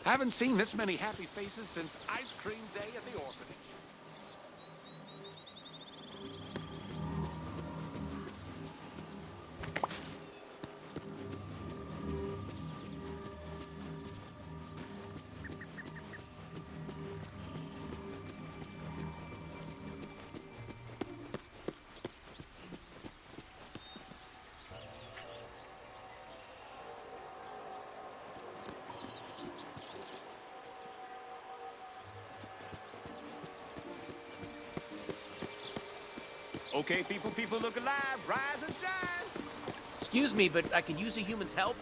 Haven't seen this many happy faces since ice cream day at the orphanage. Okay, people look alive, rise and shine. Excuse me, but I could use a human's help.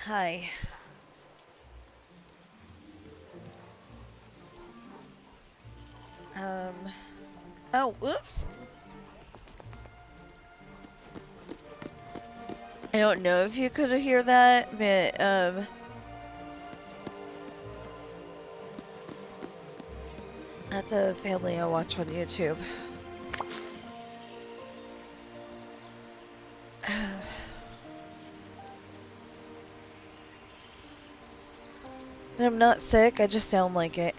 Hi. Oh, whoops. I don't know if you could hear that, but, that's a family I watch on YouTube. I'm not sick, I just sound like it.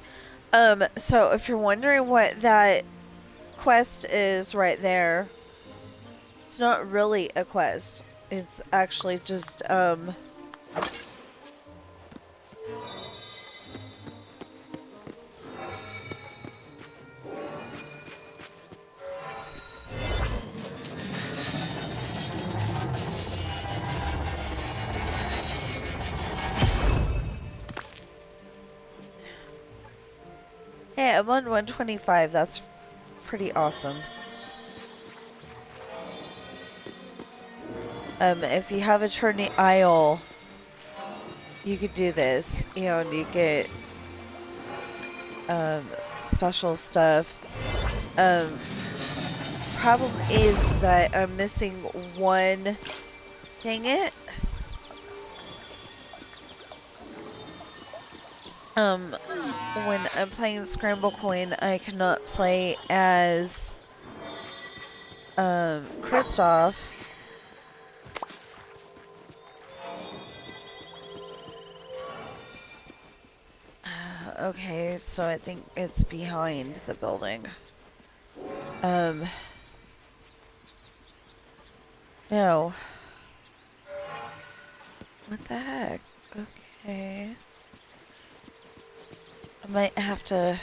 So if you're wondering what that quest is right there, it's not really a quest. It's actually just, hey, I'm on 125, that's pretty awesome. If you have a turning aisle, you could do this, and you get, special stuff. Problem is that I'm missing one, dang it. When I'm playing Scramble Coin, I cannot play as, Kristoff. Okay, so I think it's behind the building. No. What the heck? Okay. I might have to...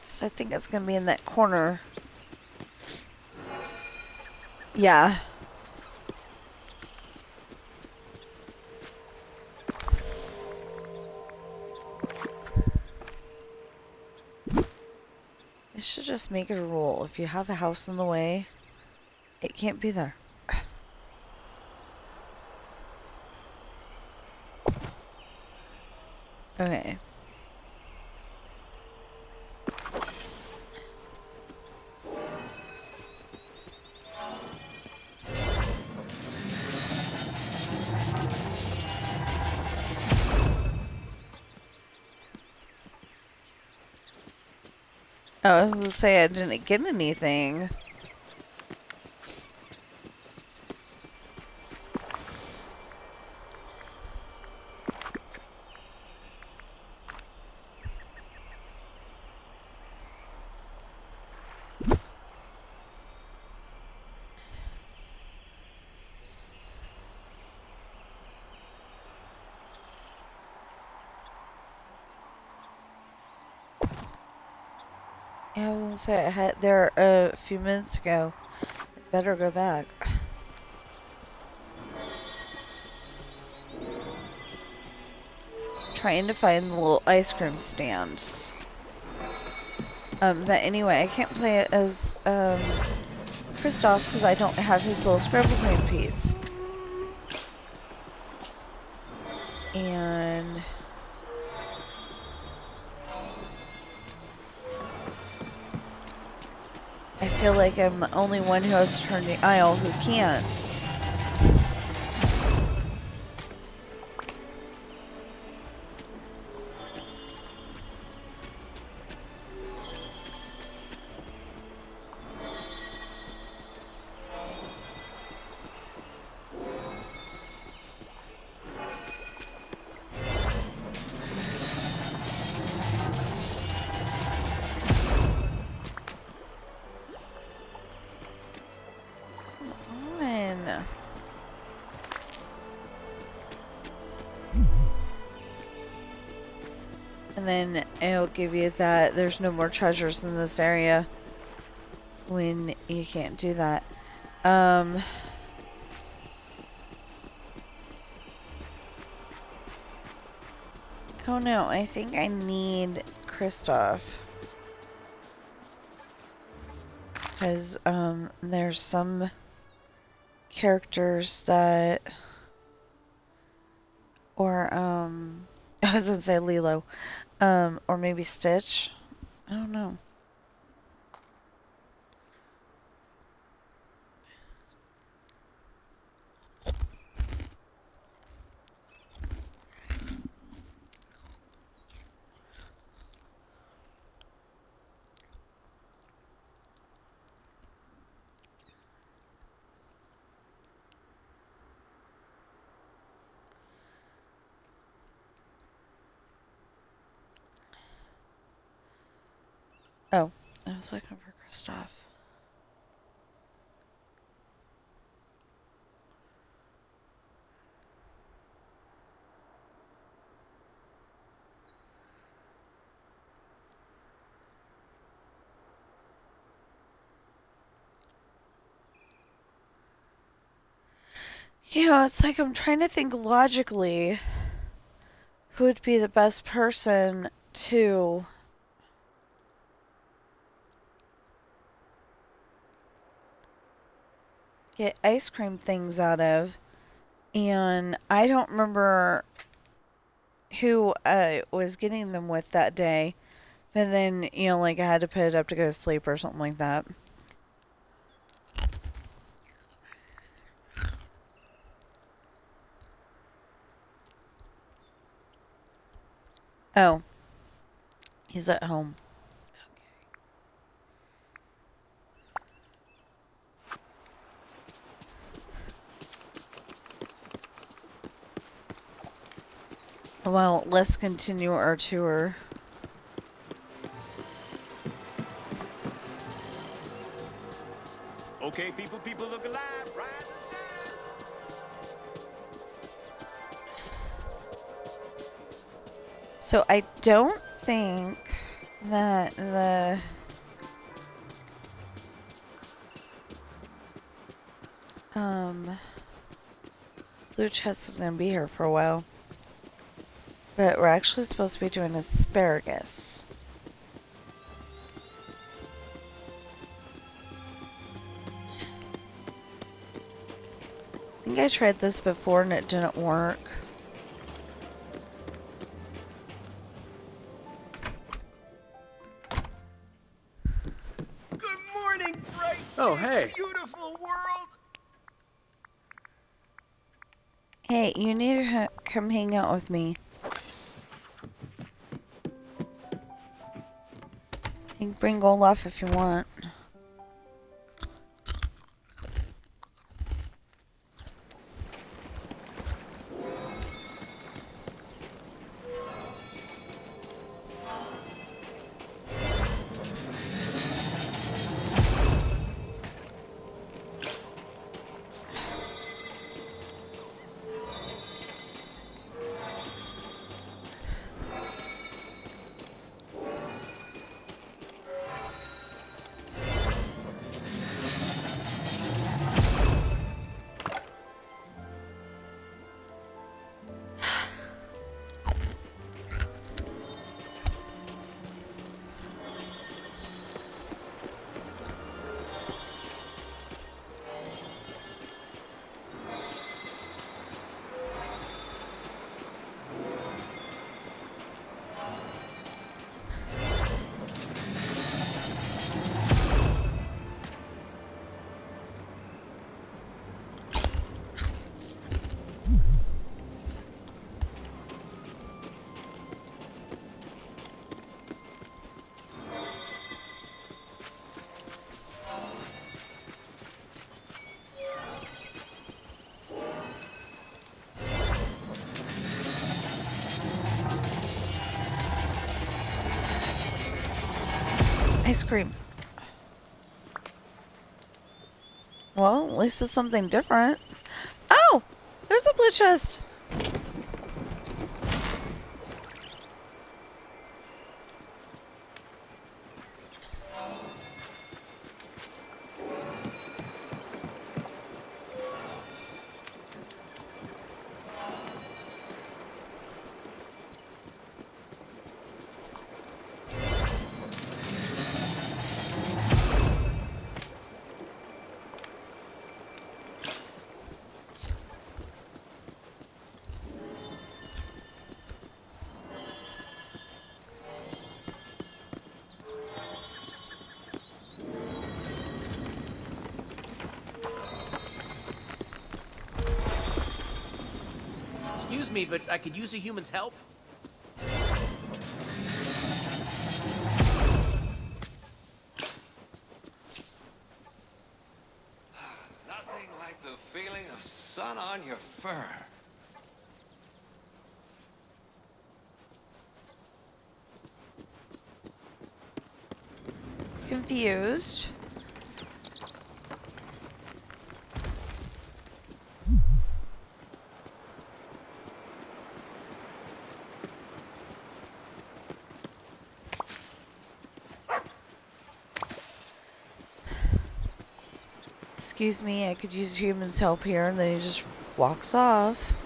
Because I think it's going to be in that corner. Yeah. I should just make it a rule. If you have a house in the way, it can't be there. Okay. I was gonna say I didn't get anything. Yeah, I was gonna say I had there a few minutes ago. I better go back. Trying to find the little ice cream stands. But anyway, I can't play it as, Kristoff because I don't have his little Scrabble Queen piece. And... I feel like I'm the only one who has turned the aisle who can't. then it'll give you that there's no more treasures in this area when you can't do that. I don't know. I think I need Kristoff. Because, there's some characters that... Or, I was gonna say Lilo. Or maybe Stitch. I don't know. Oh, I was looking for Kristoff. You know, it's like I'm trying to think logically who would be the best person to get ice cream things out of. And I don't remember who I was getting them with that day. And then, you know, like I had to put it up to go to sleep or something like that. Oh. He's at home. Okay. Well, let's continue our tour. Okay, people look alive, rise and shine. So I don't think that the blue chest is going to be here for a while. But we're actually supposed to be doing asparagus. I think I tried this before and it didn't work. Good morning, bright, Oh, hey. beautiful world. Hey, you need to come hang out with me. You can bring Olaf if you want. Ice cream. Well, at least it's something different. Oh! There's a blue chest! me, but I could use a human's help. Nothing like the feeling of sun on your fur. Confused. Excuse me, I could use human's help here, and then he just walks off.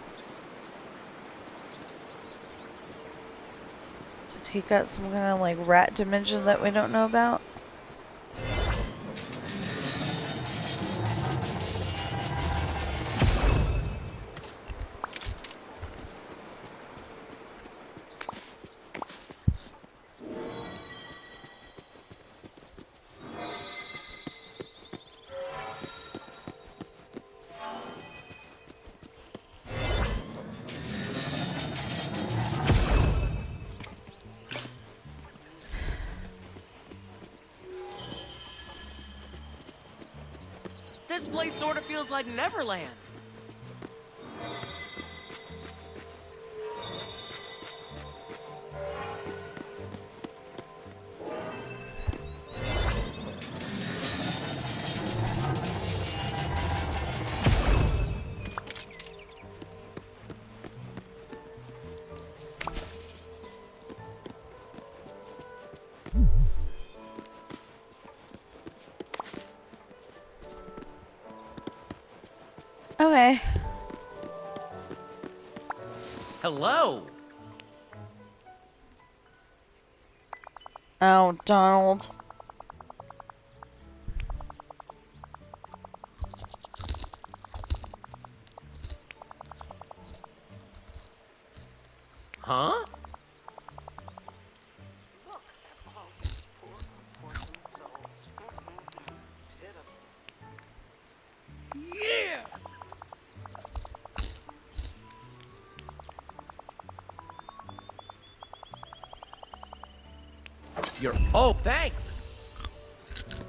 Does he got some kind of like rat dimension that we don't know about? This place sort of feels like Neverland. Okay. Hello. Oh, Donald. Huh? Yeah! Oh, thanks.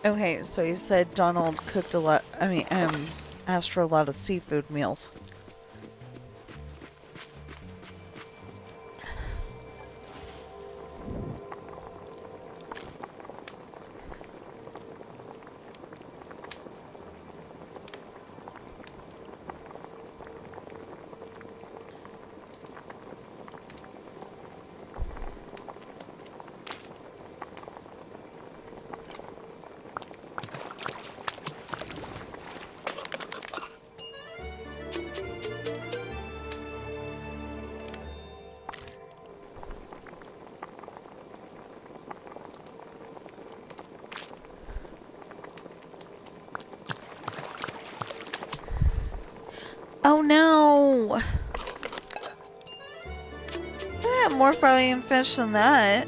Okay, so you said Donald cooked a lot, asked for a lot of seafood meals. Oh no! I have more frying fish than that.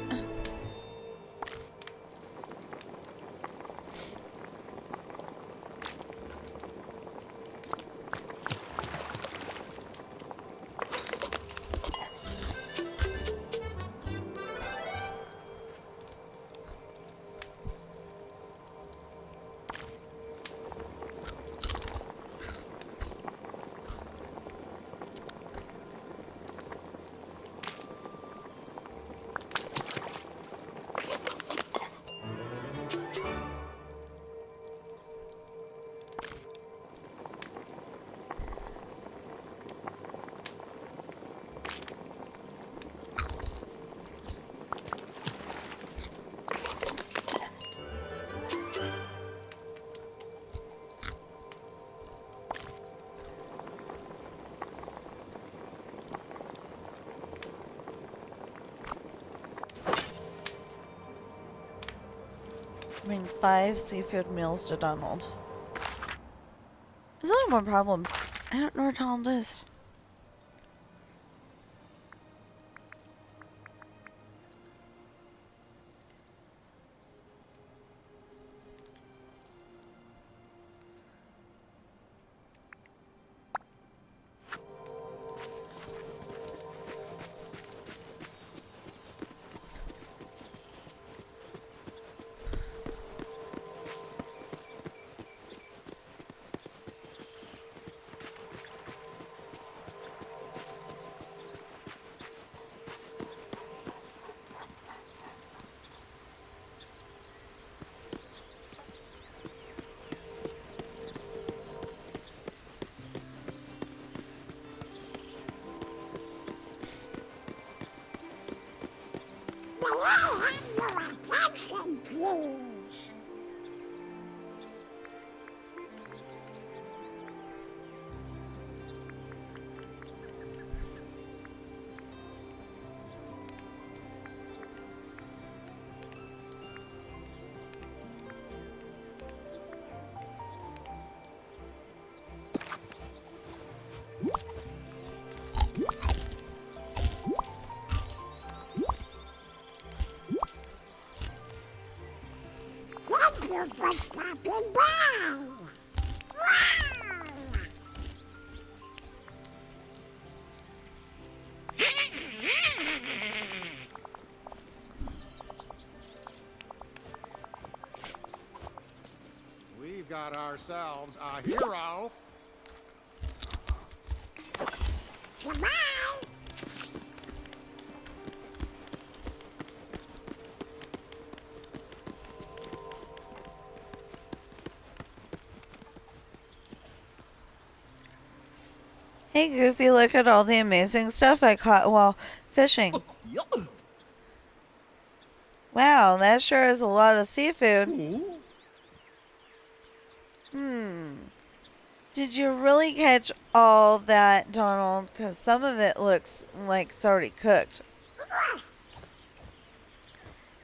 Bring 5 seafood meals to Donald. There's only one problem. I don't know where Donald is. Thank you for stopping by. We've got ourselves a hero. Goodbye. Hey Goofy, look at all the amazing stuff I caught while fishing. Wow, that sure is a lot of seafood. Did you really catch all that, Donald? Because some of it looks like it's already cooked.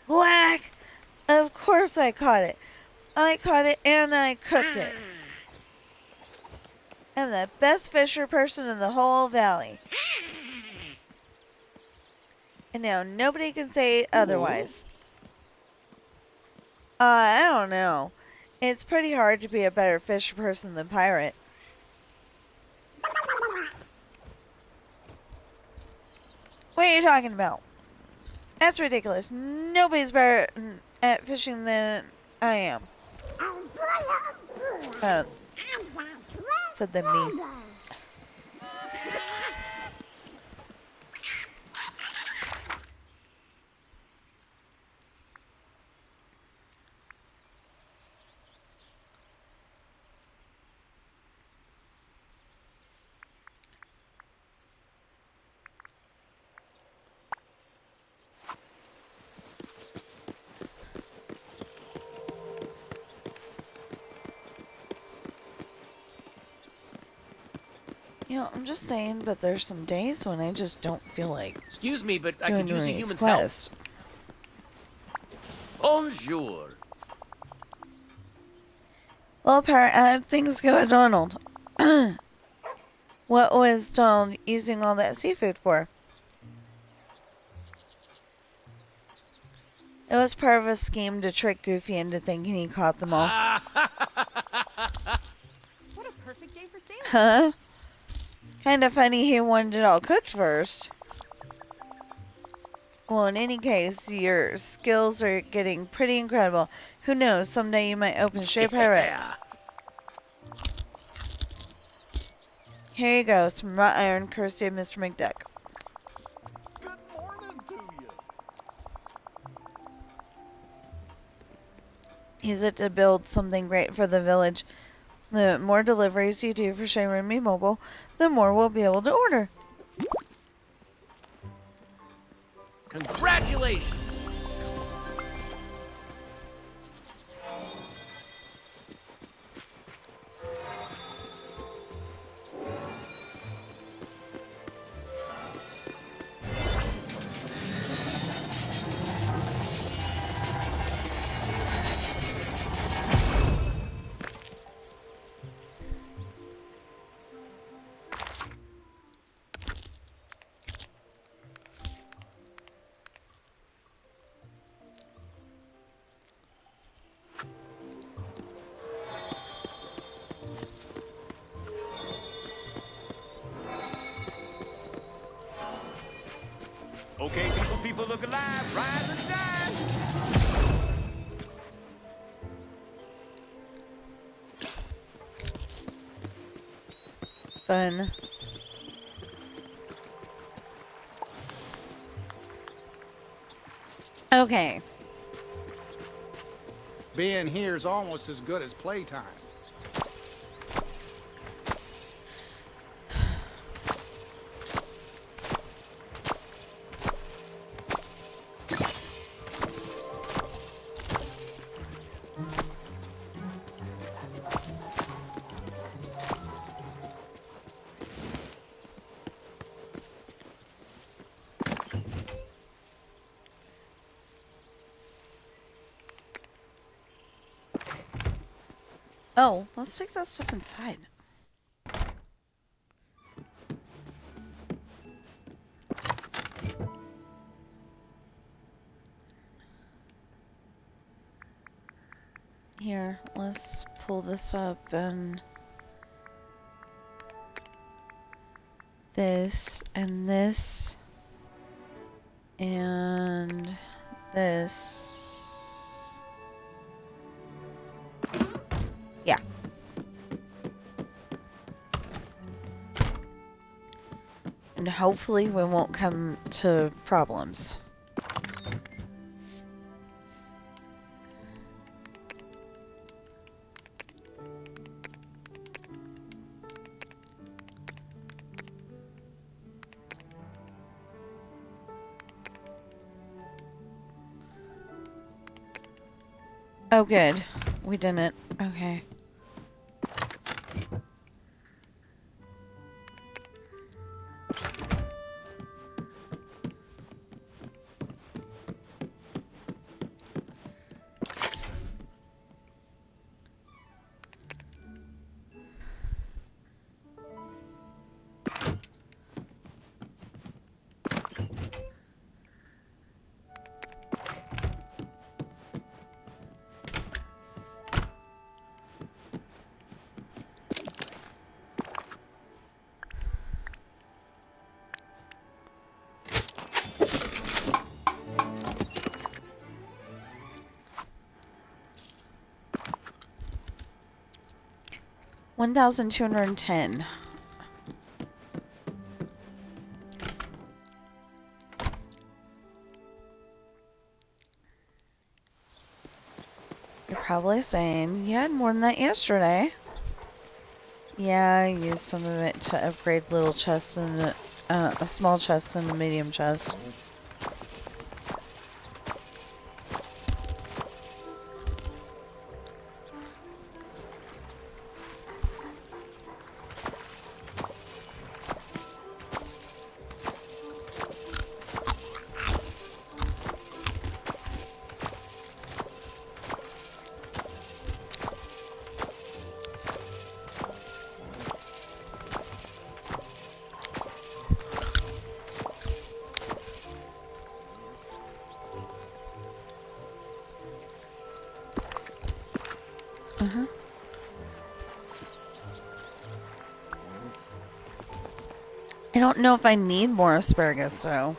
Whack! Of course I caught it. I caught it and I cooked it. I'm the best fisher person in the whole valley. And now nobody can say otherwise. I don't know. It's pretty hard to be a better fisher person than pirate. What are you talking about? That's ridiculous. Nobody's better at fishing than I am. Said the me. You know, I'm just saying, but there's some days when I just don't feel like Excuse me, but I doing could use a Marie's human's quest. help. Bonjour. Well, Parrot, how did things go at Donald? What was Donald using all that seafood for? It was part of a scheme to trick Goofy into thinking he caught them all. What a perfect day for sailing. Huh? Kinda funny he wanted it all cooked first. Well, in any case, your skills are getting pretty incredible. Who knows, someday you might open Shea Pirate. Here you go, some wrought iron courtesy of Mr. McDuck. Good morning to you. Use it to build something great for the village. The more deliveries you do for Shea Me Mobile, the more we'll be able to order. Congratulations. Okay, people look alive, rise and shine. Fun. Okay. Being here's almost as good as playtime. Oh, let's take that stuff inside. Here, let's pull this up and this and this and this. Yeah. And hopefully we won't come to problems. Oh, good. We didn't. Okay. $1,210. You're probably saying you had more than that yesterday. Yeah, I used some of it to upgrade little chests and a small chest and a medium chest. I don't know if I need more asparagus, though.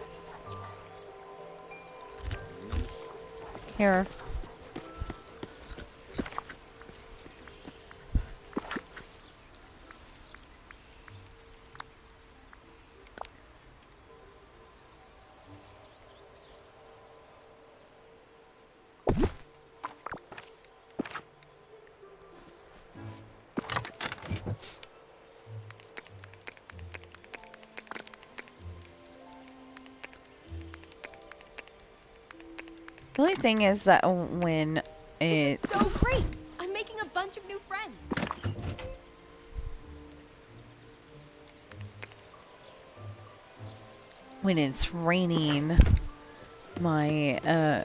Here. The only thing is that when it's... So great! I'm making a bunch of new friends. When it's raining, my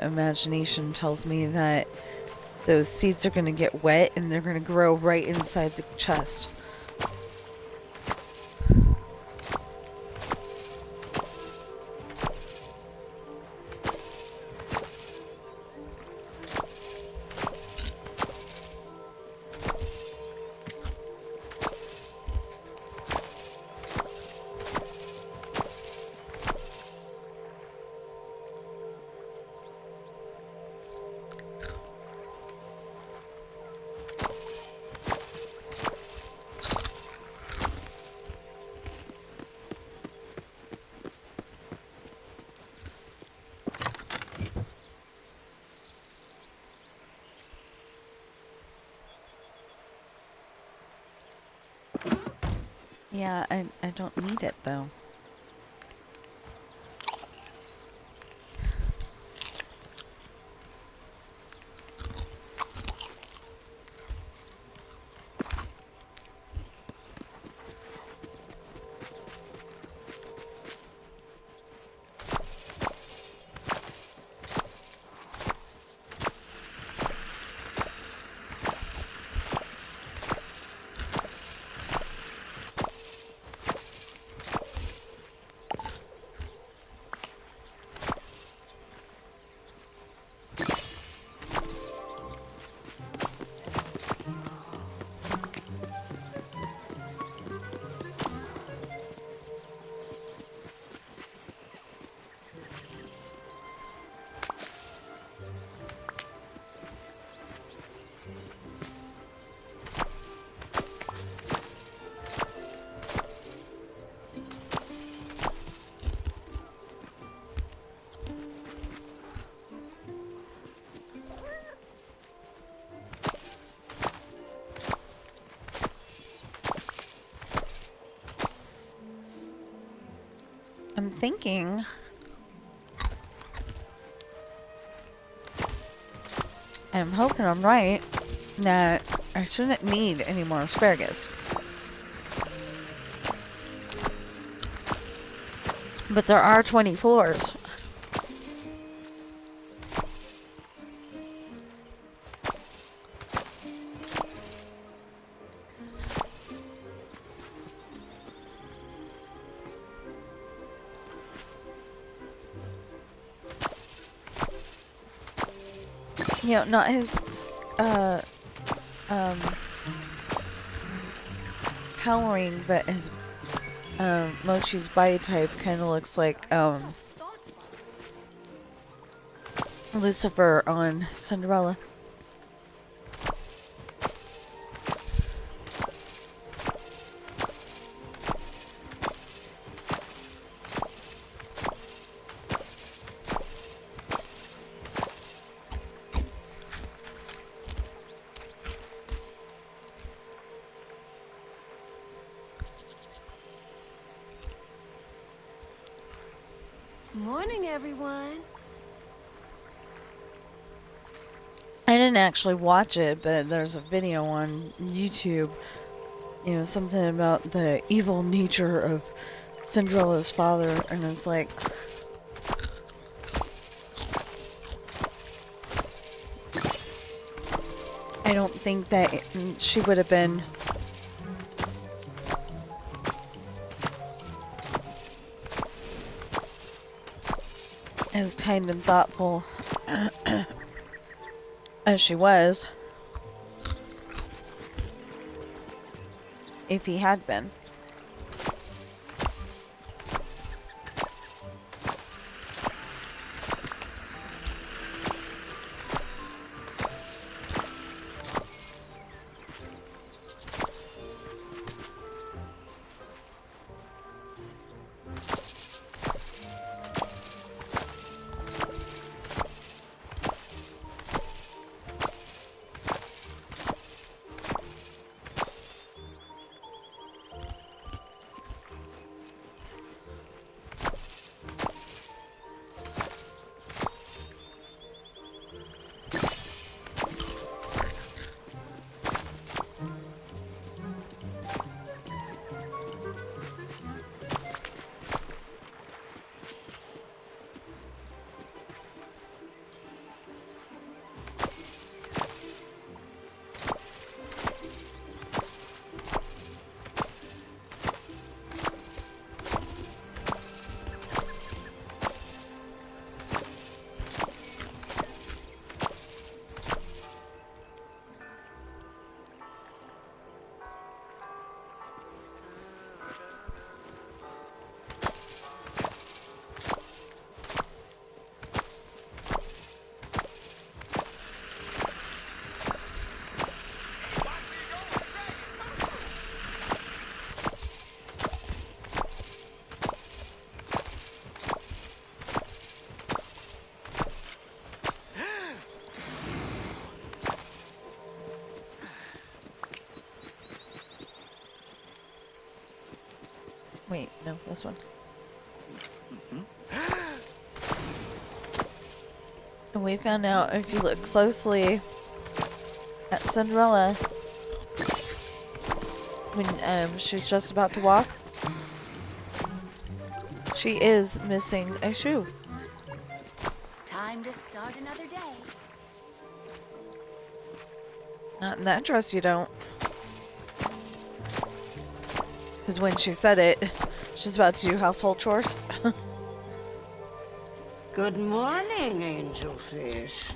imagination tells me that those seeds are going to get wet and they're going to grow right inside the chest. Yeah, I don't need it, though. thinking I'm hoping I'm right that I shouldn't need any more asparagus. But there are 20 floors. You know, not his, coloring, but his, Mochi's body type kind of looks like, Lucifer on Cinderella. Morning, everyone. I didn't actually watch it, but there's a video on YouTube, you know, something about the evil nature of Cinderella's father, and it's like, I don't think that she would have been as kind and thoughtful as she was if he had been. Wait, no, this one. And we found out, if you look closely at Cinderella, when she's just about to walk, she is missing a shoe. Time to start another day. Not in that dress, you don't. Because when she said it, she's about to do household chores. Good morning, angelfish.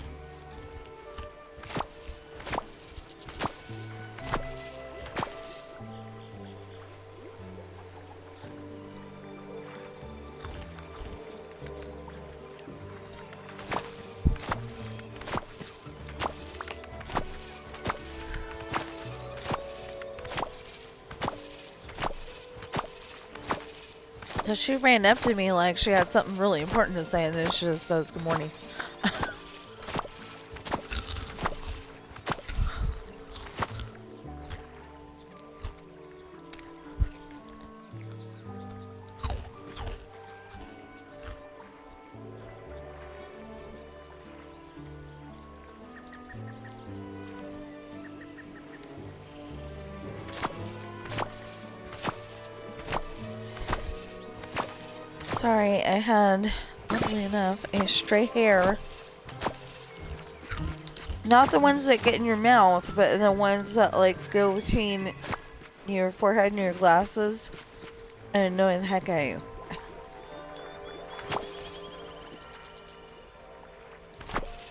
So she ran up to me like she had something really important to say, and then she just says, "Good morning." Sorry, I had, oddly enough, a stray hair. Not the ones that get in your mouth, but the ones that, like, go between your forehead and your glasses and annoying the heck out of you.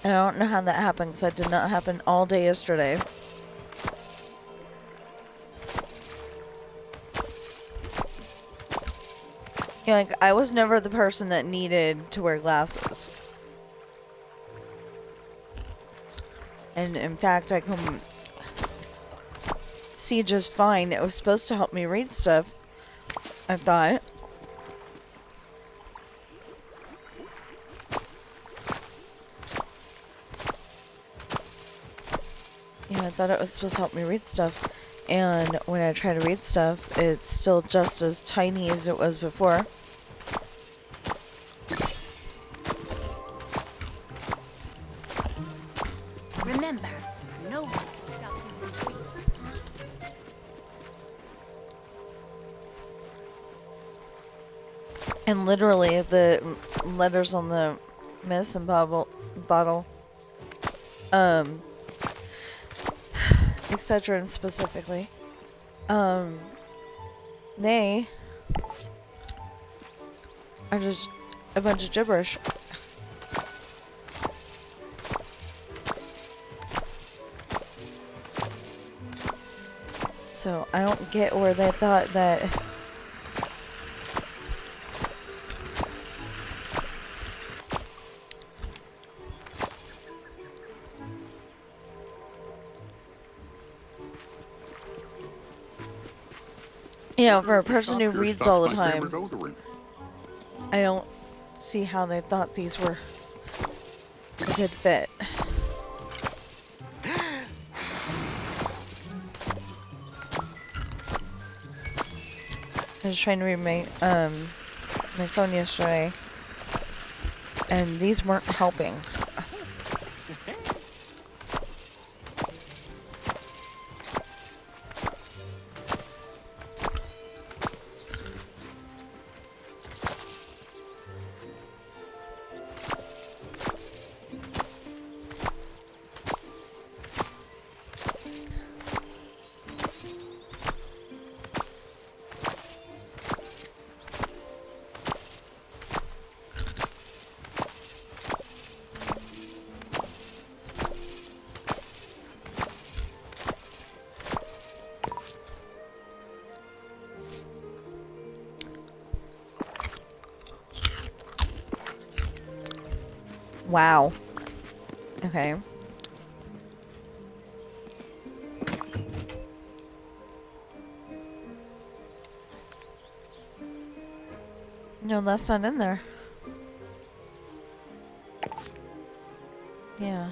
I don't know how that happened, because that did not happen all day yesterday. Yeah, like, I was never the person that needed to wear glasses. And in fact, I can see just fine. It was supposed to help me read stuff, I thought. Yeah, I thought it was supposed to help me read stuff. And when I try to read stuff, it's still just as tiny as it was before. Remember, no one can stop you from reading. And literally, the letters on the medicine bottle, etc. and specifically, they are just a bunch of gibberish. So, I don't get where they thought that... You know, for a person who reads all the time, I don't see how they thought these were a good fit. I was trying to read my phone yesterday, and these weren't helping. Wow. Okay. No, that's not in there. Yeah.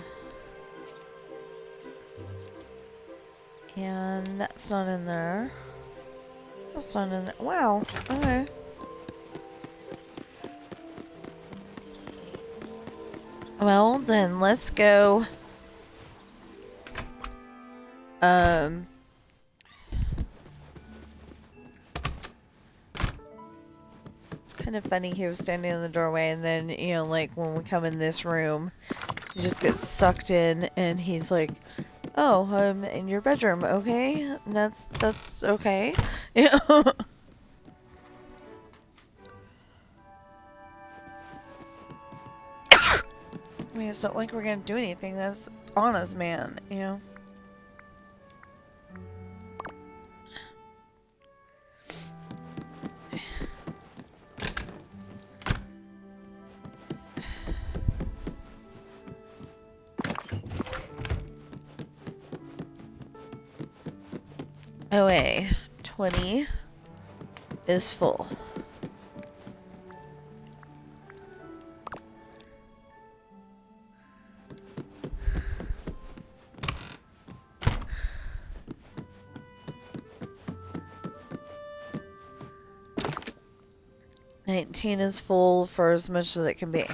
And that's not in there. That's not in there. Wow. Okay. Well, then let's go. It's kind of funny. He was standing in the doorway, and then, you know, like when we come in this room, he just gets sucked in, and he's like, "Oh, I'm in your bedroom, okay? That's okay." You know? I mean, it's not like we're gonna do anything. That's on us, man, you know? OA 20 is full. $19 is full for as much as it can be.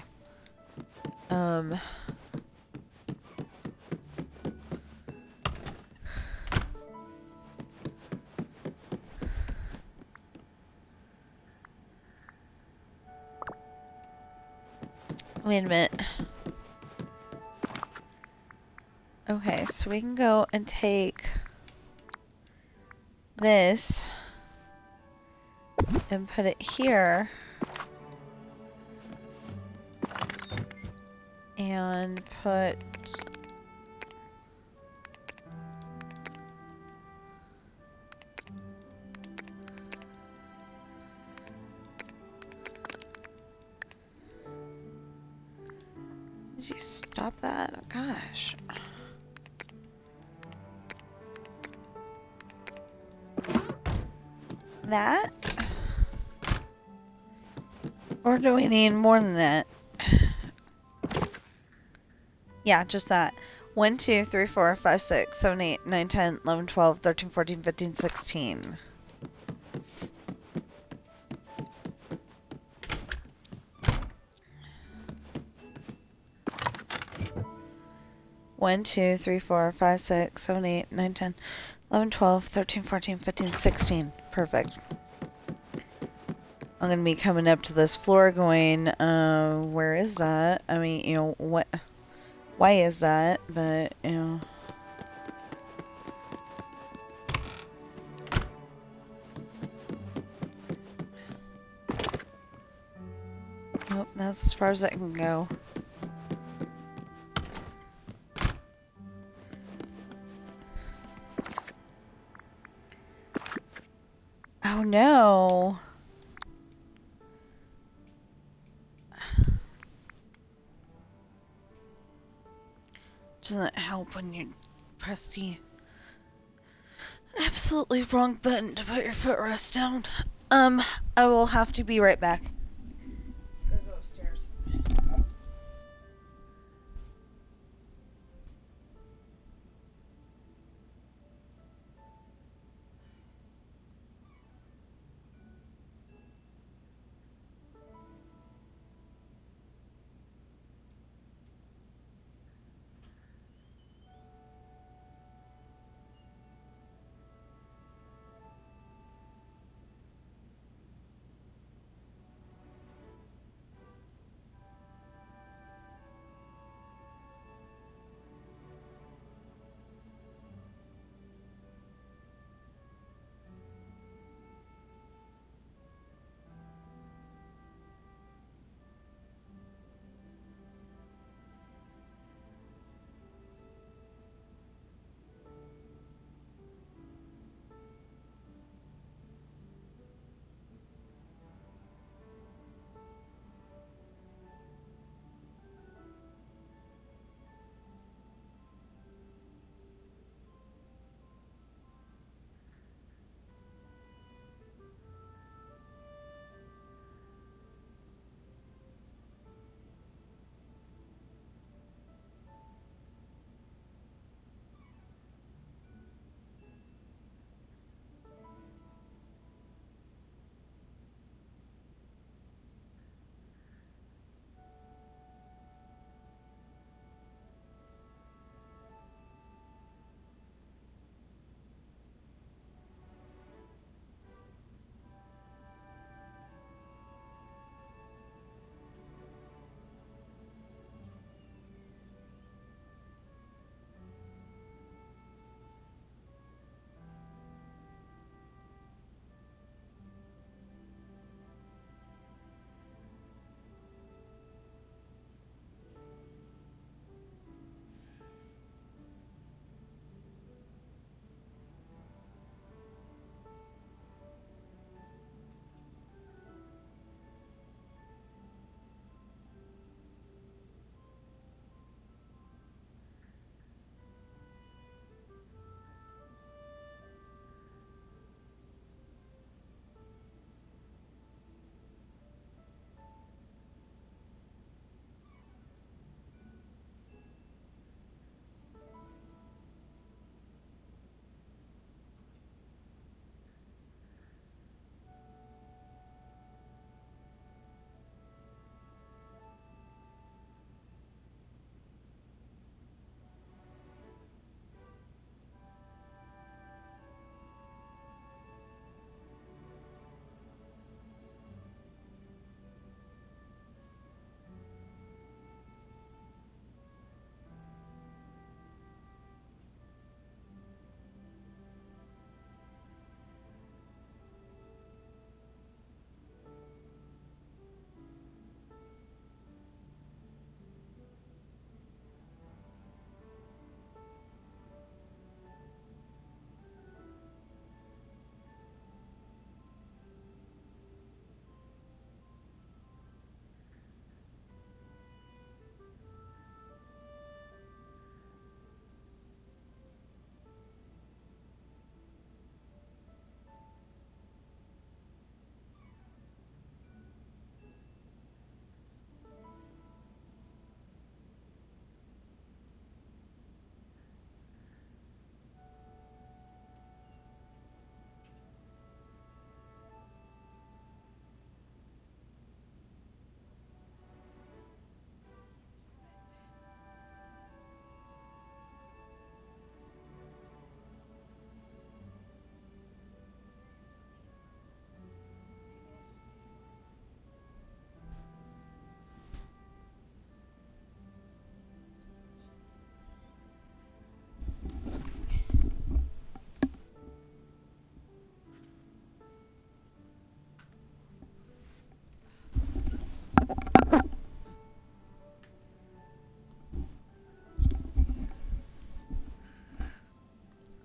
Wait a minute. Okay, so we can go and take this and put it here. And put... Did you stop that? Gosh. That? Or do we need more than that? Yeah, just that. 1, 2, 3, 4, 5, 6, 7, 8, 9, 10, 11, 12, 13, 14, 15, 16. One, 2, 3, 4, 5, 6, 7, 8, 9, 10, 11, 12, 13, 14, 15, 16. Perfect. I'm gonna be coming up to this floor going, where is that? I mean, you know, what, why is that? But, you know. Nope, that's as far as I can go. Oh no! Doesn't help when you press the absolutely wrong button to put your footrest down. I will have to be right back. Gotta go upstairs.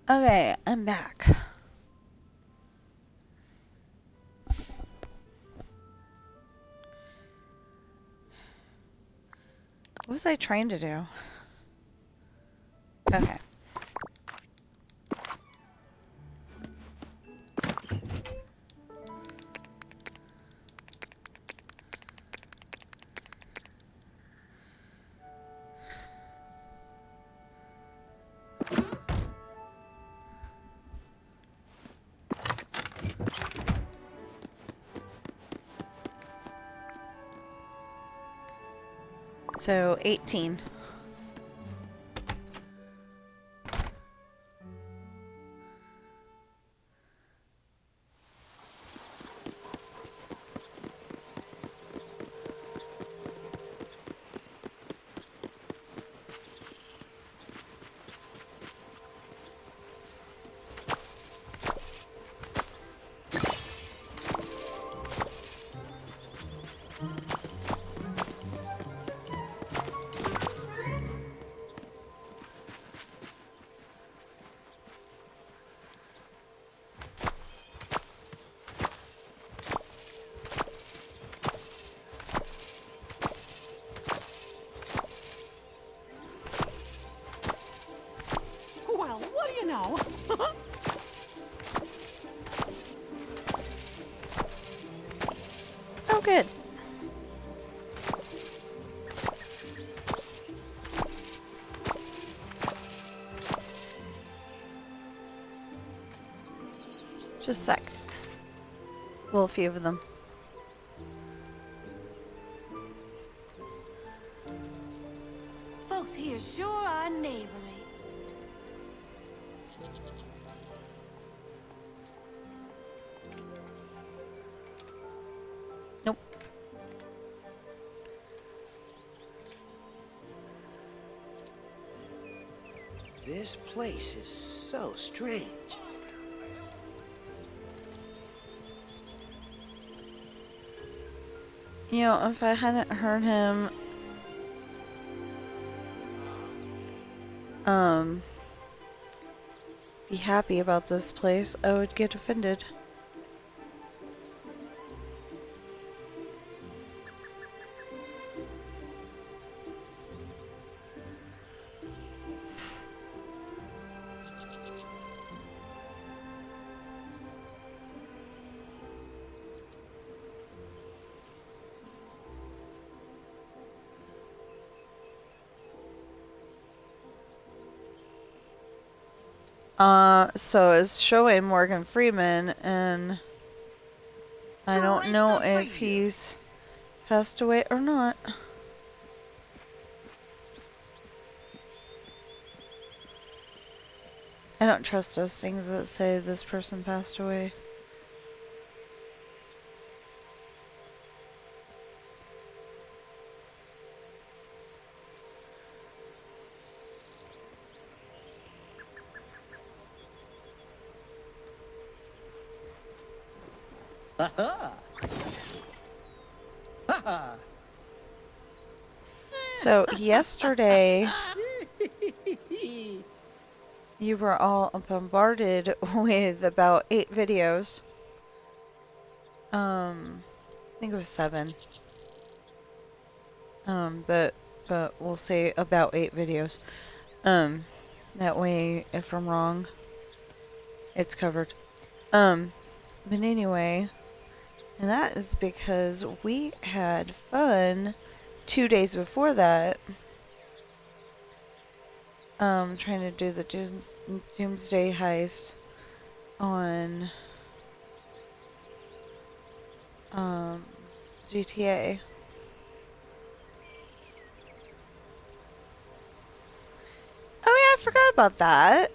Okay, I'm back. What was I trying to do? Okay. So, 18. Well, what do you know? Oh, good. Just a sec. Well, a few of them. Folks here sure are neighborly. Nope. This place is so strange. You know, if I hadn't heard him, be happy about this place, I would get offended. So it's showing Morgan Freeman, and I don't know if he's passed away or not. I don't trust those things that say this person passed away. So yesterday, you were all bombarded with about 8 videos. I think it was 7. But we'll say about 8 videos. That way, if I'm wrong, it's covered. But anyway, and that is because we had fun 2 days before that. Trying to do the Doomsday heist on GTA. Oh yeah, I forgot about that.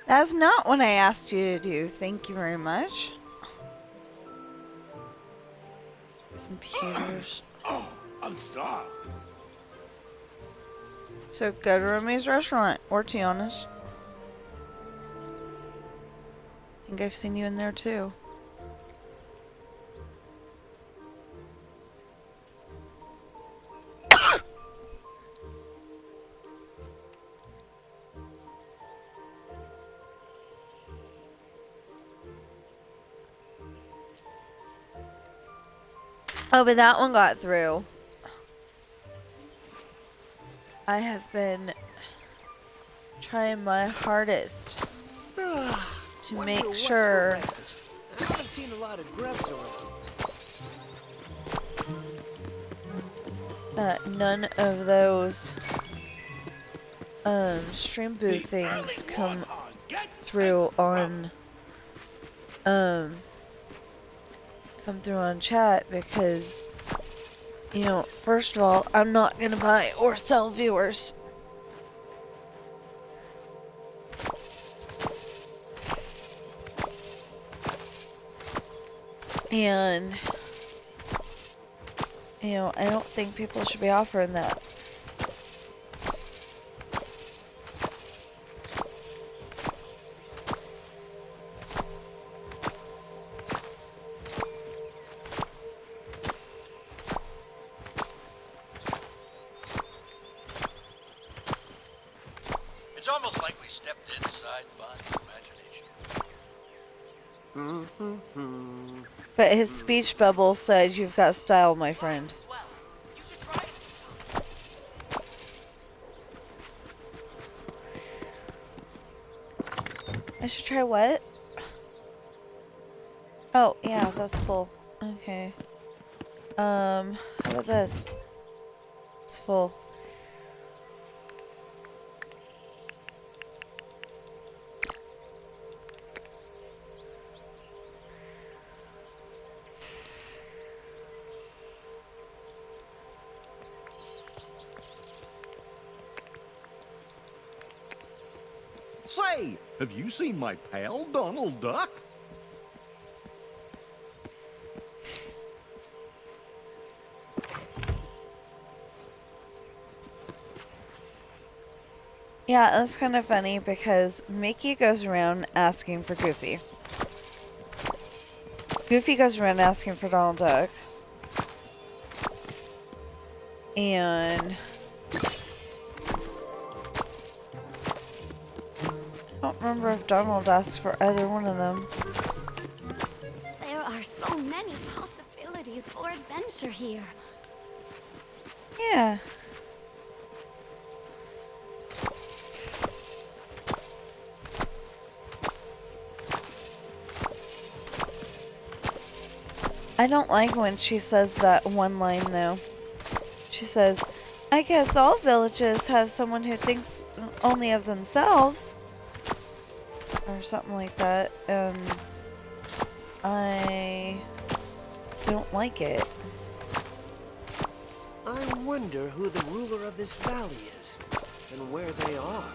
That's not what I asked you to do. Thank you very much. Computers. Oh, I'm starved. So go to Remy's restaurant or Tiana's. I think I've seen you in there too. Oh, but that one got through. I have been trying my hardest to make sure I haven't seen a lot of grubs around. that none of those stream booth things come through on chat, because, you know, first of all, I'm not gonna buy or sell viewers. And, you know, I don't think people should be offering that. It's almost like we stepped inside Bond's imagination. But his speech bubble said, "You've got style, my friend." You should try it. I should try what? Oh, yeah, that's full. Okay. How about this? It's full. Say, have you seen my pal, Donald Duck? Yeah, that's kind of funny because Mickey goes around asking for Goofy. Goofy goes around asking for Donald Duck. And I don't remember if Donald asked for either one of them. There are so many possibilities for adventure here. Yeah. I don't like when she says that one line, though. She says, "I guess all villages have someone who thinks only of themselves." Or something like that. I don't like it. I wonder who the ruler of this valley is, and where they are.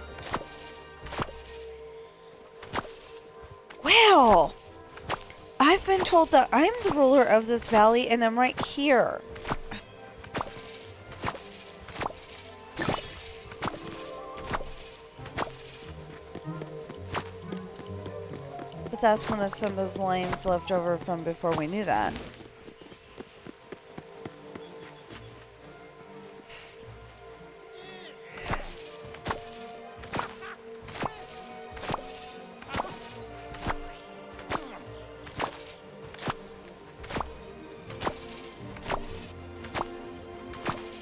Well, I've been told that I'm the ruler of this valley, and I'm right here. But that's one of Simba's lines left over from before we knew that.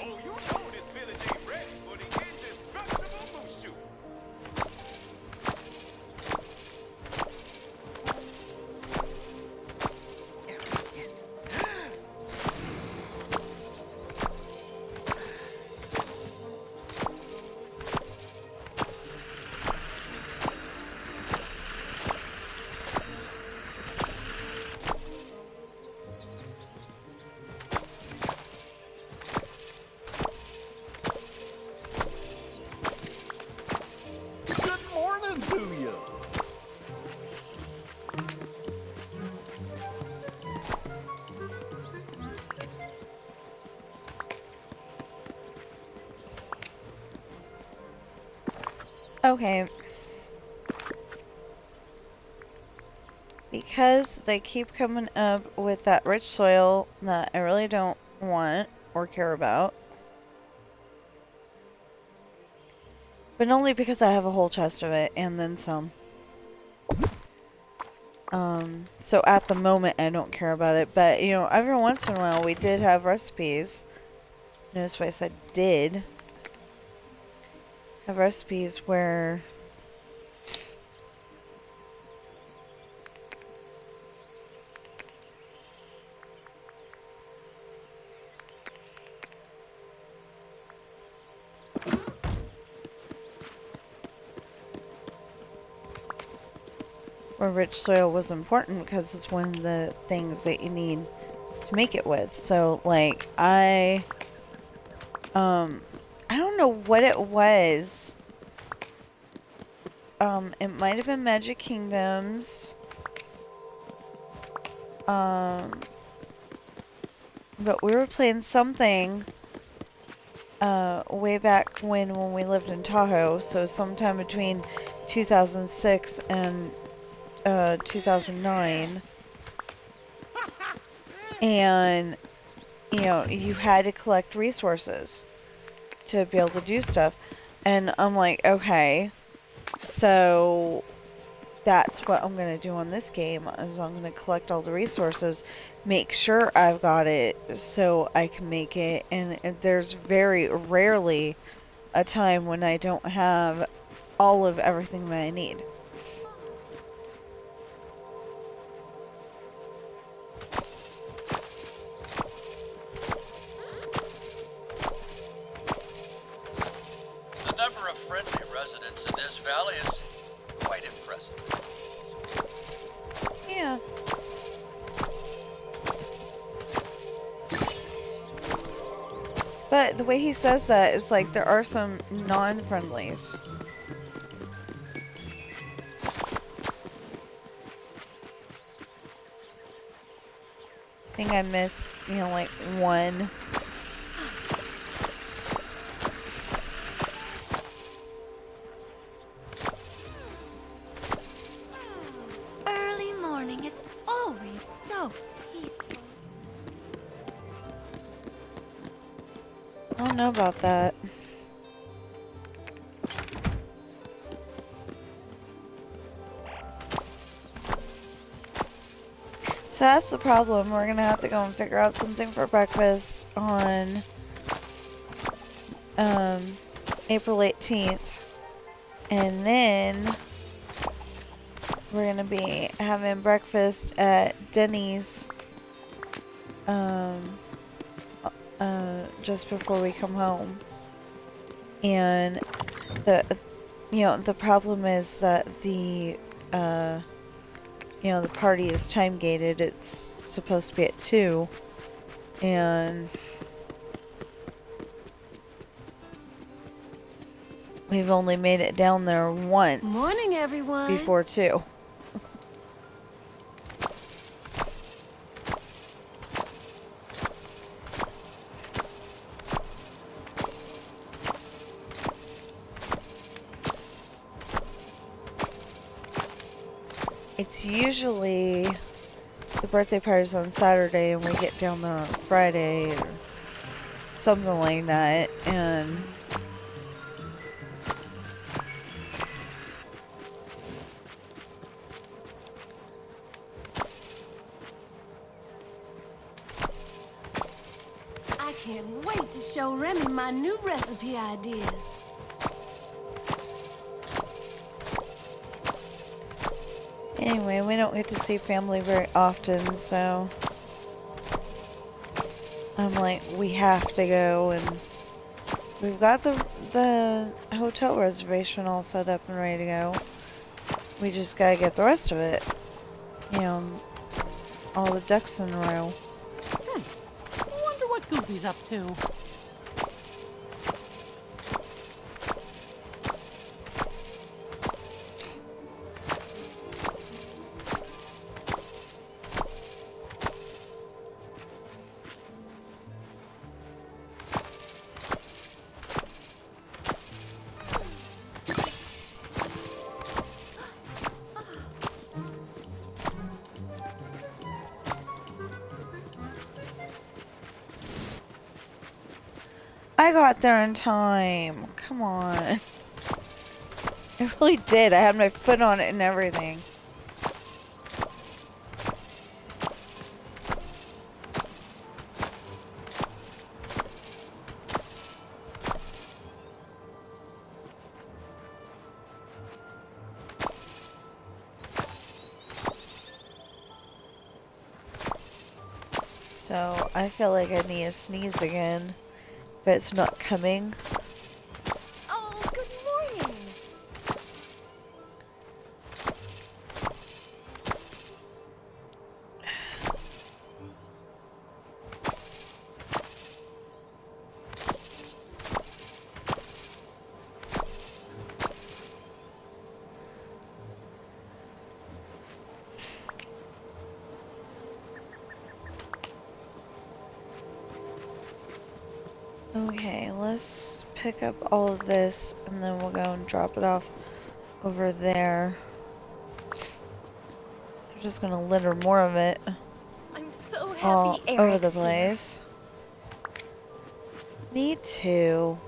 Oh, you know this village ain't ready for the indestructible moose shoot. Okay. Because they keep coming up with that rich soil that I really don't want or care about. But only because I have a whole chest of it and then some. So at the moment I don't care about it. But, you know, every once in a while we did have recipes. Notice what I said did. Have recipes where rich soil was important because it's one of the things that you need to make it with. So, like, I don't know what it was. It might have been Magic Kingdoms. But we were playing something, way back when we lived in Tahoe, so sometime between 2006 and 2009, and you know, you had to collect resources to be able to do stuff, and I'm like, okay, so that's what I'm gonna do on this game, is I'm gonna collect all the resources, make sure I've got it so I can make it, and there's very rarely a time when I don't have all of everything that I need. The number of friendly residents in this valley is quite impressive. Yeah. But the way he says that, it's like there are some non-friendlies. I think I miss, you know, like one. Early morning is always so peaceful. I don't know about that. So that's the problem. We're gonna have to go and figure out something for breakfast on April 18th. And then we're gonna be having breakfast at Denny's just before we come home. And the problem is that the party is time gated. It's supposed to be at 2, and we've only made it down there once. Morning, everyone. Before 2. It's usually the birthday party's on Saturday and we get down there on Friday or something like that, and I can't wait to show Remy my new recipe ideas. anyway, we don't get to see family very often, so I'm like, we have to go, and we've got the hotel reservation all set up and ready to go. We just gotta get the rest of it. You know, all the ducks in a row. Wonder what Goofy's up to. I got there in time. Come on. I really did. I had my foot on it and everything. So, I feel like I need to sneeze again, but it's not coming. Oh, good morning. Okay, let's pick up all of this and then we'll go and drop it off over there. They're just gonna litter more of it I'm so all happy over Eric's the here. place. Me too.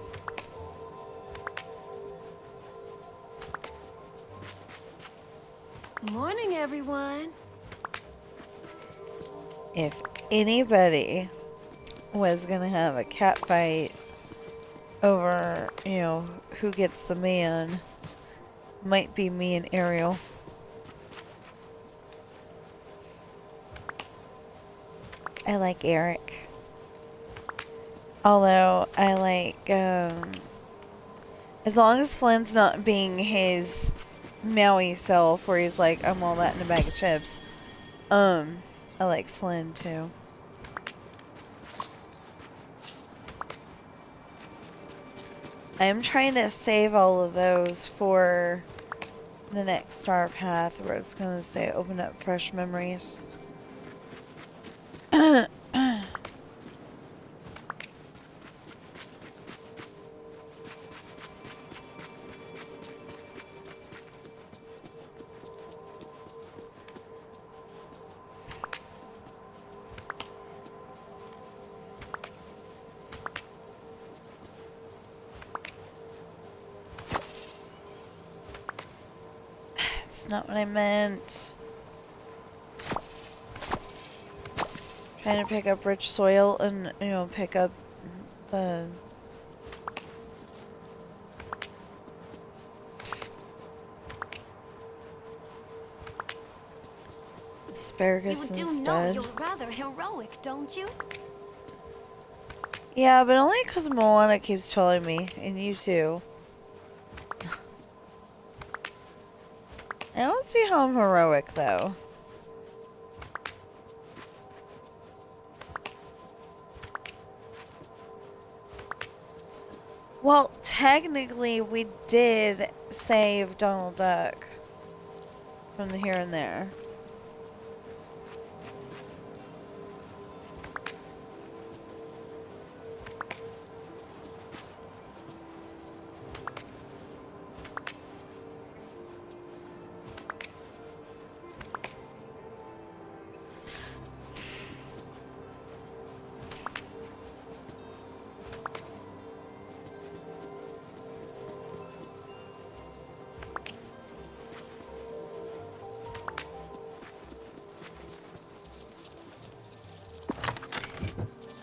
Morning, everyone. If anybody was gonna have a cat fight over, you know, who gets the man, might be me and Ariel. I like Eric. Although, I like, as long as Flynn's not being his Maui self, where he's like, I'm all that in a bag of chips. I like Flynn, too. I'm trying to save all of those for the next star path, where it's going to say, open up fresh memories. It's not what I meant. Trying to pick up rich soil and, you know, pick up the... asparagus You do know instead. you're rather heroic, don't you? Yeah, but only because Moana keeps telling me, and you too. I don't see how I'm heroic, though. Well, technically, we did save Donald Duck from the here and there.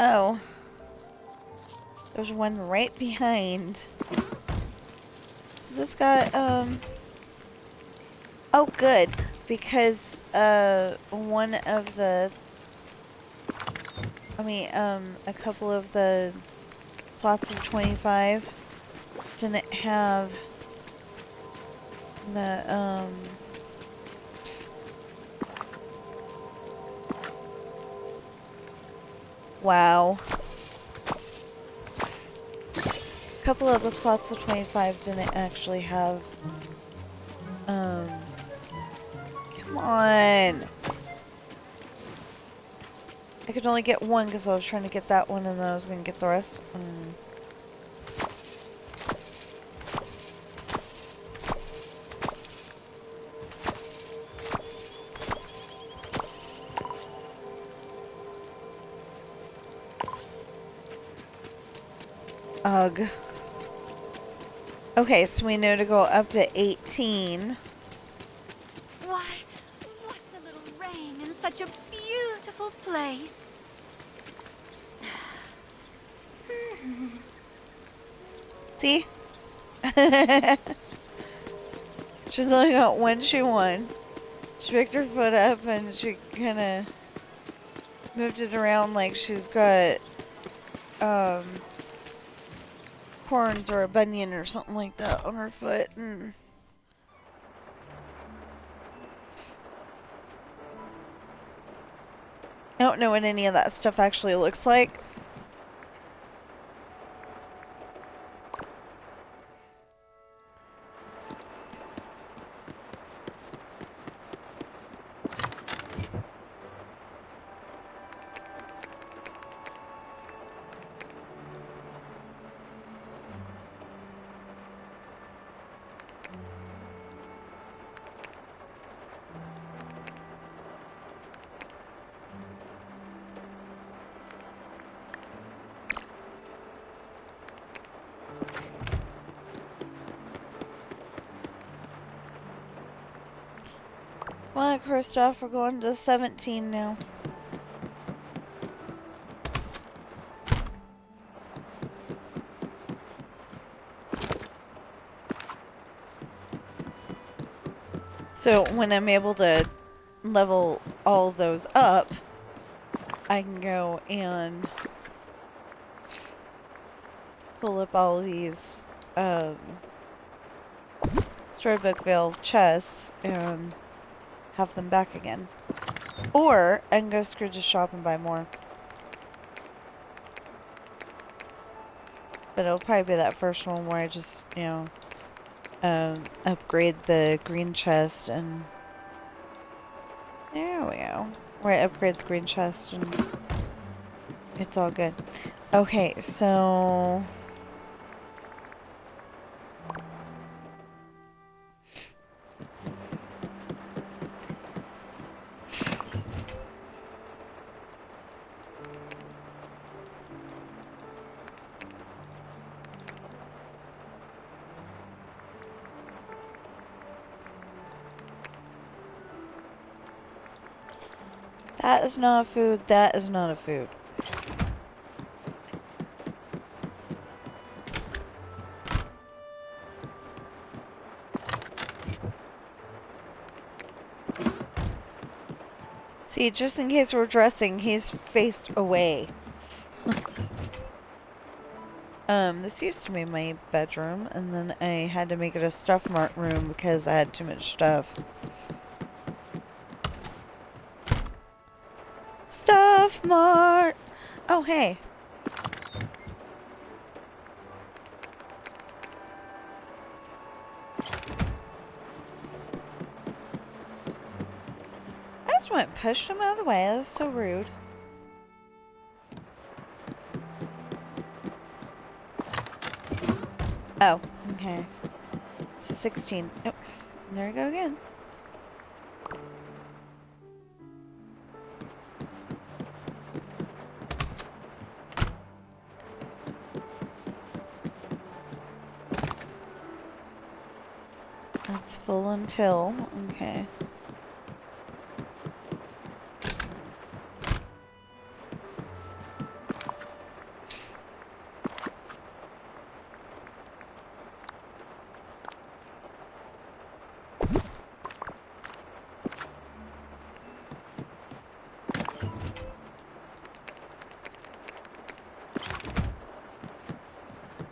Oh. There's one right behind. So this got, oh, good. Because, one of the... a couple of the plots of 25 didn't have the, wow. A couple of the plots of 25 didn't actually have, come on. I could only get one because I was trying to get that one and then I was going to get the rest. Ugh. Okay, so we know to go up to 18. Why, what's a little rain in such a beautiful place? See? She's only got one shoe on. She picked her foot up and she kind of moved it around like she's got corns or a bunion or something like that on her foot. And I don't know what any of that stuff actually looks like. Come on, Kristoff, we're going to 17 now. So when I'm able to level all those up, I can go and pull up all these Storybook Vale chests and have them back again. Or I can go to Scrooge's shop and buy more. But it'll probably be that first one where I just, you know, upgrade the green chest and... There we go. Where I upgrade the green chest and it's all good. Okay, so... That is not a food. That is not a food. See, just in case we're dressing, he's faced away. This used to be my bedroom, and then I had to make it a stuff mart room because I had too much stuff. Stuff mart! Oh, hey. I just went and pushed him out of the way. That was so rude. Oh, okay. So 16. Oh, there we go again. That's full until, okay.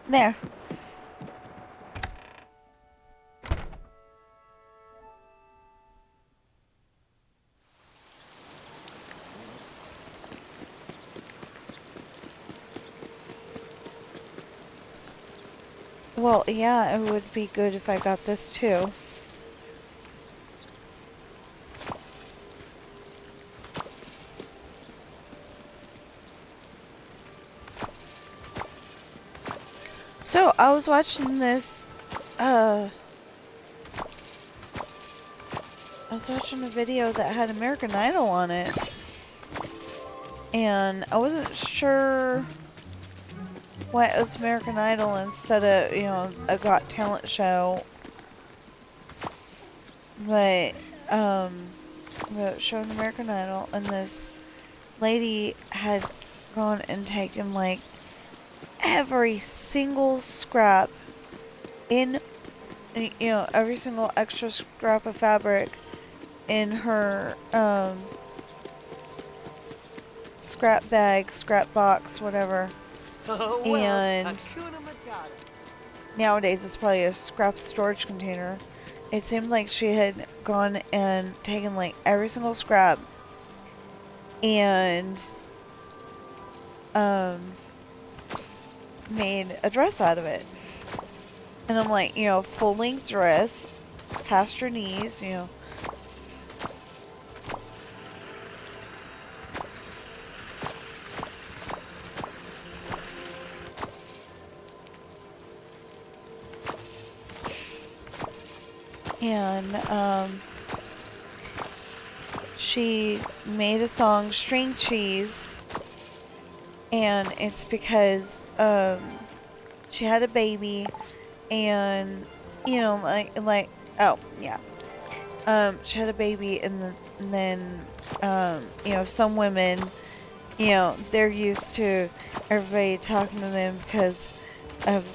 There. Well, yeah, it would be good if I got this too. So, I was watching this, I was watching a video that had American Idol on it, and I wasn't sure why it was American Idol instead of, you know, a Got Talent show. But, it showed American Idol, and this lady had gone and taken, like, every single scrap in, you know, every single extra scrap of fabric in her, scrap bag, scrap box, whatever. Oh, well, And Hakuna Matata. nowadays it's probably a scrap storage container. It seemed like she had gone and taken like every single scrap and made a dress out of it. And I'm like, you know, full length dress, past your knees, you know. And she made a song, String Cheese, and it's because she had a baby, and you know, she had a baby, and then you know, some women, you know, they're used to everybody talking to them because of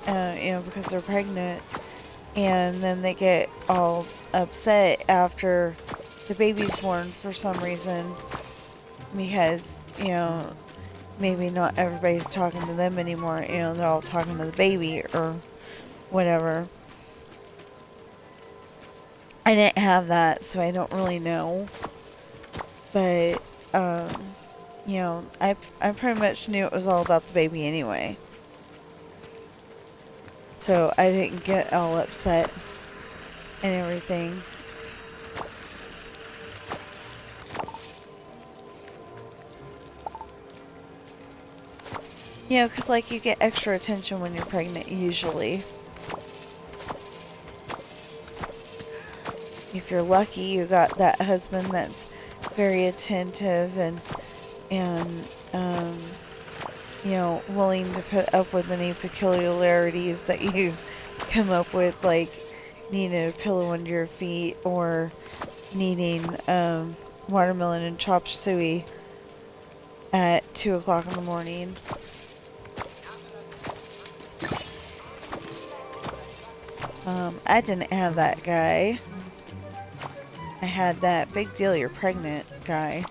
you know, because they're pregnant. And then they get all upset after the baby's born for some reason. Because, you know, maybe not everybody's talking to them anymore. You know, they're all talking to the baby or whatever. I didn't have that, so I don't really know. But, you know, I pretty much knew it was all about the baby anyway. So I didn't get all upset and everything. You know, because like you get extra attention when you're pregnant usually. If you're lucky, you got that husband that's very attentive and you know, willing to put up with any peculiarities that you come up with, like needing a pillow under your feet or needing watermelon and chopped suey at 2 o'clock in the morning. I didn't have that guy. I had that big deal, you're pregnant guy.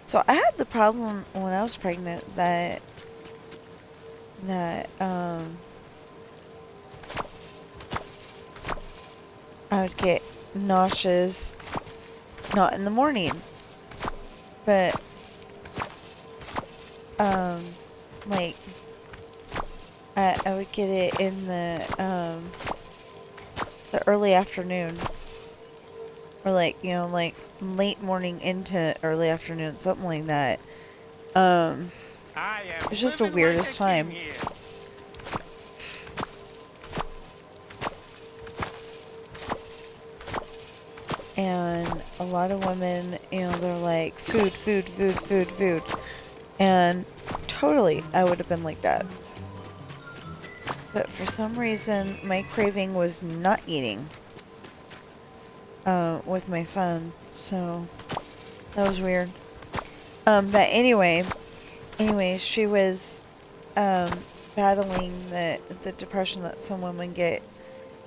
So I had the problem when I was pregnant that I would get nauseous, not in the morning, but like I would get it in the early afternoon, or like, you know, like late morning into early afternoon, something like that. It's just the weirdest time. And a lot of women, you know, they're like, food, food, food, food, food. And totally, I would have been like that. But for some reason, my craving was not eating with my son. So that was weird. But anyway, she was battling the depression that some women get,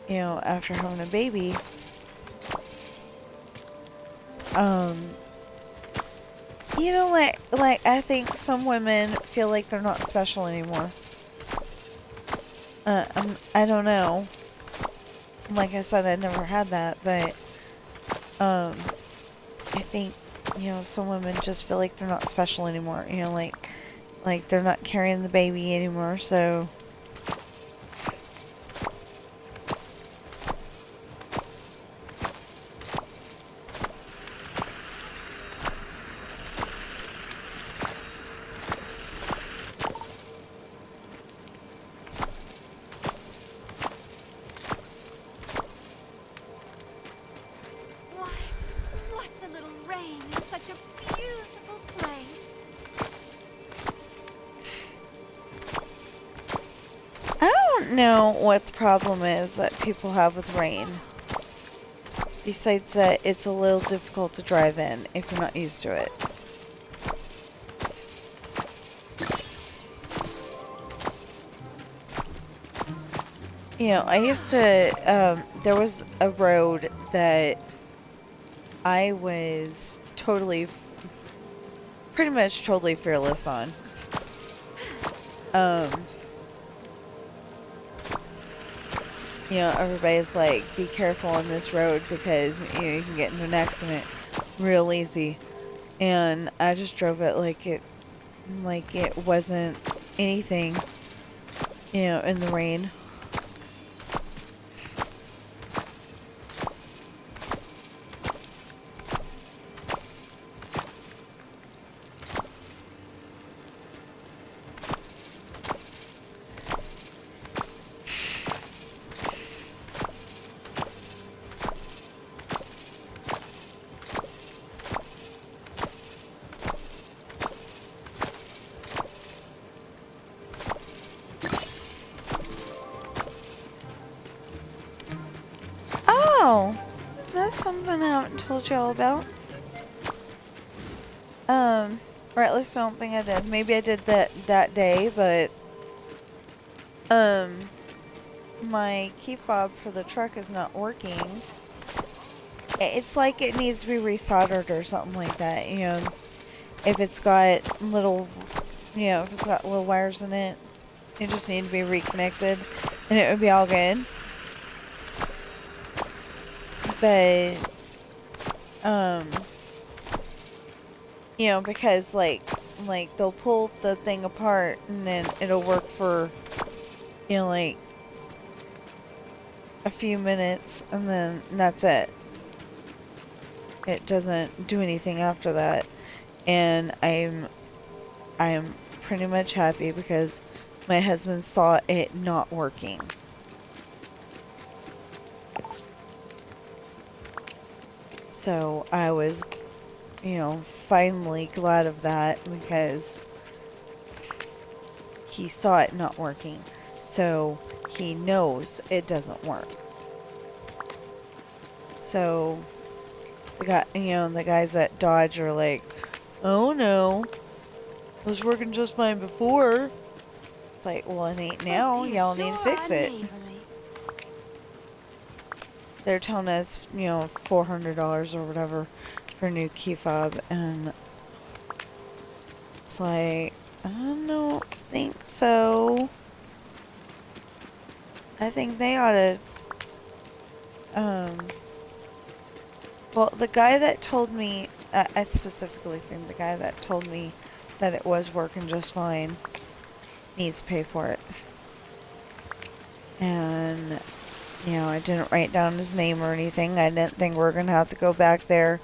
you know, after having a baby. You know, like I think some women feel like they're not special anymore. I don't know. Like I said, I never had that, but I think, you know, some women just feel like they're not special anymore. You know, like they're not carrying the baby anymore, so. such a beautiful place. I don't know what the problem is that people have with rain. Besides that, it's a little difficult to drive in if you're not used to it. You know, I used to, there was a road that I was pretty much totally fearless on. You know, everybody's like, be careful on this road because, you know, you can get into an accident real easy. And I just drove it like it wasn't anything, you know, in the rain. Oh, that's something I haven't told y'all about. Or at least I don't think I did. Maybe I did that day, but my key fob for the truck is not working. It's like it needs to be resoldered or something like that. You know, if it's got little, you know, if it's got little wires in it, it just need to be reconnected, and it would be all good. But, you know, because, like, they'll pull the thing apart, and then it'll work for, you know, like, a few minutes, and then that's it. It doesn't do anything after that. And I'm pretty much happy because my husband saw it not working. So I was, you know, finally glad of that because he saw it not working. So he knows it doesn't work. So the guys at Dodge are like, oh no, it was working just fine before. It's like, well, it ain't now. Y'all need to fix it. They're telling us, you know, $400 or whatever for a new key fob, and it's like, I don't think so. I think they ought to, well, the guy that told me, I specifically think the guy that told me that it was working just fine needs to pay for it. And, you know, I didn't write down his name or anything. I didn't think we were going to have to go back there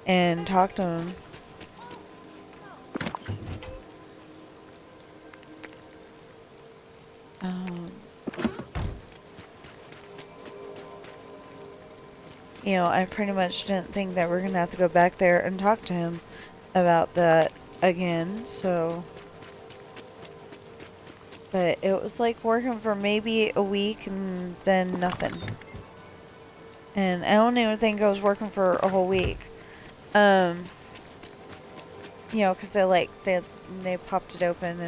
and talk to him. You know, I pretty much didn't think that we're going to have to go back there and talk to him about that again, so. But it was like working for maybe a week and then nothing. And I don't even think I was working for a whole week. You know, because they popped it open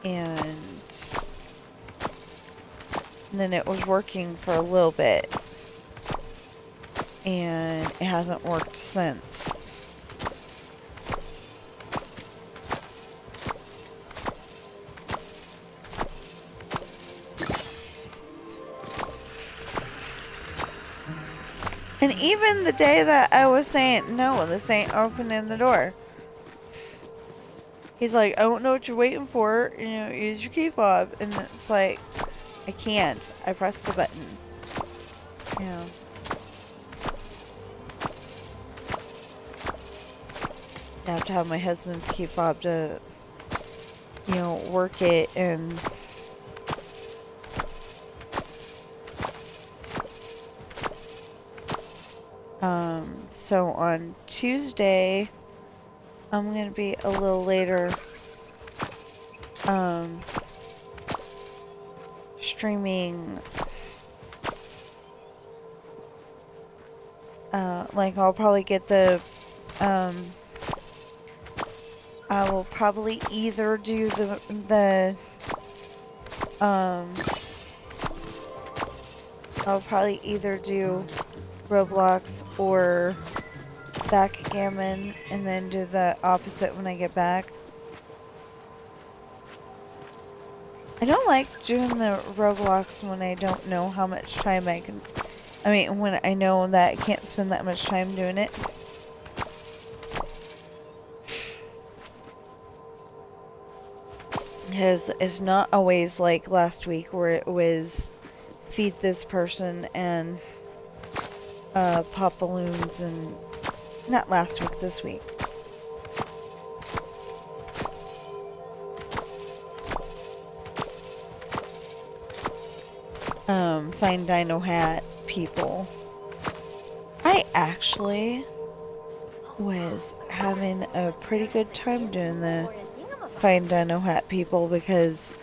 and then it was working for a little bit. And it hasn't worked since. And even the day that I was saying, no, this ain't opening the door. He's like, I don't know what you're waiting for. You know, use your key fob. And it's like, I can't. I pressed the button. You know. I have to have my husband's key fob to, you know, work it and... So on Tuesday, I'm gonna be a little later, streaming, like I'll probably get the, I will probably either do I'll probably either do Roblox or backgammon and then do the opposite when I get back. I don't like doing the Roblox when I don't know how much time I can, when I know that I can't spend that much time doing it. Because it's not always like last week where it was feed this person and pop balloons, and not last week, this week. Find Dino Hat people. I actually was having a pretty good time doing the Find Dino Hat people because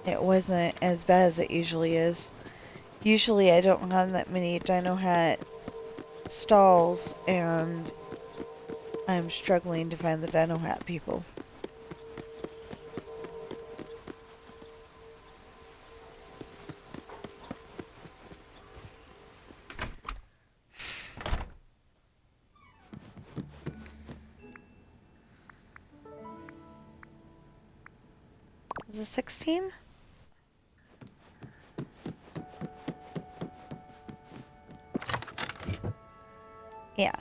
it wasn't as bad as it usually is. Usually I don't have that many Dino Hat stalls and I'm struggling to find the Dino Hat people. Is it 16? Yeah.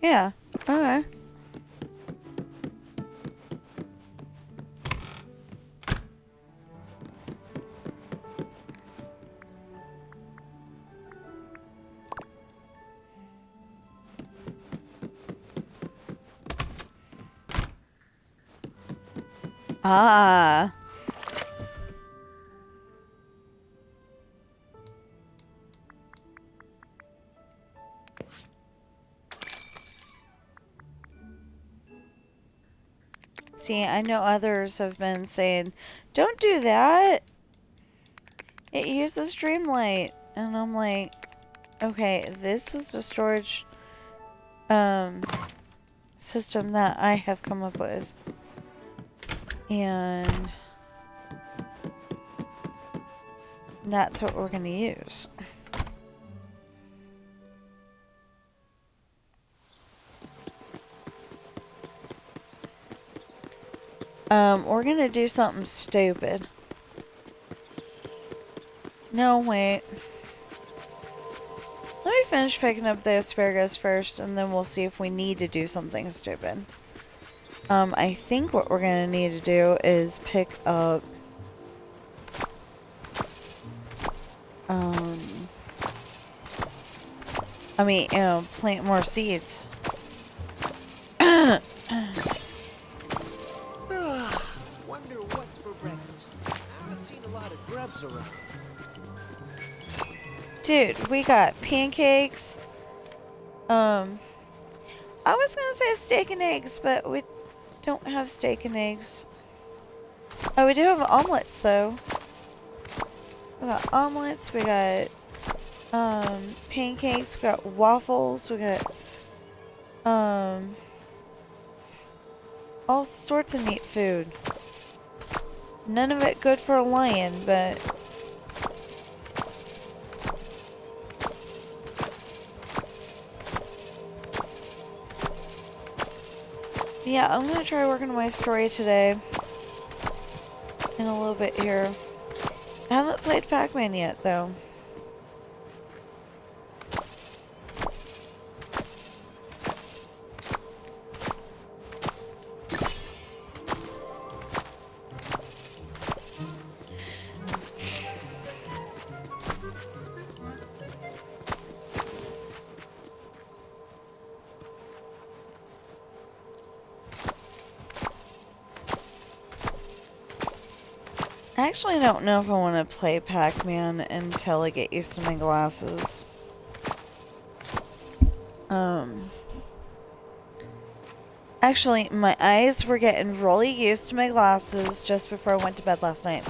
Yeah. Okay. Ah. See, I know others have been saying, don't do that. It uses Dreamlight. And I'm like, okay, this is the storage system that I have come up with. And that's what we're going to use. We're going to do something stupid. No, wait. Let me finish picking up the asparagus first, and then we'll see if we need to do something stupid. I think what we're going to need to do is pick up... plant more seeds. Wonder what's for breakfast. I haven't seen a lot of grubs around. Dude, we got pancakes. I was gonna say steak and eggs, but we don't have steak and eggs. Oh, we do have omelets, though. We got omelets, we got, pancakes, we got waffles, we got, all sorts of neat food. None of it good for a lion, but... yeah, I'm gonna try working on my story today. In a little bit here. I haven't played Pac-Man yet, though. I actually don't know if I want to play Pac-Man until I get used to my glasses. Actually, my eyes were getting really used to my glasses just before I went to bed last night.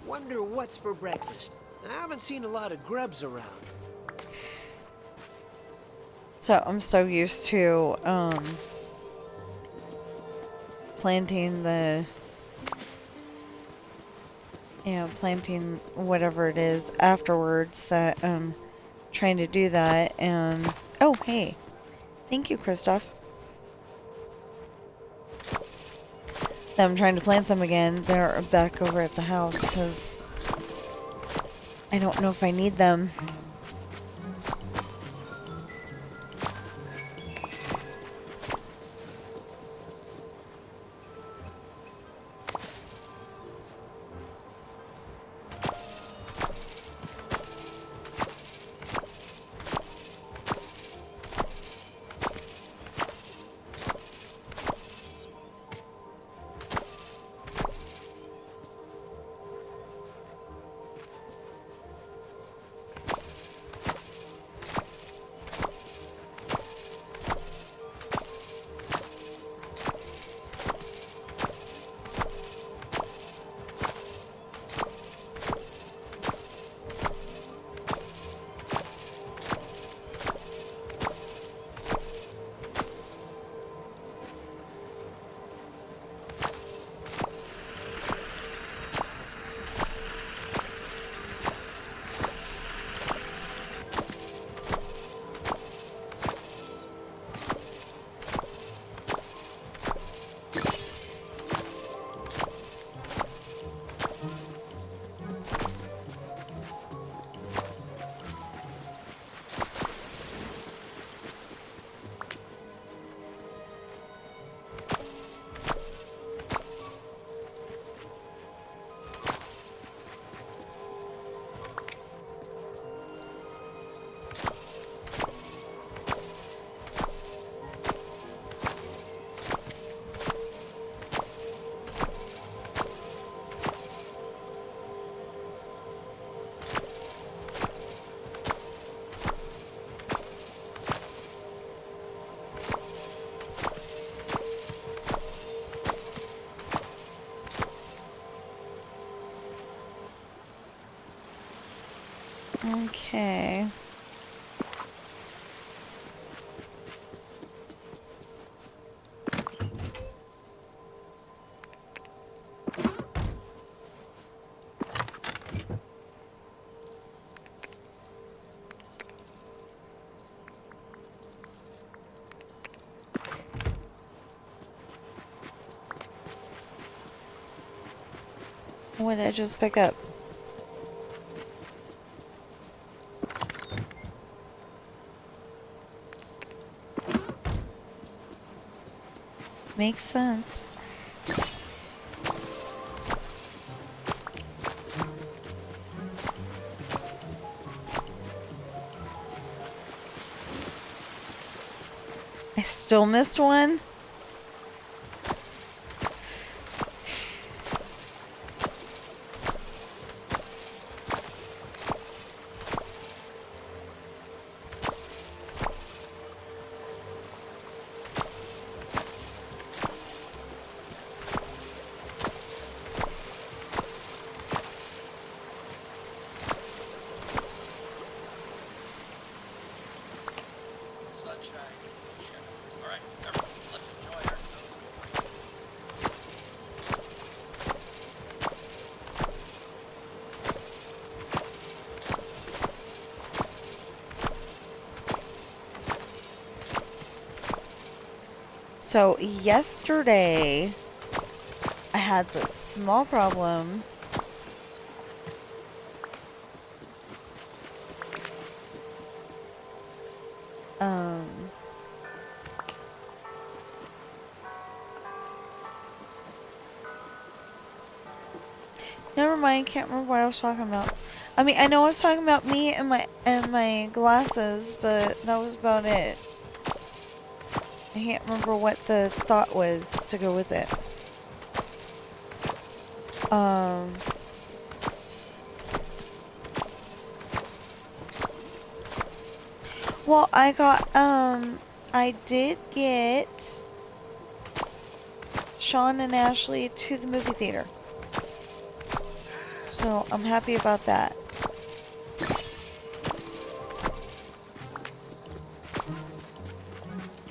Wonder what's for breakfast. I haven't seen a lot of grubs around. So I'm so used to planting planting whatever it is afterwards, that trying to do that. And oh, hey, thank you, Christoph. I'm trying to plant them again. They're back over at the house because I don't know if I need them. Okay. What did I just pick up? Makes sense. I still missed one? So yesterday I had this small problem. Never mind, can't remember what I was talking about. I mean, I know I was talking about me and my glasses, but that was about it. I can't remember what the thought was to go with it. Well, I did get Sean and Ashley to the movie theater. So I'm happy about that.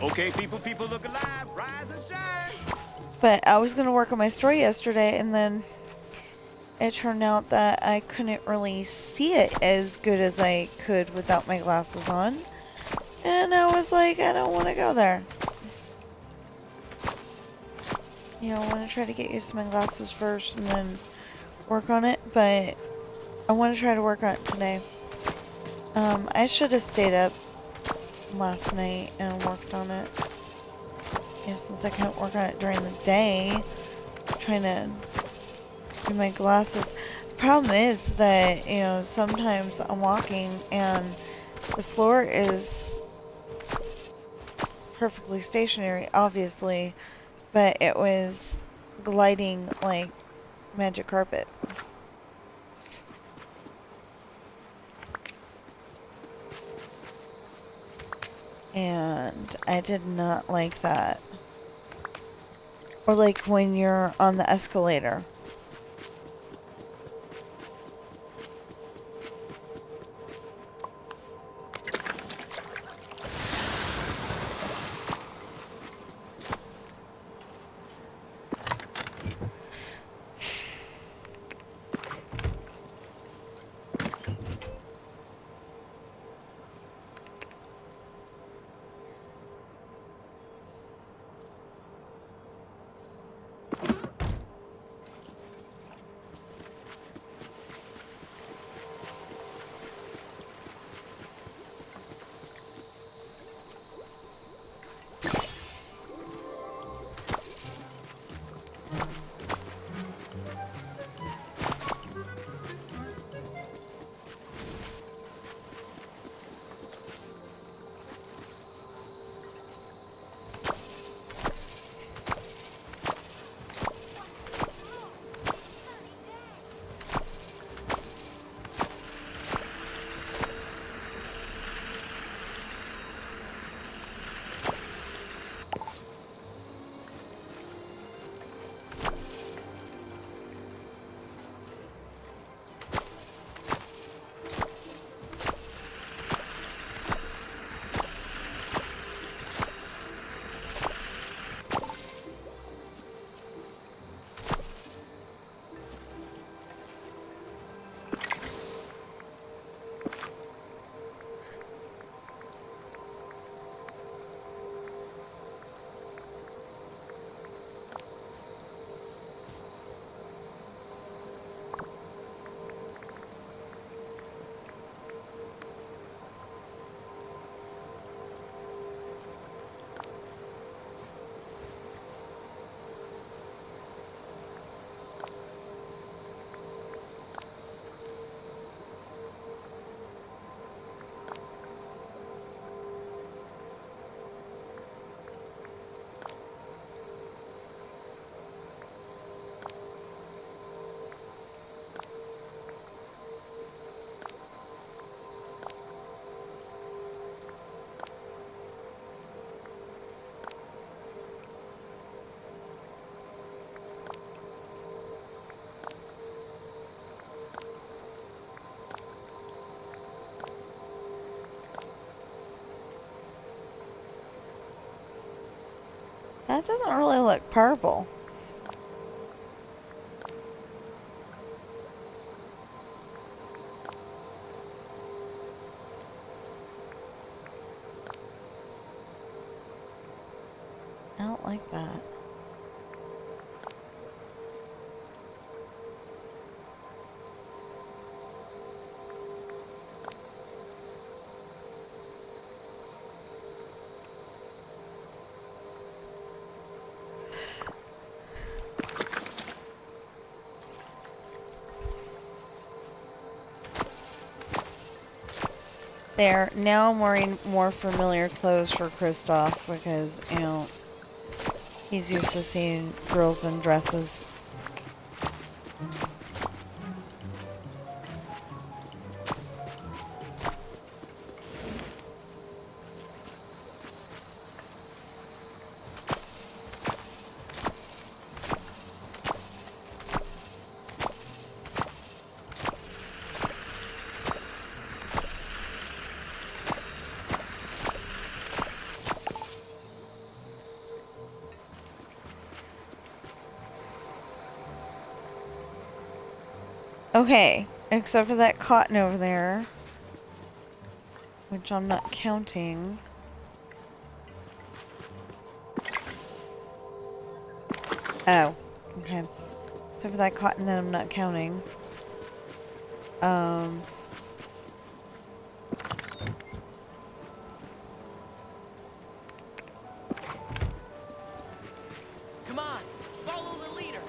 Okay, people look alive. Rise and shine. But I was going to work on my story yesterday, and then it turned out that I couldn't really see it as good as I could without my glasses on. And I was like, I don't want to go there. You know, I want to try to get used to my glasses first and then work on it, but I want to try to work on it today. I should have stayed up last night and worked on it. You know, since I couldn't work on it during the day, trying to do my glasses. The problem is that, you know, sometimes I'm walking and the floor is perfectly stationary, obviously, but it was gliding like magic carpet. And I did not like that. Or like when you're on the escalator. That doesn't really look purple. I don't don't like that. There, now I'm wearing more familiar clothes for Kristoff because, you know, he's used to seeing girls in dresses. Okay, except for that cotton over there, which I'm not counting. Oh, okay. Except for that cotton that I'm not counting. Come on, follow the leader.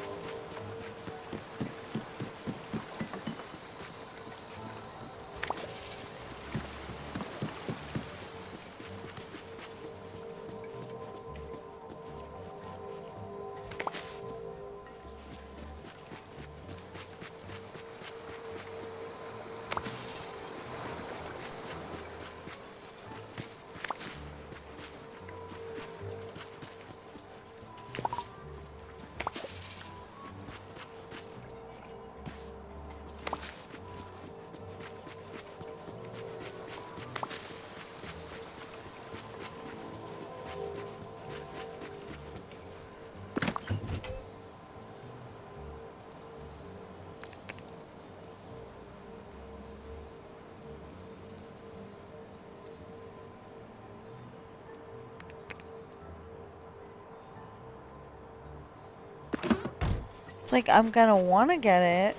It's like I'm gonna want to get it.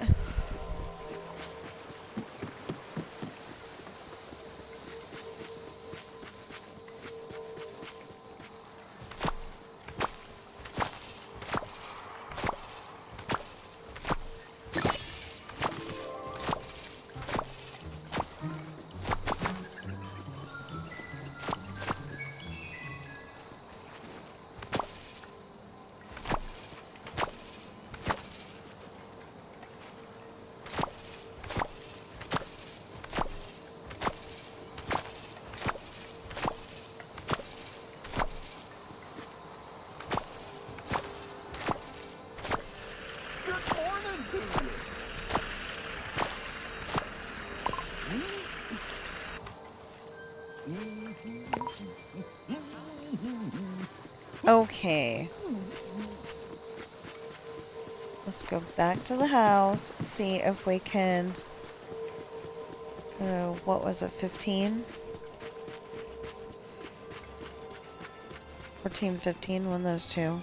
Okay. Let's go back to the house, see if we can... what was it, 15? 14, 15, one of those two.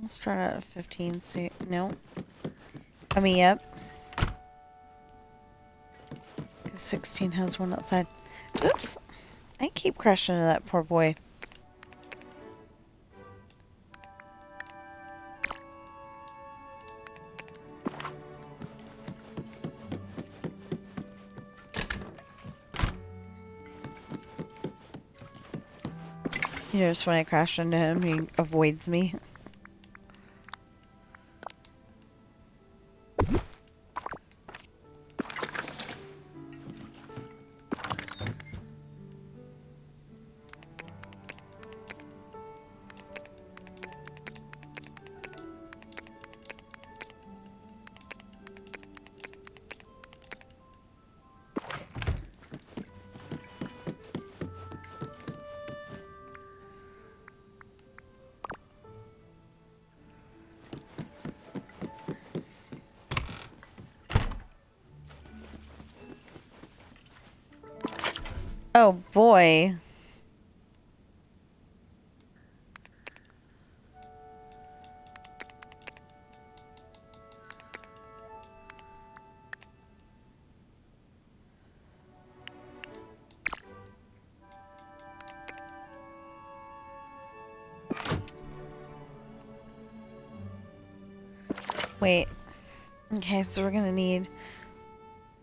Let's start out at 15, see, no. I mean, yep. Because 16 has one outside. Oops. I keep crashing into that poor boy. You know, just when I crash into him, he avoids me. Oh boy. Wait. Okay, so we're gonna need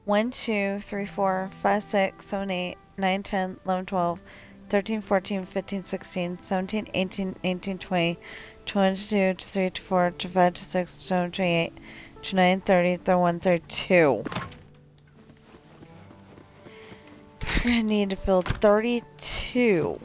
1, 2, 3, 4, 5, 6, 7, 8, 9, 10, 11, 12, 13, 14, 15, 16, 17, 18, 19, 20, 22, 23, 24, 25, 26, 27, 28, 29, 30, 31, 32. We're gonna need to fill 32.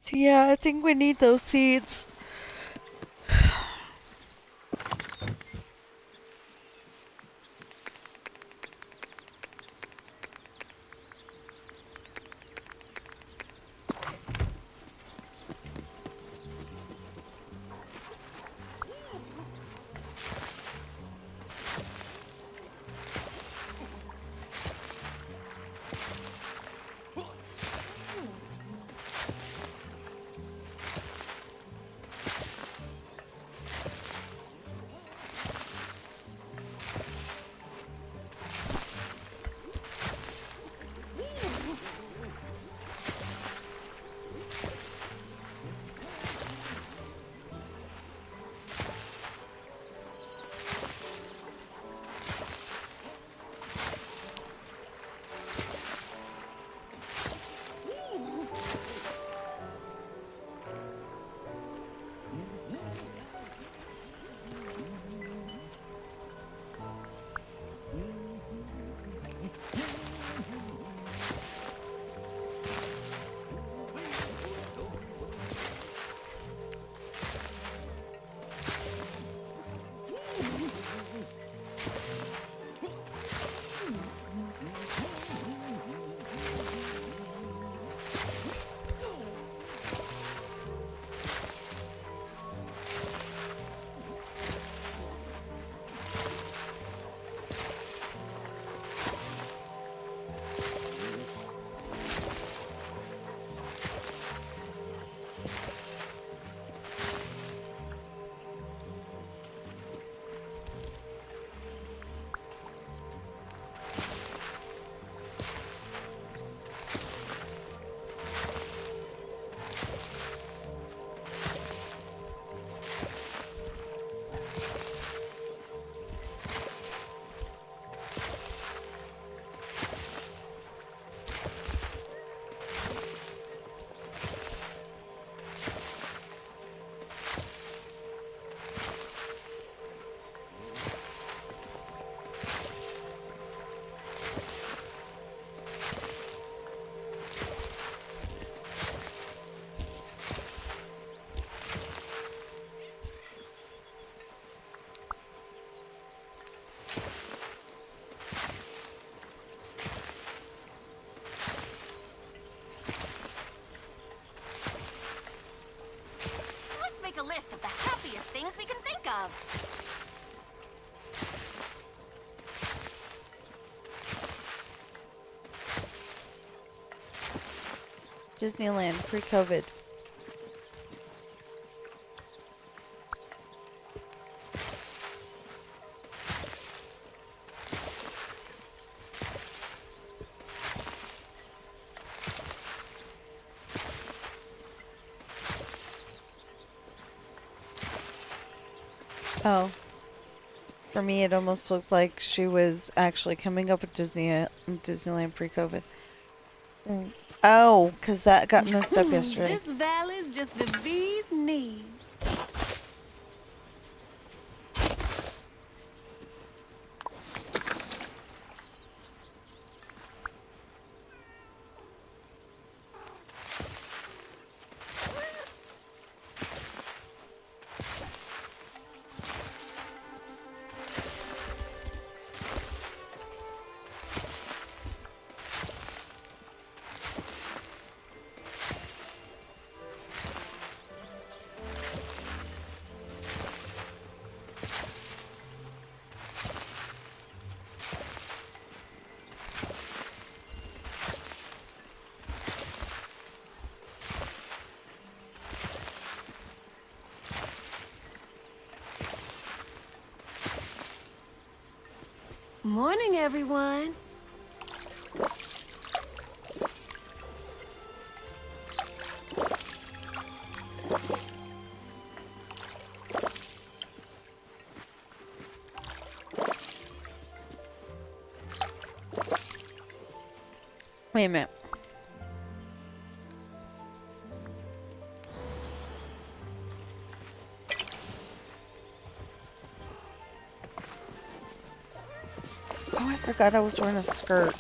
So yeah, I think we need those seeds. Let's make a list of the happiest things we can think of. Disneyland pre-COVID. Oh. For me, it almost looked like she was actually coming up with Disneyland pre-COVID. Oh, because that got messed up yesterday. This valley's just the bee's knees. Morning, everyone. Wait a minute. Oh, I forgot I was wearing a skirt.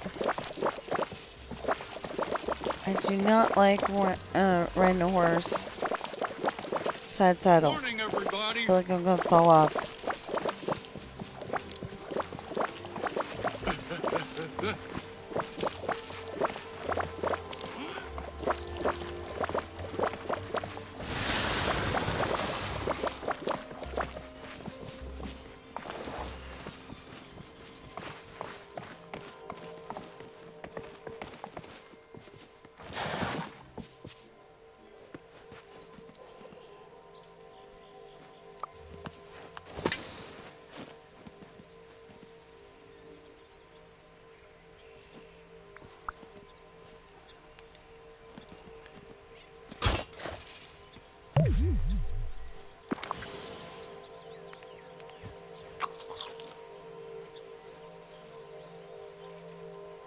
I do not like riding a horse. Side saddle. Morning, everybody. I feel like I'm gonna fall off.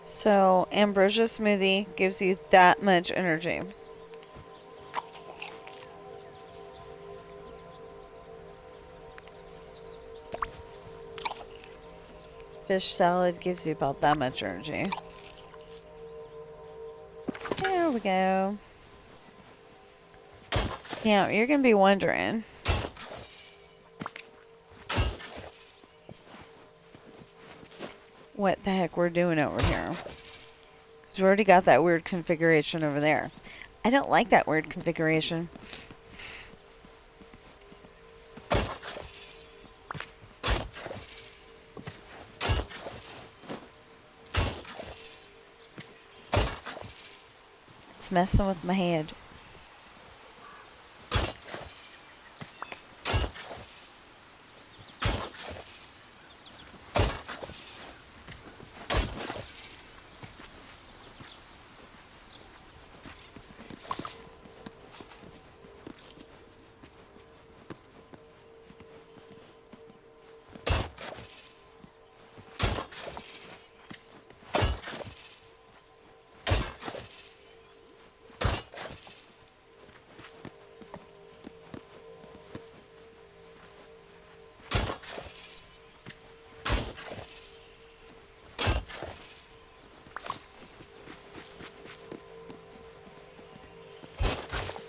So, ambrosia smoothie gives you that much energy. Fish salad gives you about that much energy. There we go. Now, you're going to be wondering, what the heck we're doing over here. Because we already got that weird configuration over there. I don't like that weird configuration. It's messing with my head.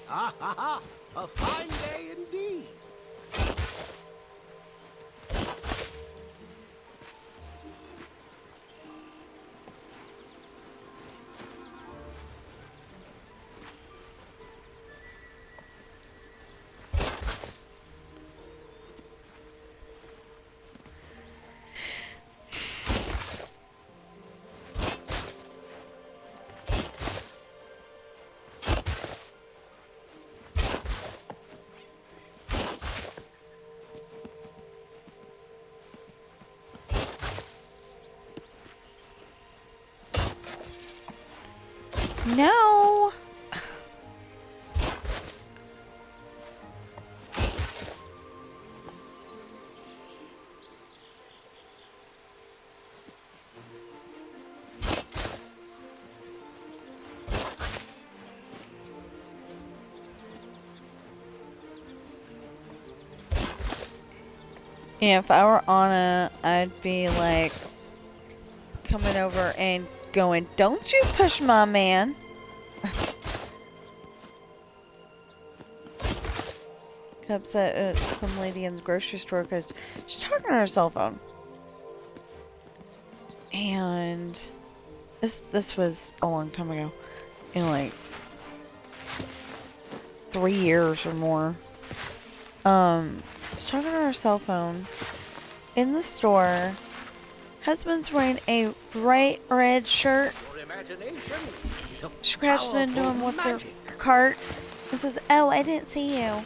Ha ha ha! A fine day indeed. No! Yeah, if I were Anna, I'd be like coming over and going, "Don't you push my man." Upset at some lady in the grocery store because she's talking on her cell phone. And this was a long time ago. In like 3 years or more. She's talking on her cell phone in the store. Husband's wearing a bright red shirt. Your imagination is a She crashes into him with powerful the magic. cart and says, "Oh, I didn't see you."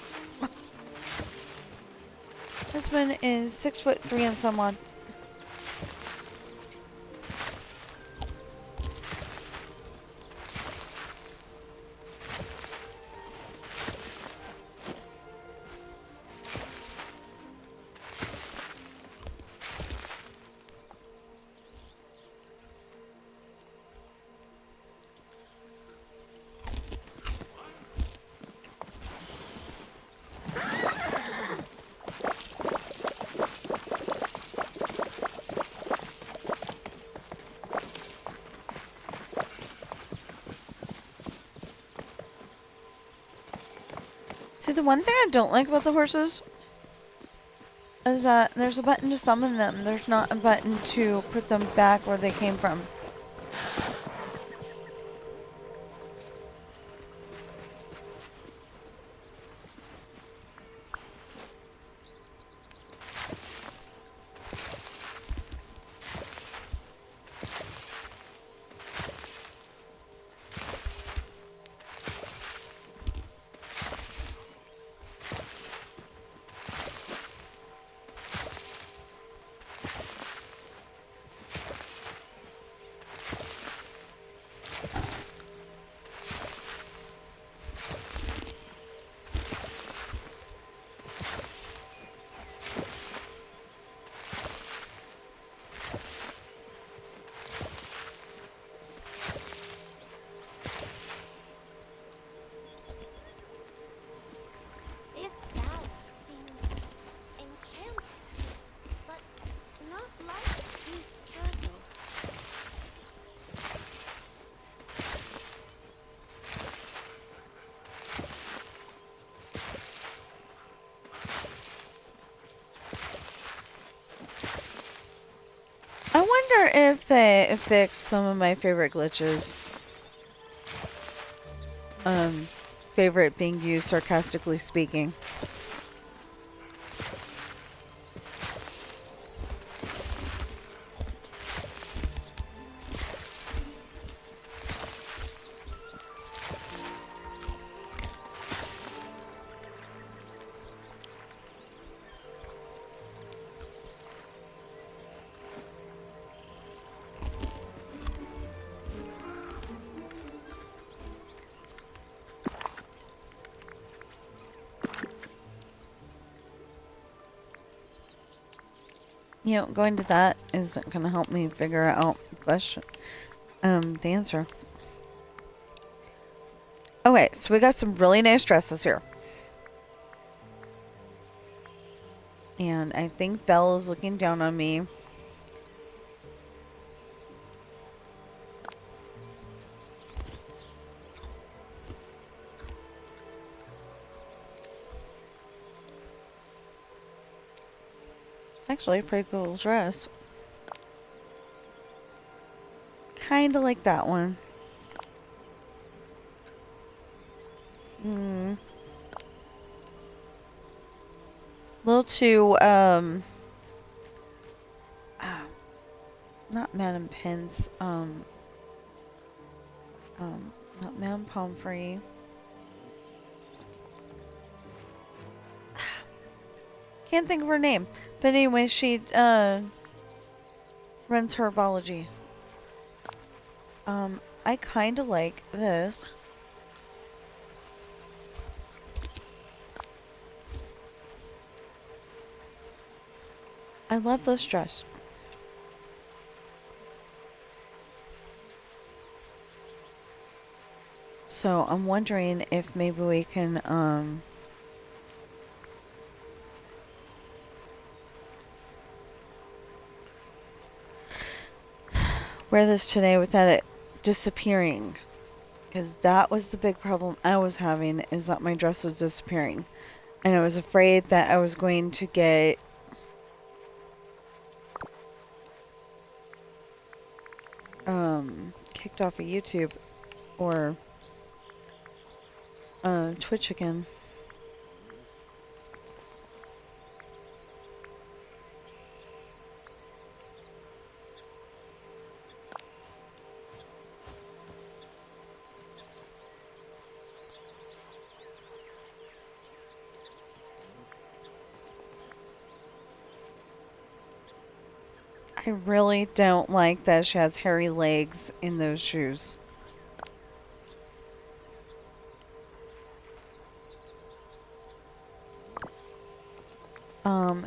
Husband is 6'3" and some odd. See, the one thing I don't like about the horses is that there's a button to summon them. There's not a button to put them back where they came from. This valley seems enchanted, but not like Beast's castle. I wonder if they fixed some of my favorite glitches. Favorite being used sarcastically speaking. You know, going to that isn't going to help me figure out the question, the answer. Okay, so we got some really nice dresses here. And I think Belle is looking down on me. Actually, a pretty cool dress. Kinda like that one. Little too, not Madame Pince, not Madame Pomfrey. Can't think of her name. But anyway, she, runs herbology. I kinda like this. I love this dress. So I'm wondering if maybe we can, wear this today without it disappearing. Because that was the big problem I was having, is that my dress was disappearing. And I was afraid that I was going to get kicked off of YouTube or Twitch again. I really don't like that she has hairy legs in those shoes.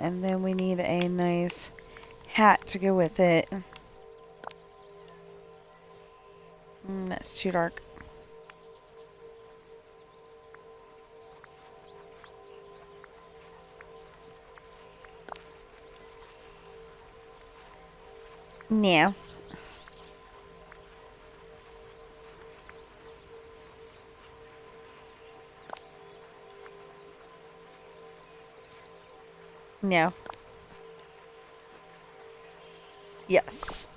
And then we need a nice hat to go with it. That's too dark. No. No. Yes.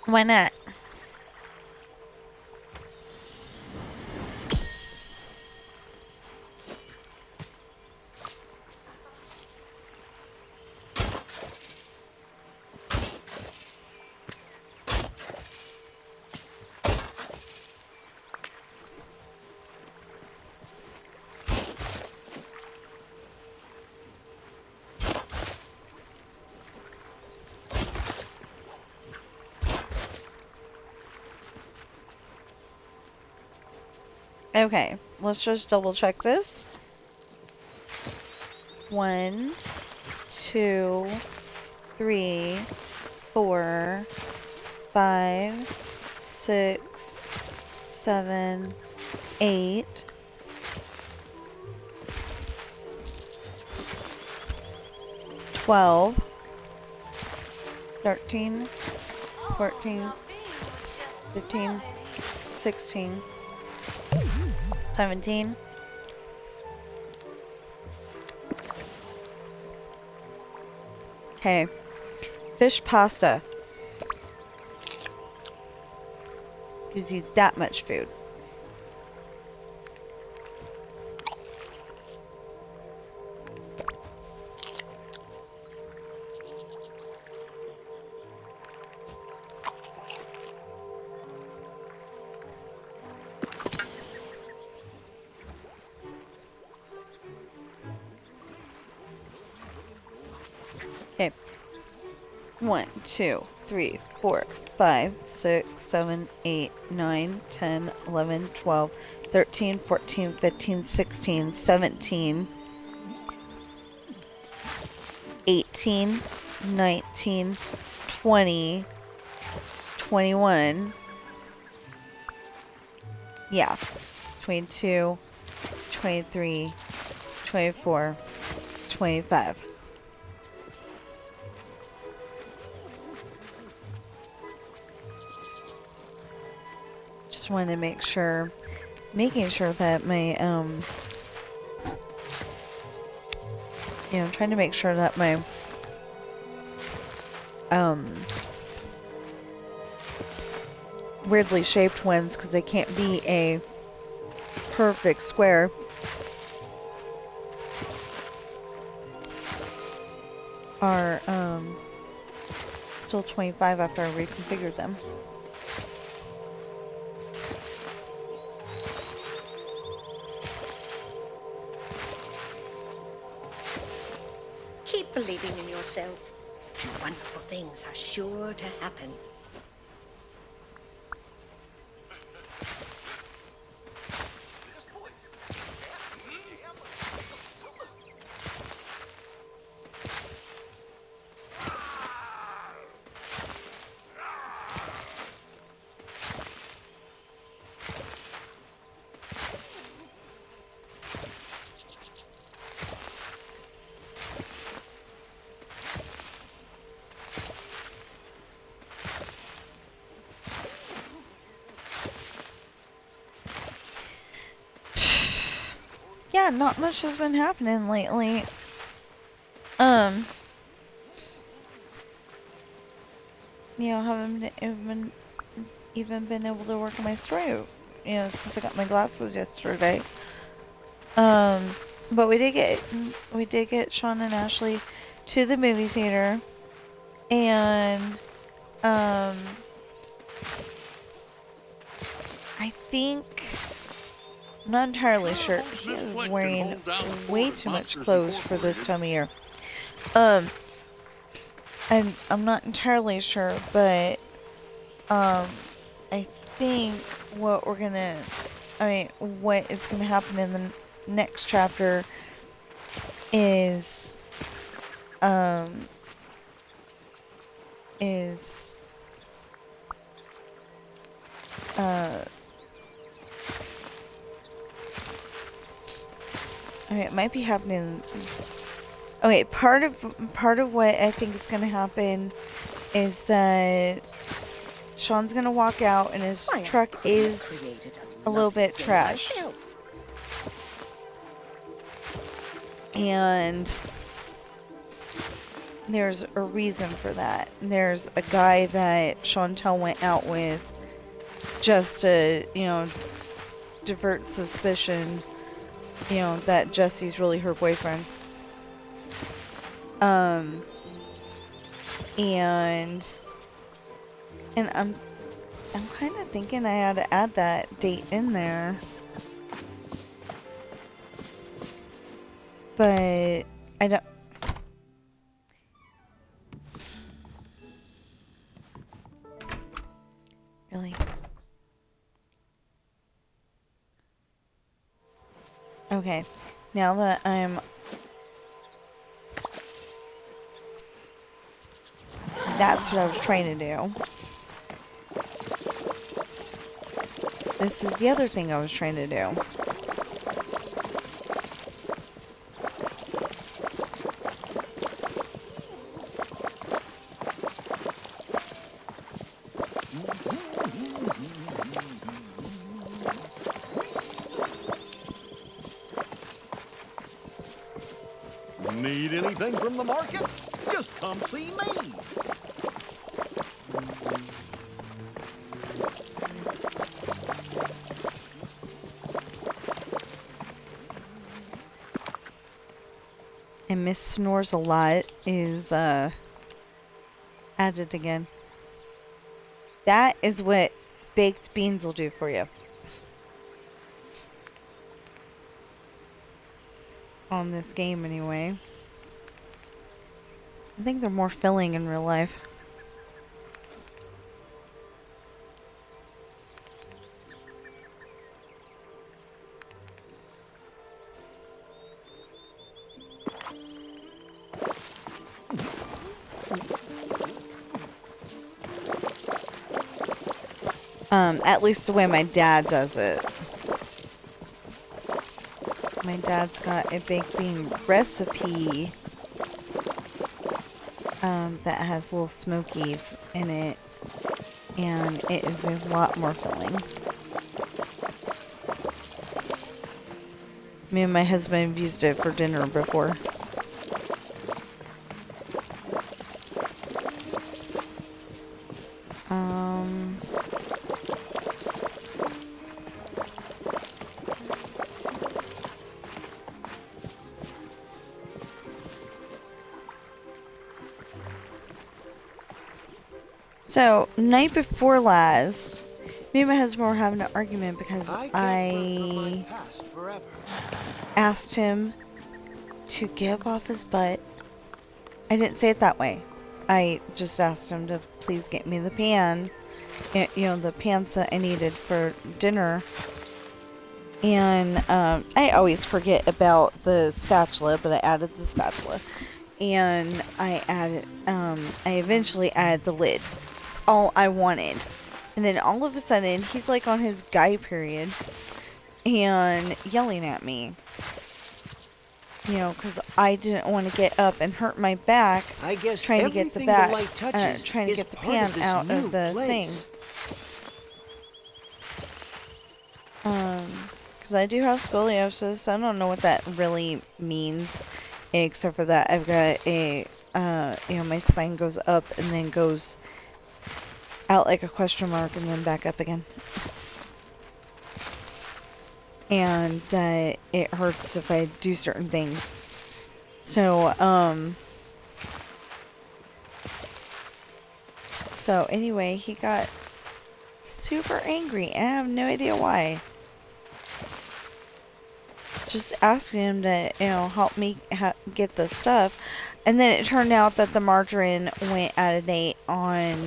Why not? Okay, let's just double check this. 1, 2, 3, 4, 5, 6, 7, 8. 12, 13, 14, 15, 16, 17. Okay. Fish pasta. Gives you that much food. Okay. 1, 2, 3, 4, 5, 6, 7, 8, 9, 10, 11, 12, 13, 14, 15, 16, 17. 18, 19, 20, 21. Yeah. 22, 23, 24, 25. Just wanted to making sure that my, trying to make sure that my, weirdly shaped ones, because they can't be a perfect square, are, still 25 after I reconfigured them. Keep believing in yourself, and wonderful things are sure to happen. Yeah, not much has been happening lately. Haven't even been able to work on my story, since I got my glasses yesterday. But we did get Sean and Ashley to the movie theater, and I think, I'm not entirely sure. He is wearing way too much clothes for this time of year. And I'm not entirely sure, but I think what is gonna happen in the next chapter is it might be happening. Okay, part of what I think is gonna happen is that Sean's gonna walk out and his truck is a little bit trashed. And there's a reason for that. There's a guy that Chantel went out with just to, divert suspicion, that Jesse's really her boyfriend. And I'm kind of thinking I ought to add that date in there. But I don't. Really? Okay. Now that that's what I was trying to do. This is the other thing I was trying to do. Need anything from the market? Just come see me. And Miss Snores a Lot is added again. That is what baked beans will do for you. On this game, anyway. I think they're more filling in real life. At least the way my dad does it. My dad's got a baked bean recipe that has little smokies in it, and it is a lot more filling. Me and my husband have used it for dinner before. So, night before last, me and my husband were having an argument because I asked him to get up off his butt. I didn't say it that way. I just asked him to please get me the pan, the pans that I needed for dinner. And I always forget about the spatula, but I added the spatula. And I eventually added the lid. That's all I wanted. And then all of a sudden, he's like on his guy period and yelling at me. Because I didn't want to get up and hurt my back trying to get the pan out of the thing. Because I do have scoliosis. I don't know what that really means, except for that I've got my spine goes up and then goes out like a question mark and then back up again. And it hurts if I do certain things. So anyway, he got super angry, and I have no idea why. Just asking him to, help me get the stuff. And then it turned out that the margarine went out of date on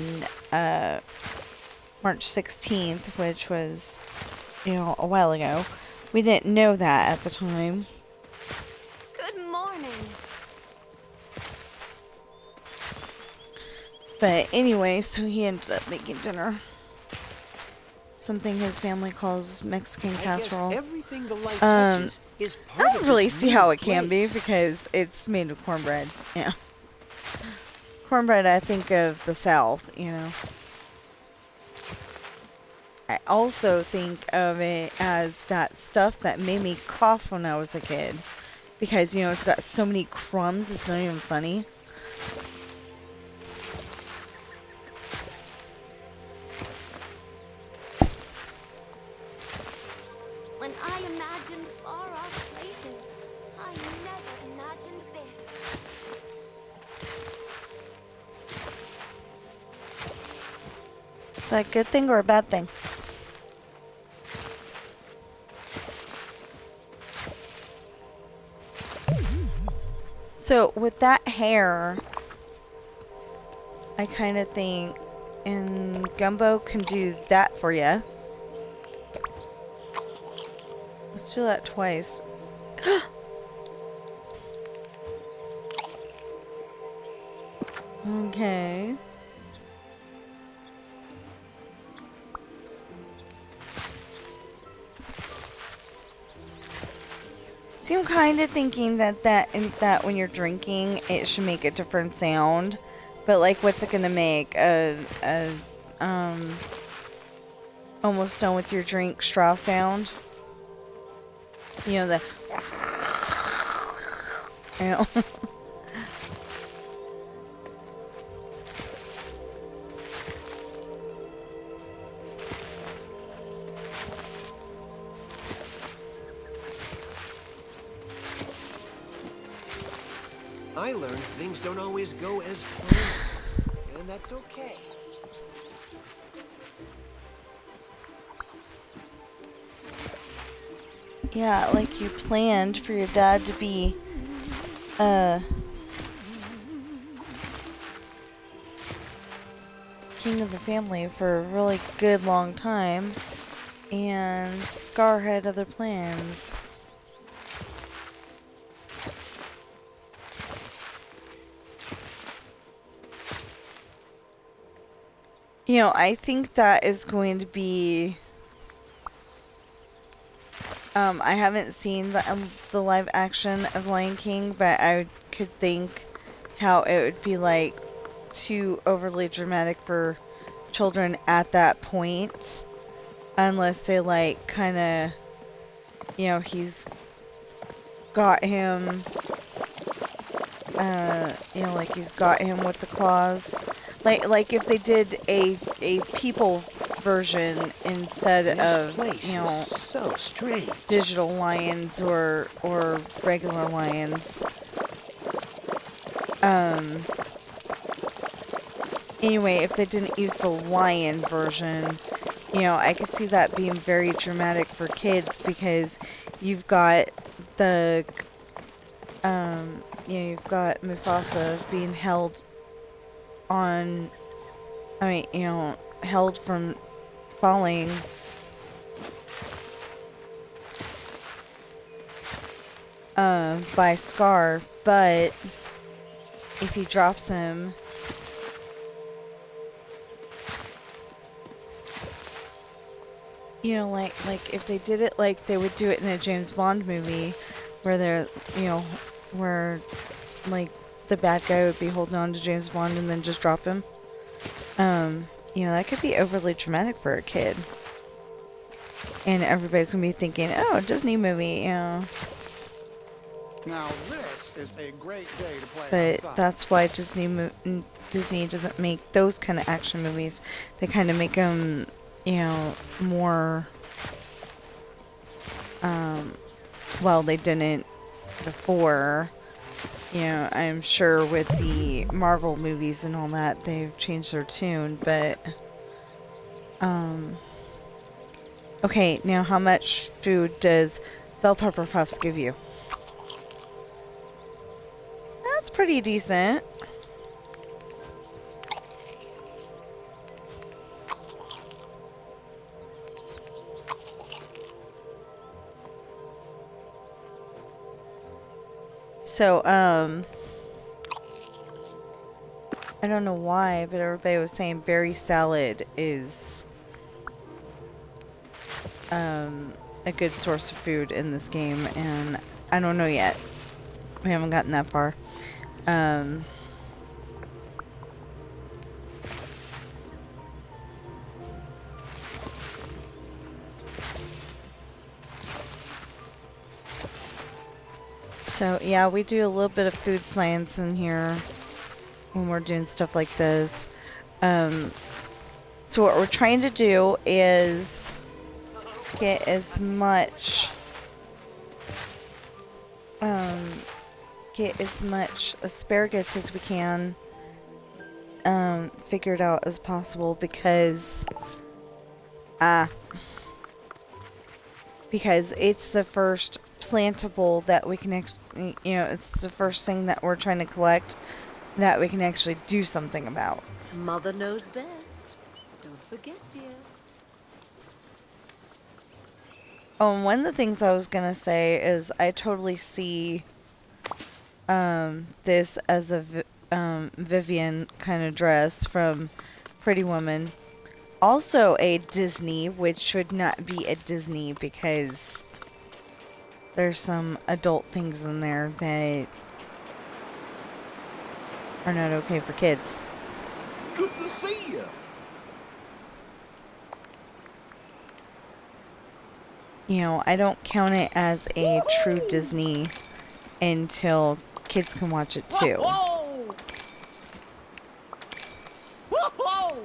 March 16th, which was, a while ago. We didn't know that at the time. Good morning. But anyway, so he ended up making dinner. Something his family calls Mexican casserole. I don't really see how it can be because it's made of cornbread. Yeah. Cornbread, I think of the South, I also think of it as that stuff that made me cough when I was a kid. Because, it's got so many crumbs, it's not even funny. When I imagined far-off places, I never imagined this. Is that a good thing or a bad thing? So, with that hair, I kind of think, and gumbo can do that for you. Let's do that twice. Okay. See, I'm kind of thinking that when you're drinking, it should make a different sound. But, like, what's it gonna make? Almost done with your drink straw sound? The... I learned things don't always go as planned, and that's okay. Yeah, like you planned for your dad to be, king of the family for a really good long time, and Scar had other plans. You know, I think that is going to be... I haven't seen the live action of Lion King, but I could think how it would be like too overly dramatic for children at that point. Unless they like kind of, you know, he's got him, you know, like he's got him with the claws. Like if they did a people version instead of, you know, so strange. digital lions or regular lions. Anyway, if they didn't use the lion version, you know, I could see that being very dramatic for kids because you've got the, you know, you've got Mufasa being held on, I mean, you know, held from falling. By Scar, but if he drops him, you know, like if they did it like they would do it in a James Bond movie, where they're, you know, where like the bad guy would be holding on to James Bond and then just drop him. You know, that could be overly traumatic for a kid, and everybody's gonna be thinking, "Oh, a Disney movie," you know. Now this is a great day to play But outside. that's why Disney doesn't make those kind of action movies. They kind of make them, you know, more, well, they didn't before. You know, I'm sure with the Marvel movies and all that, they've changed their tune, but, okay, now how much food does Bell Pepper Puffs give you? That's pretty decent. So, I don't know why, but everybody was saying berry salad is, a good source of food in this game, and I don't know yet. We haven't gotten that far. So, yeah, we do a little bit of food science in here when we're doing stuff like this. So what we're trying to do is get as much asparagus as we can figured out as possible because it's the first plantable that we can you know, it's the first thing that we're trying to collect that we can actually do something about. Mother knows best. Don't forget, dear. Oh, and one of the things I was gonna say is I totally see this as a Vivian kind of dress from Pretty Woman. Also a Disney, which should not be a Disney because there's some adult things in there that are not okay for kids. Good to see you. You know, I don't count it as a true Disney until kids can watch it too. Whoa! Whoa!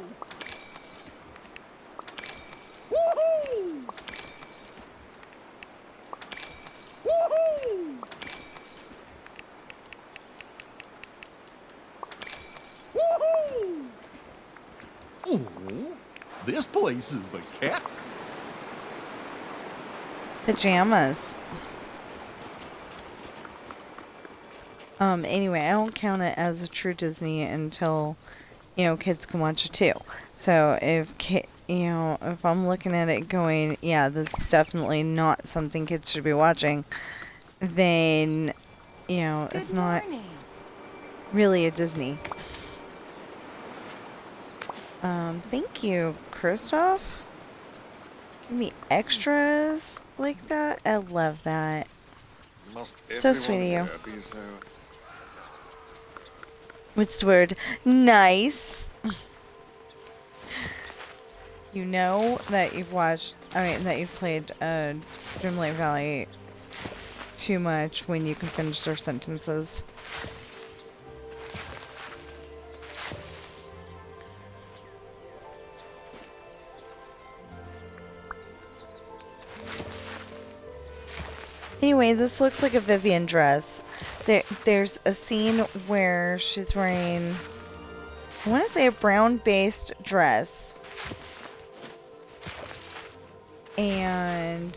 Woohoo! Woohoo! Woohoo! Ooh, this place is the cat. Pajamas. Anyway, I don't count it as a true Disney until, you know, kids can watch it too. So if you know, if I'm looking at it going, yeah, this is definitely not something kids should be watching, then, you know, it's not really a Disney. Thank you, Kristoff. Give me extras like that. I love that. Must So sweet of you. everyone here be so... What's the word? Nice. You know that you've watched, that you've played Dreamlight Valley too much when you can finish their sentences. Anyway, this looks like a Vivian dress. There's a scene where she's wearing, I want to say, a brown-based dress. And,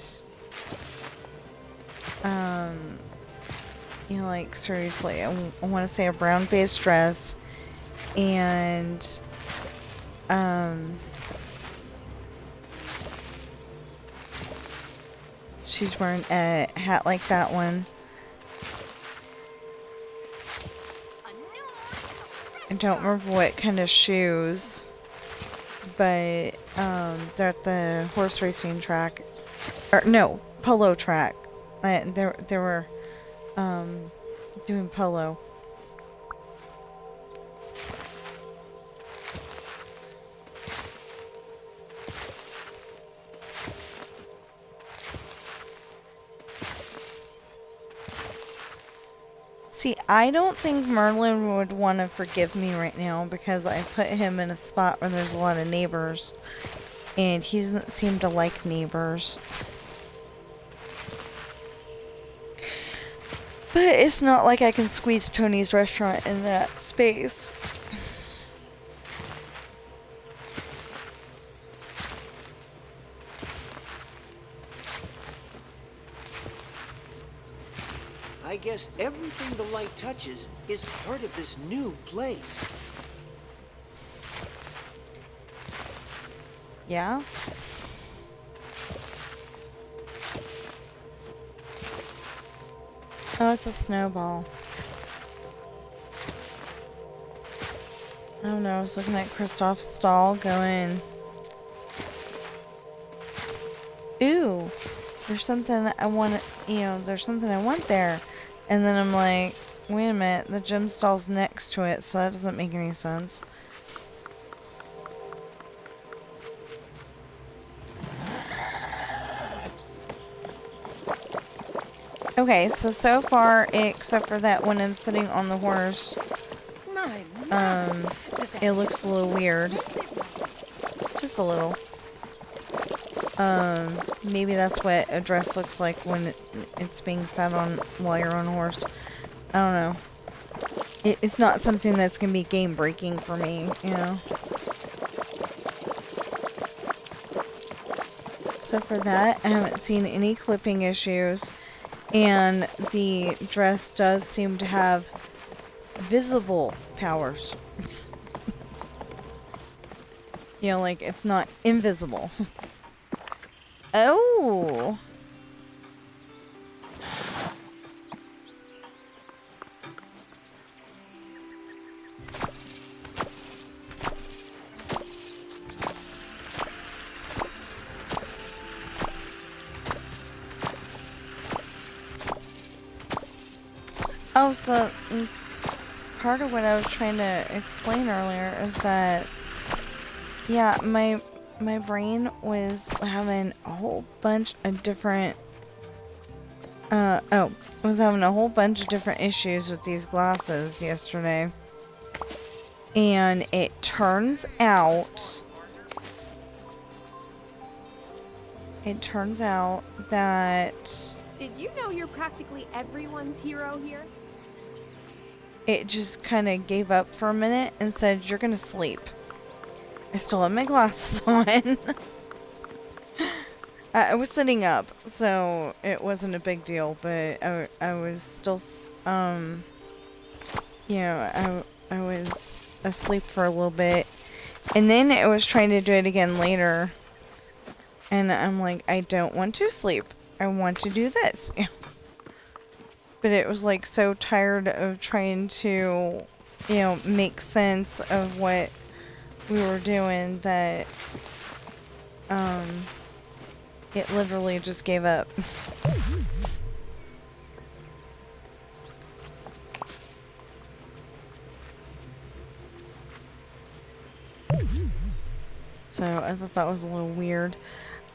you know, like, seriously, I want to say a brown-based dress. And, she's wearing a hat like that one. I don't remember what kind of shoes, but they're at the horse racing track, or no, polo track. They were doing polo. See, I don't think Merlin would want to forgive me right now because I put him in a spot where there's a lot of neighbors. And he doesn't seem to like neighbors. But it's not like I can squeeze Tony's restaurant in that space. I guess everything the light touches is part of this new place. Yeah? Oh, it's a snowball. I don't know, I was looking at Kristoff's stall going, ooh, there's something I want, there's something I want there. And then I'm like, wait a minute, the gym stall's next to it, so that doesn't make any sense. Okay, so far, except for that when I'm sitting on the horse, it looks a little weird. Just a little. Maybe that's what a dress looks like when it's being sat on while you're on a horse. I don't know. It's not something that's going to be game breaking for me, you know. So for that, I haven't seen any clipping issues. And the dress does seem to have visible powers. You know, like, it's not invisible. Oh! Oh, so part of what I was trying to explain earlier is that, yeah, my brain was having a whole bunch of different, was having a whole bunch of different issues with these glasses yesterday. And it turns out that... Did you know you're practically everyone's hero here? It just kind of gave up for a minute and said, you're gonna sleep. I still have my glasses on. I was sitting up, so it wasn't a big deal, but I was still, I was asleep for a little bit. And then I was trying to do it again later. And I'm like, I don't want to sleep. I want to do this. But it was like so tired of trying to, make sense of what we were doing that it literally just gave up. So I thought that was a little weird.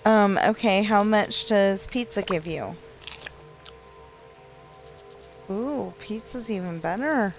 Okay, how much does pizza give you? Ooh, pizza's even better.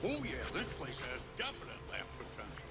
Oh yeah, this place has definite laugh potential.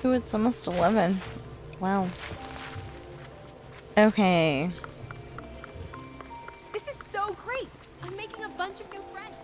Ooh, it's almost 11. Wow. Okay. This is so great! I'm making a bunch of new friends.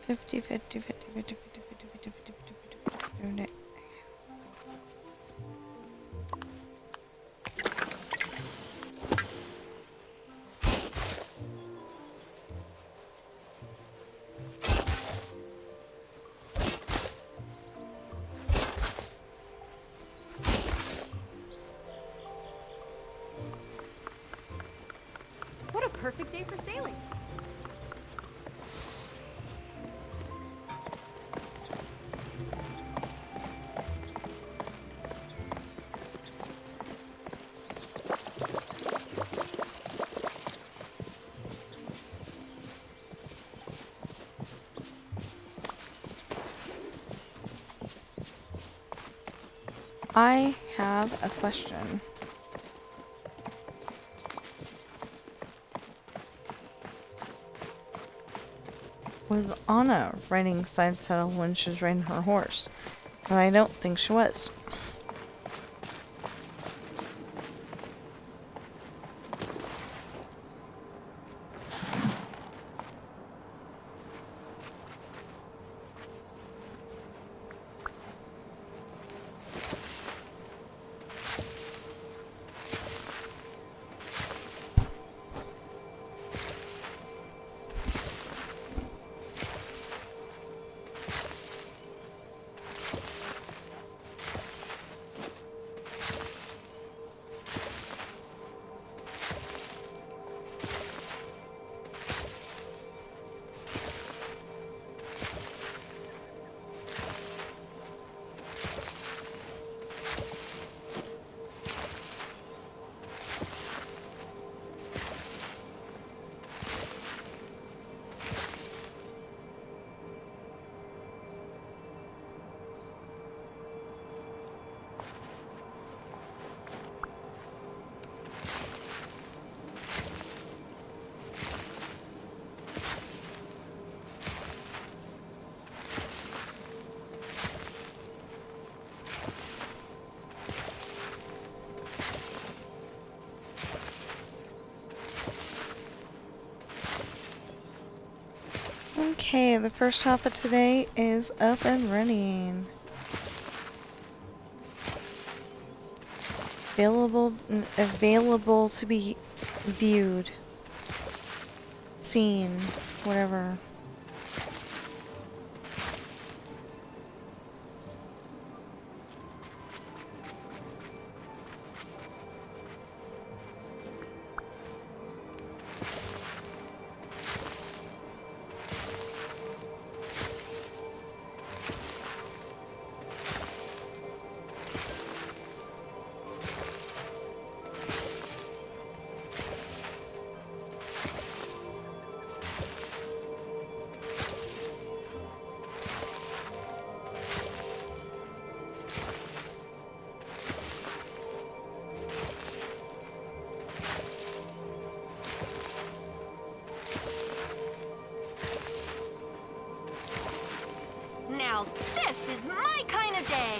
Fifty, 50, 50, 50, 50, 50, 50, 50, 50, 50, 50. What a perfect day for sailing. I have a question. Was Anna riding side saddle when she was riding her horse? But I don't think she was. Okay, the first half of today is up and running. Available to be viewed, seen, whatever. Now this is my kind of day.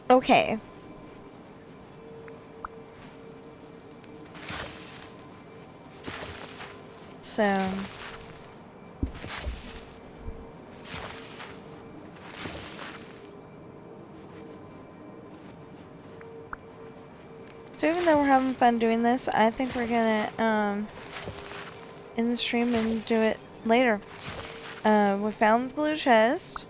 Okay. So even though we're having fun doing this, I think we're gonna end the stream and do it later. We found the blue chest,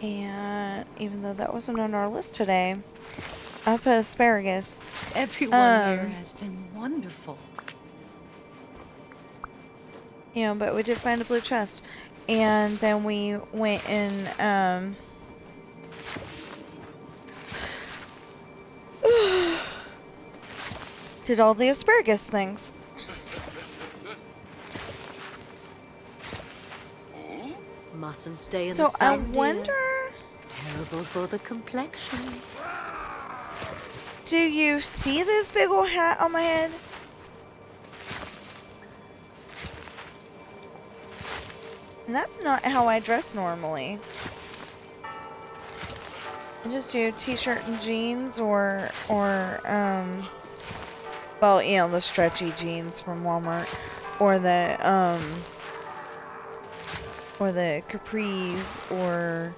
and even though that wasn't on our list today, I put asparagus. Everyone here has been wonderful. You know, but we did find a blue chest, and then we went and did all the asparagus things. Mustn't stay in So the sun, I wonder, dear. Terrible for the complexion. do you see this big old hat on my head? And that's not how I dress normally. I just do t-shirt and jeans or well, you know, the stretchy jeans from Walmart or the capris or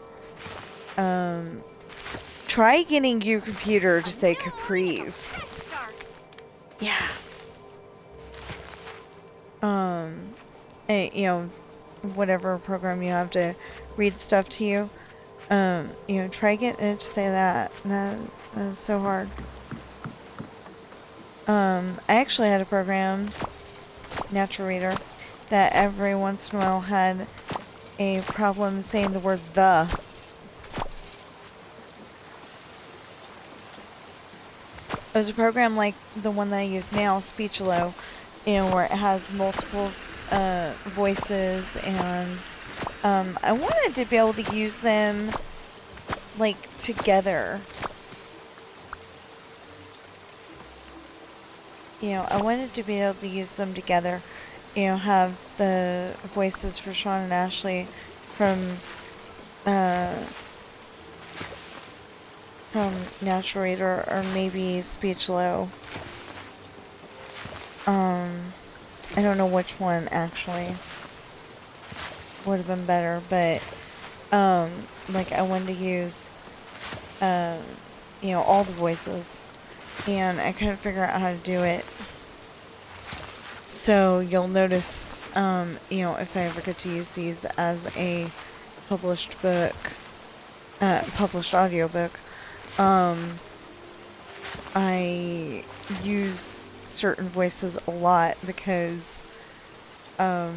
try getting your computer to say capris. Yeah. You know, whatever program you have to read stuff to you, you know, try getting it to say that. That is so hard. I actually had a program, Natural Reader, that every once in a while had a problem saying the word the. It was a program like the one that I use now, Speechlo, you know, where it has multiple voices, and I wanted to be able to use them like together. You know, I wanted to be able to use them together. You know, have the voices for Sean and Ashley from Natural Reader or maybe Speechlo. I don't know which one actually would have been better, but like I wanted to use you know, all the voices, and I couldn't figure out how to do it. So you'll notice, you know, if I ever get to use these as a published book, published audiobook, I use certain voices a lot because I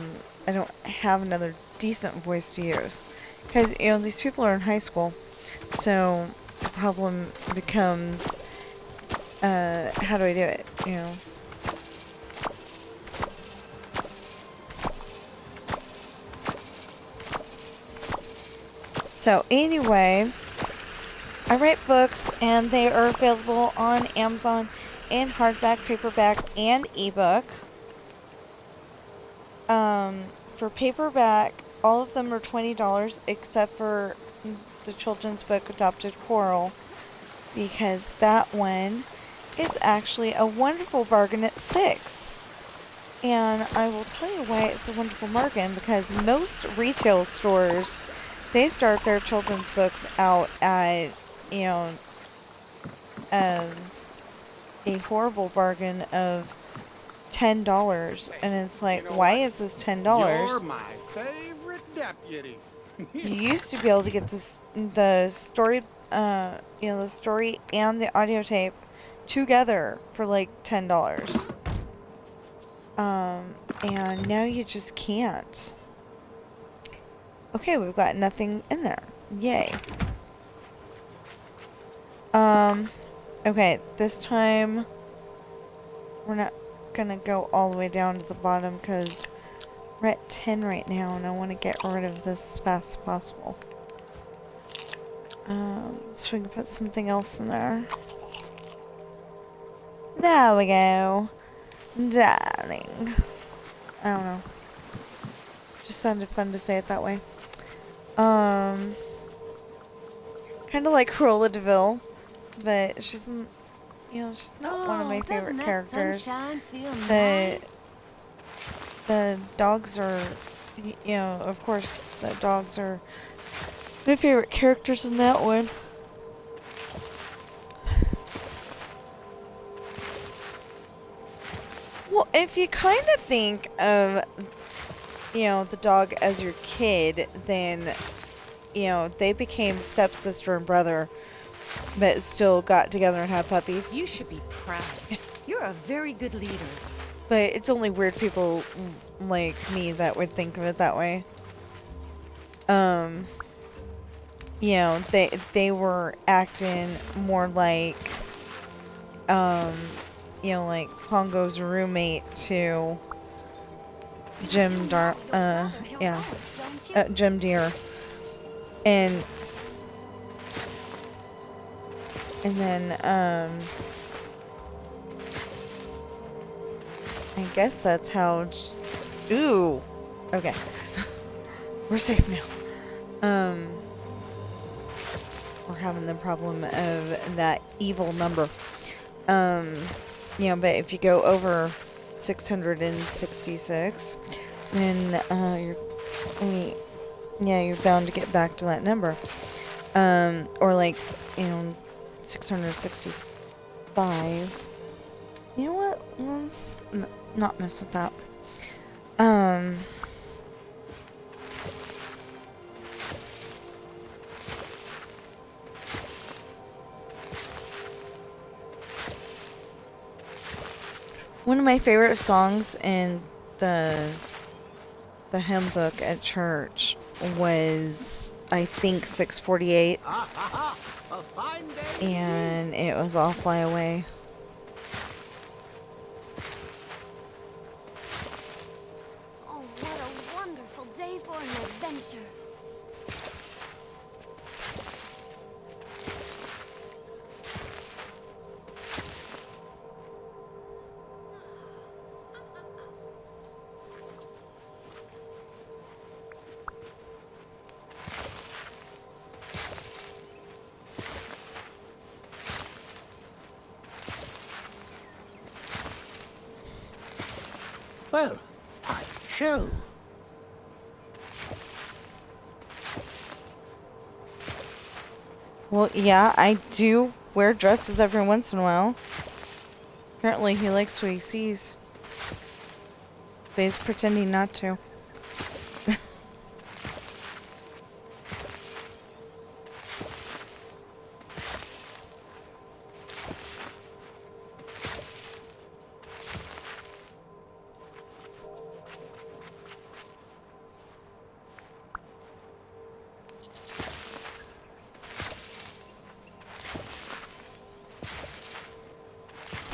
don't have another decent voice to use. Because, you know, these people are in high school. So the problem becomes, how do I do it, you know? So anyway, I write books and they are available on Amazon in hardback, paperback, and ebook. For paperback, all of them are $20 except for the children's book Adopted Coral, because that one is actually a wonderful bargain at $6. And I will tell you why it's a wonderful bargain, because most retail stores, they start their children's books out at, you know, a horrible bargain of $10. And it's like, why is this $10? You're my favorite deputy. You used to be able to get the story, the story and the audio tape together for like $10. And now you just can't. Okay, we've got nothing in there. Yay. Okay, this time we're not gonna go all the way down to the bottom because we're at 10 right now and I want to get rid of this as fast as possible. So we can put something else in there. There we go. Darling. I don't know. Just sounded fun to say it that way. Kind of like Cruella de Vil, but she's, she's not one of my favorite characters. The dogs are, of course, the dogs are my favorite characters in that one. Well, if you kind of think of, the dog as your kid, then, they became stepsister and brother, but still got together and had puppies. You should be proud. You're a very good leader. But it's only weird people like me that would think of it that way. They were acting more like, like Pongo's roommate to Jim Jim Deere. And then, I guess that's how... Ooh! Okay. We're safe now. We're having the problem of that evil number. But if you go over 666, then, you're bound to get back to that number. Or like, 665. You know what? Let's not mess with that. One of my favorite songs in the hymn book at church was, I think, 648. A fine day. And it was I'll Fly Away. Oh, what a wonderful day for an adventure. Well, I show. Well, yeah, I do wear dresses every once in a while. Apparently he likes what he sees. But he's pretending not to.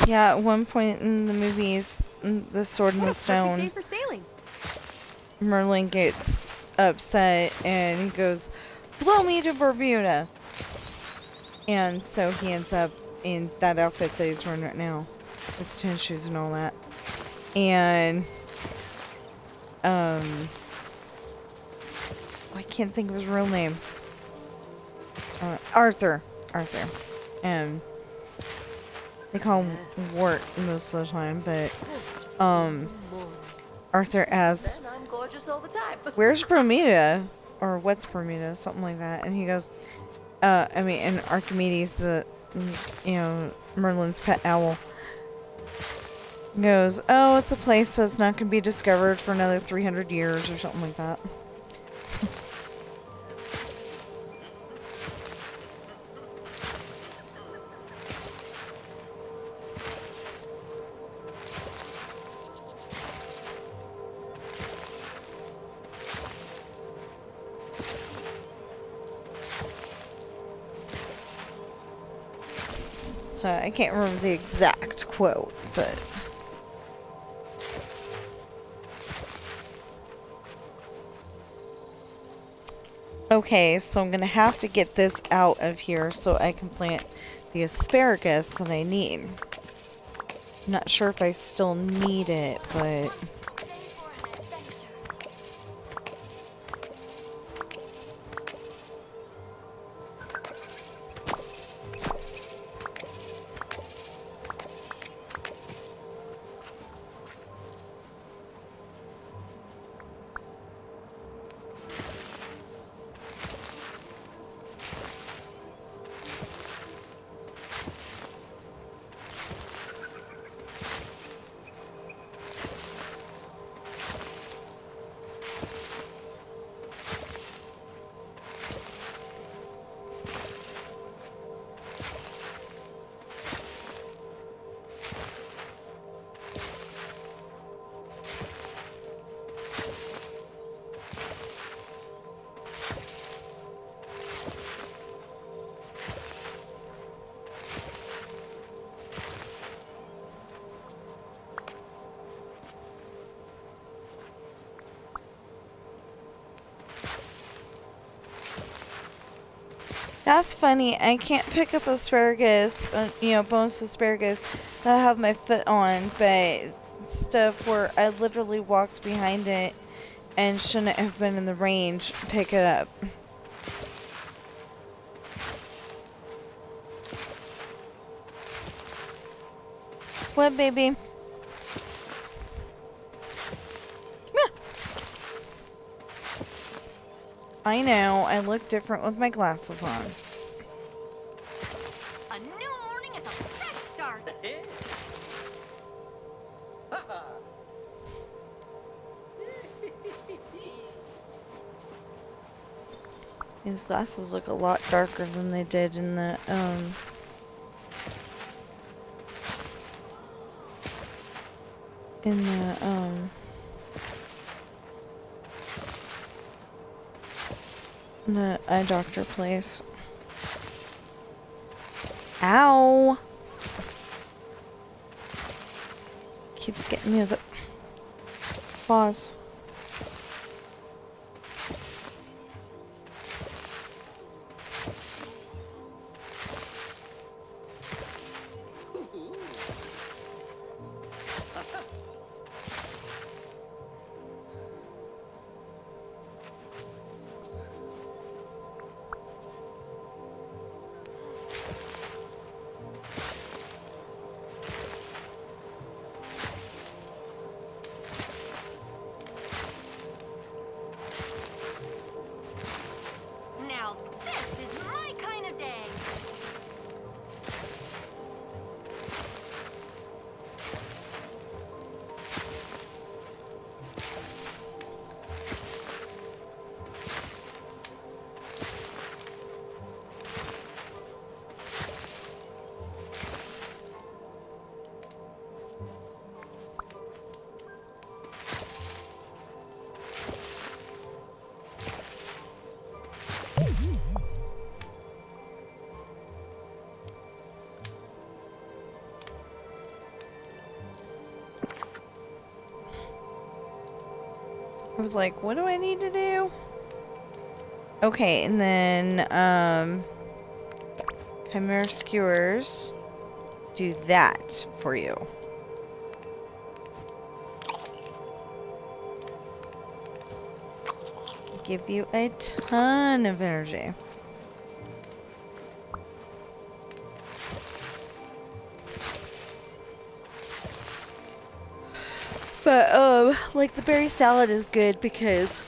Yeah, at one point in the movies, The Sword in the What a perfect day Stone, for sailing. Merlin gets upset and he goes, "Blow me to Bermuda!" And so he ends up in that outfit that he's wearing right now, with the tennis shoes and all that. And, I can't think of his real name. Arthur. And they call him Wart most of the time, but, Arthur asks, I'm gorgeous all the time. "Where's Bermuda?" Or "What's Bermuda?" Something like that. And he goes, and Archimedes, Merlin's pet owl, goes, "Oh, it's a place that's not going to be discovered for another 300 years," or something like that. So I can't remember the exact quote, but... Okay, so I'm going to have to get this out of here so I can plant the asparagus that I need. I'm not sure if I still need it, but... That's funny. I can't pick up asparagus, bonus asparagus that I have my foot on, but stuff where I literally walked behind it and shouldn't have been in the range, pick it up. What, baby? Come here. I know, I look different with my glasses on. A new morning is a fresh start. These glasses look a lot darker than they did in the, the eye doctor place. Ow! Keeps getting me with the claws. I was like, what do I need to do? Okay, and then, Chimera Skewers. Do that for you. Give you a ton of energy. But, like, the berry salad is good because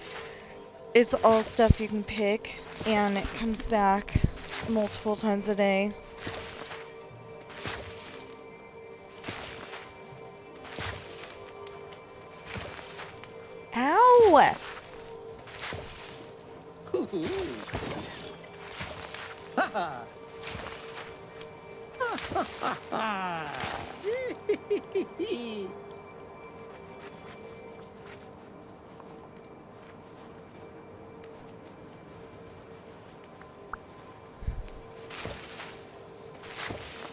it's all stuff you can pick, and it comes back multiple times a day. Ow!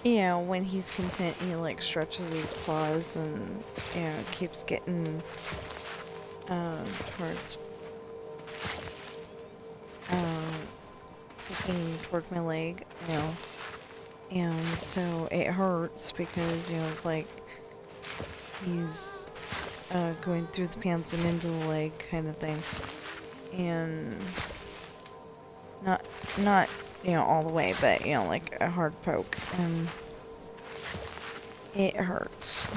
You know, when he's content, he, like, stretches his claws and, you know, keeps getting, towards, looking toward my leg, you know, and so it hurts because, you know, it's like he's, going through the pants and into the leg kind of thing, and not, you know, all the way, but, you know, like a hard poke, and it hurts.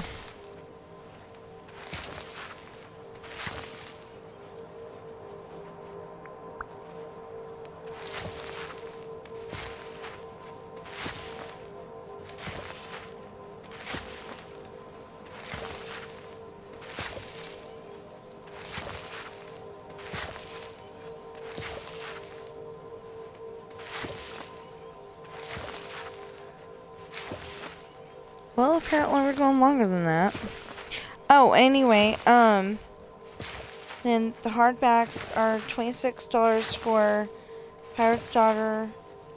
Well, apparently we're going longer than that. Oh, anyway, then the hardbacks are $26 for Pirate's Daughter,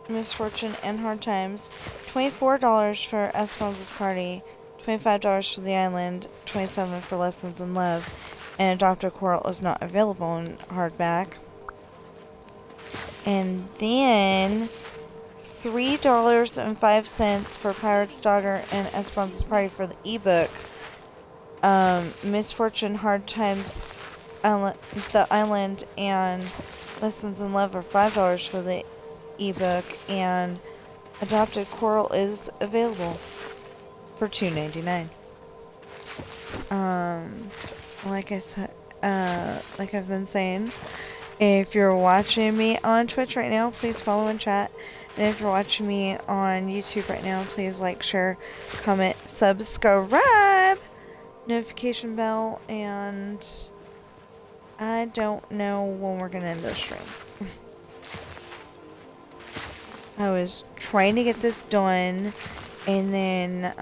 Misfortune, and Hard Times, $24 for Esperanza's Party, $25 for The Island, $27 for Lessons in Love, and Adopted Coral is not available in hardback. And then $3.05 for Pirate's Daughter and Esperanza's Party for the ebook. Misfortune, Hard Times, The Island, and Lessons in Love are $5 for the ebook, and Adopted Coral is available for $2.99. Like I said, like I've been saying, if you're watching me on Twitch right now, please follow and chat. And if you're watching me on YouTube right now, please like, share, comment, subscribe, notification bell, and I don't know when we're going to end this stream. I was trying to get this done, and then,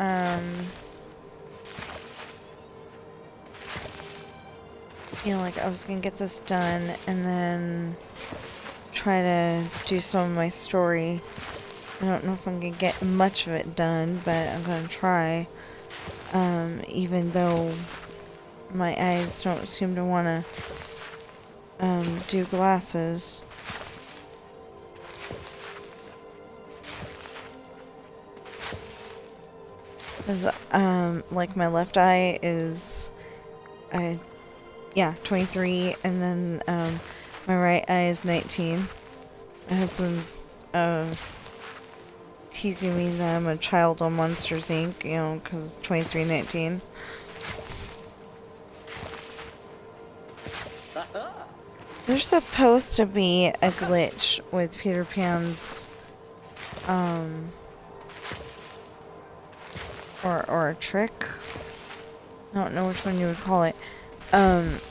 you know, like, I was going to get this done, and then try to do some of my story. I don't know if I'm going to get much of it done, but I'm going to try. Even though my eyes don't seem to want to do glasses. Because, like, my left eye is, yeah, 23, and then, my right eye is 19. My husband's, teasing me that I'm a child on Monsters, Inc., you know, because 2319. There's supposed to be a glitch with Peter Pan's, or a trick. I don't know which one you would call it,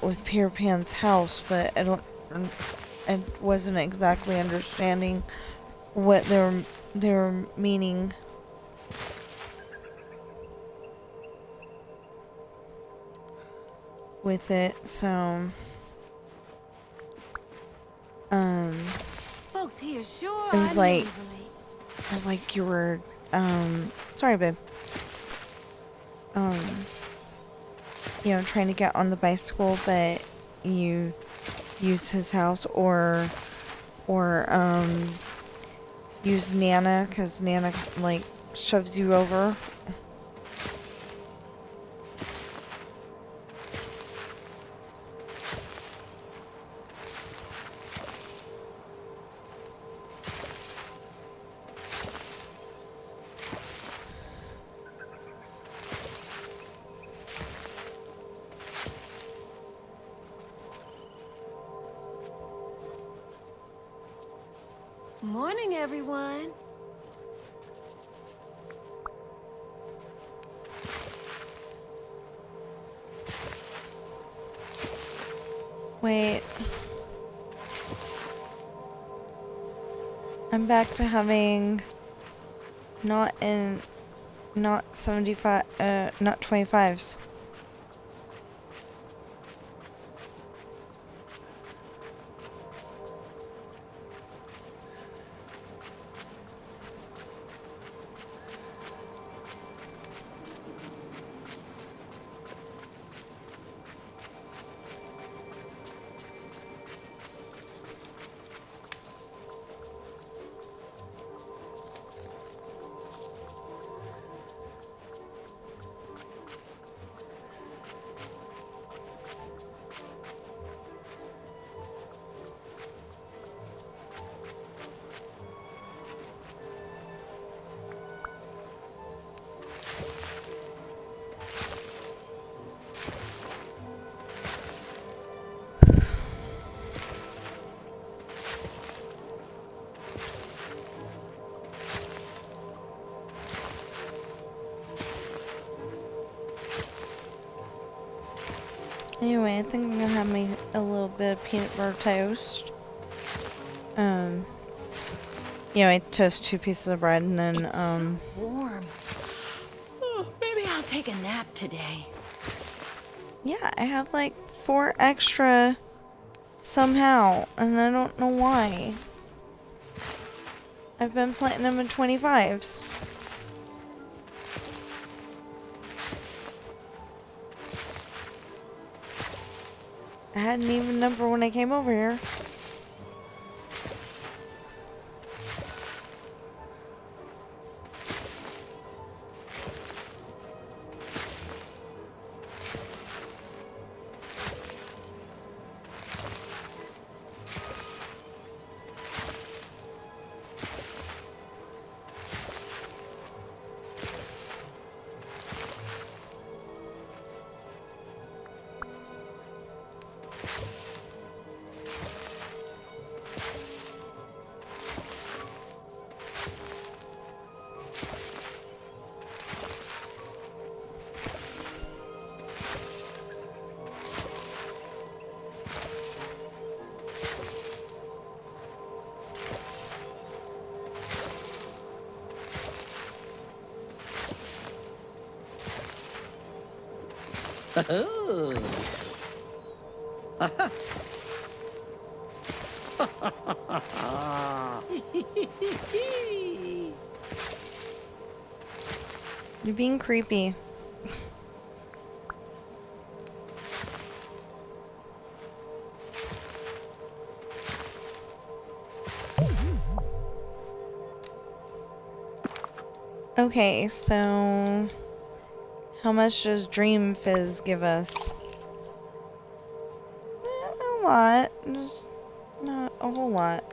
with Peter Pan's house, but I wasn't exactly understanding what they were meaning. With it, so Folks here sure it was are like neighborly. you were sorry babe, you know, trying to get on the bicycle, but you use his house or use Nana, because Nana, like, shoves you over. Morning, everyone. Wait. I'm back to having not 75, not 25s. Anyway, I think I'm gonna have a little bit of peanut butter toast. I toast 2 pieces of bread and then, So warm. Oh, maybe I'll take a nap today. yeah, I have like 4 extra somehow, and I don't know why. I've been platinum in 25s. I had an even number when I came over here. You're being creepy. Okay, so how much does Dream Fizz give us? A lot. Just not a whole lot.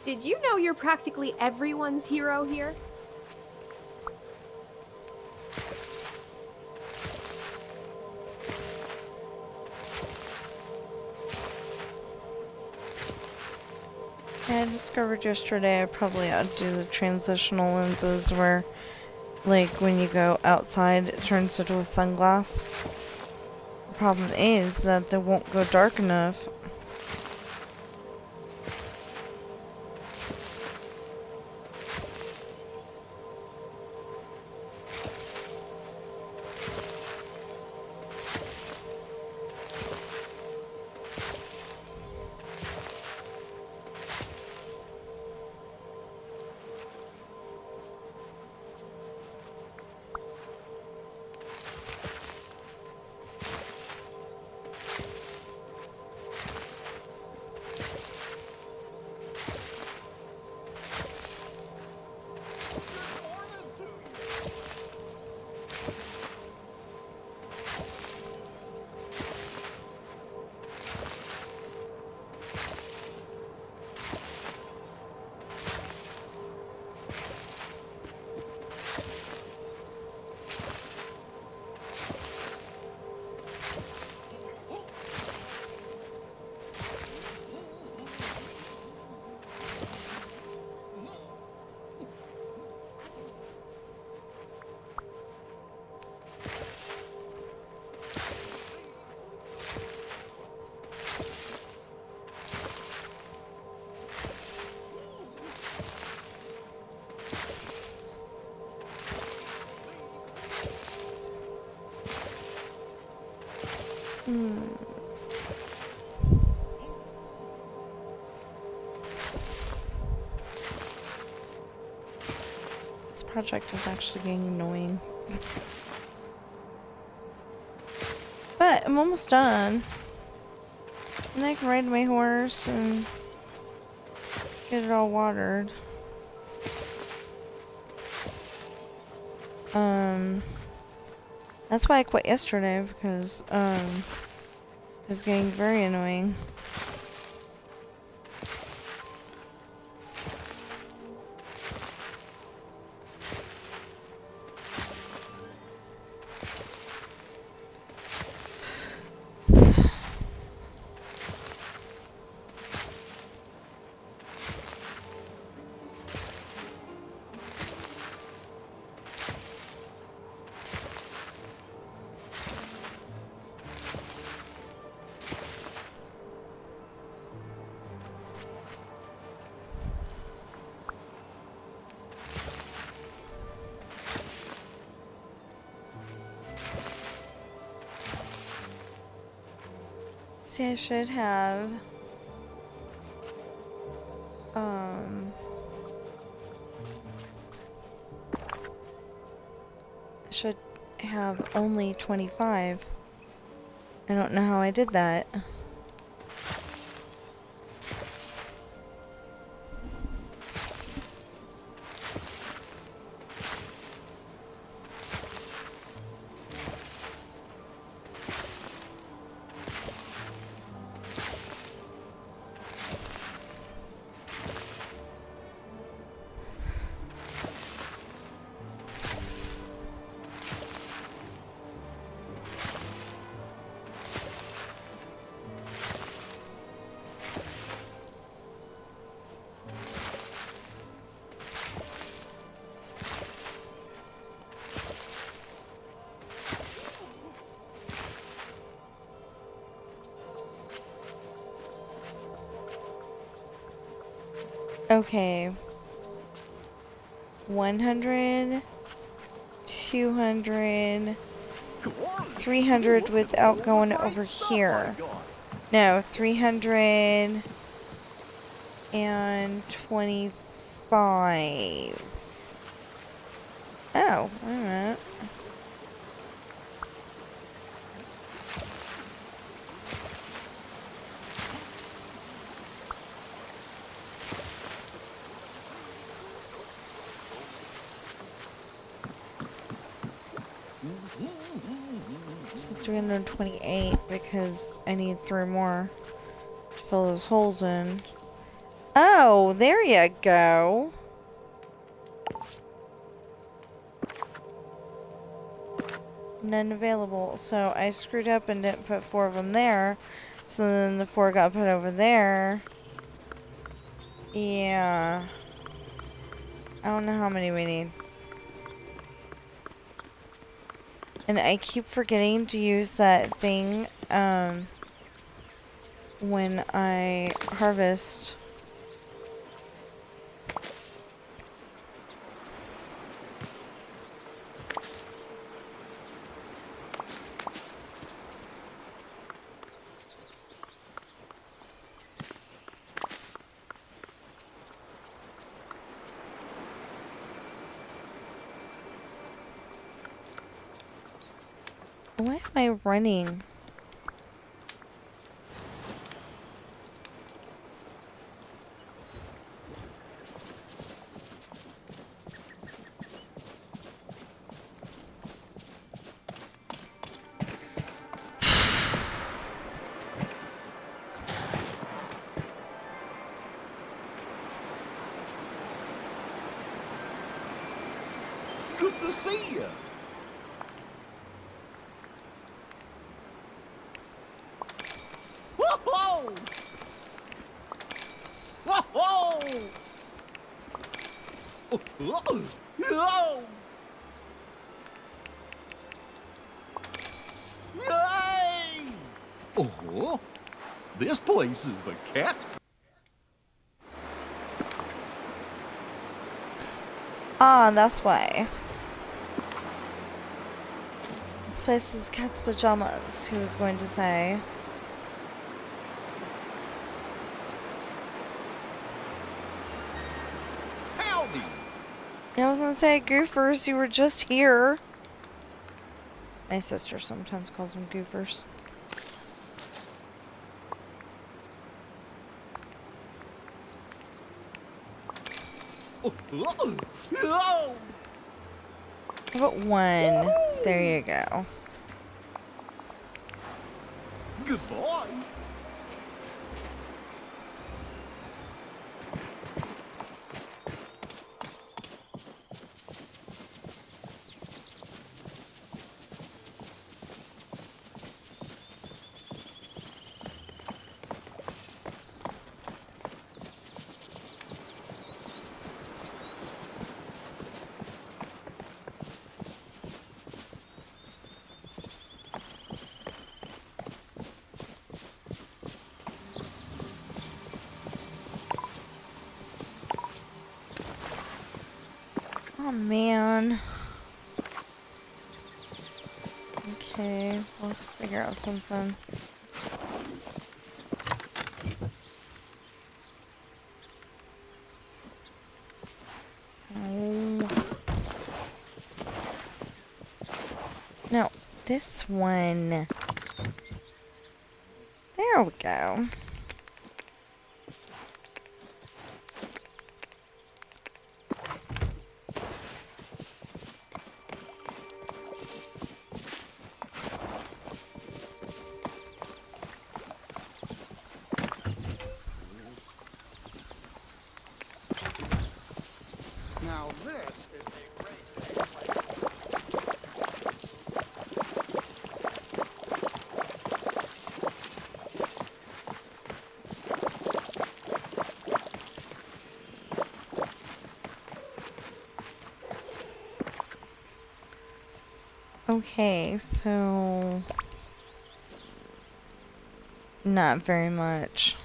Did you know you're practically everyone's hero here? I discovered yesterday I probably ought to do the transitional lenses where, like, when you go outside, it turns into a sunglass. The problem is that they won't go dark enough. This project is actually getting annoying. But I'm almost done. And I can ride my horse and get it all watered. That's why I quit yesterday, because it was getting very annoying. See, I should have, only 25. I don't know how I did that. Okay. 100, 200, 300 without going over here. No, 325. Oh, wait a minute. So 328 because I need 3 more to fill those holes in. Oh, there you go. None available. So I screwed up and didn't put 4 of them there. So then the 4 got put over there. Yeah. I don't know how many we need. And I keep forgetting to use that thing, when I harvest. Why am I running? Good to see you. Whoa! Whoa! Whoa! Yay! Oh, this place is the cat. Ah, that's why. This place is cat's pajamas, he was going to say. Howdy. Yeah, I was gonna say, goofers, you were just here. My sister sometimes calls them goofers. Oh. How about 1? There you go. Goodbye. Oh man. Okay, well, let's figure out something. Oh. No, this one. There we go. Now this is a great day. Okay, so not very much.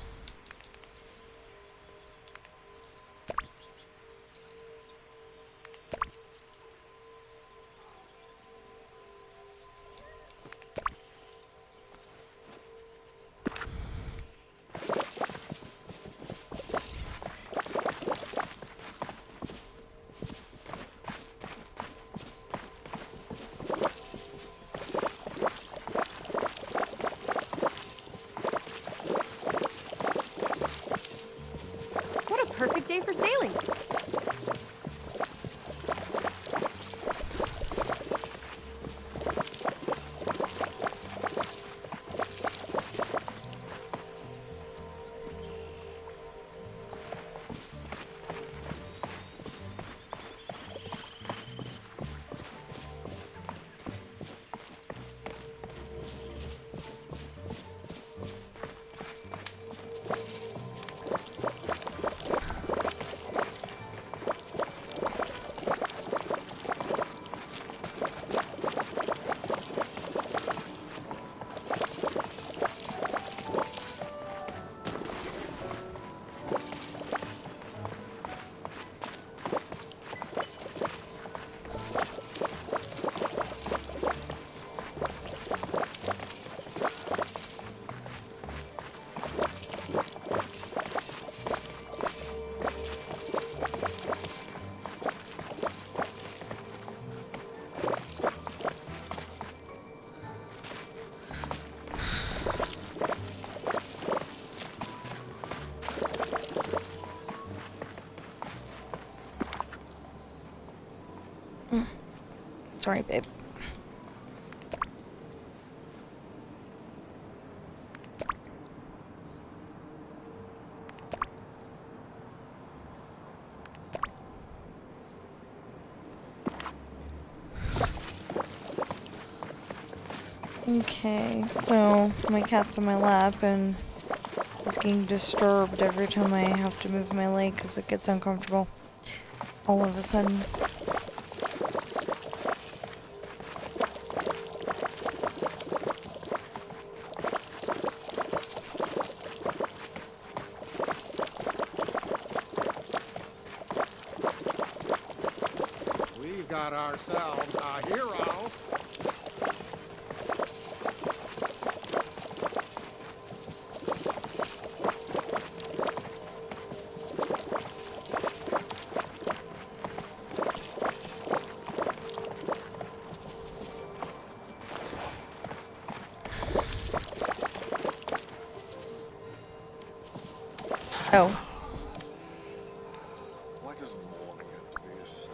Sorry, babe. Okay, so my cat's on my lap and is getting disturbed every time I have to move my leg because it gets uncomfortable all of a sudden. We've got ourselves a hero. Oh. Why does morning have to be so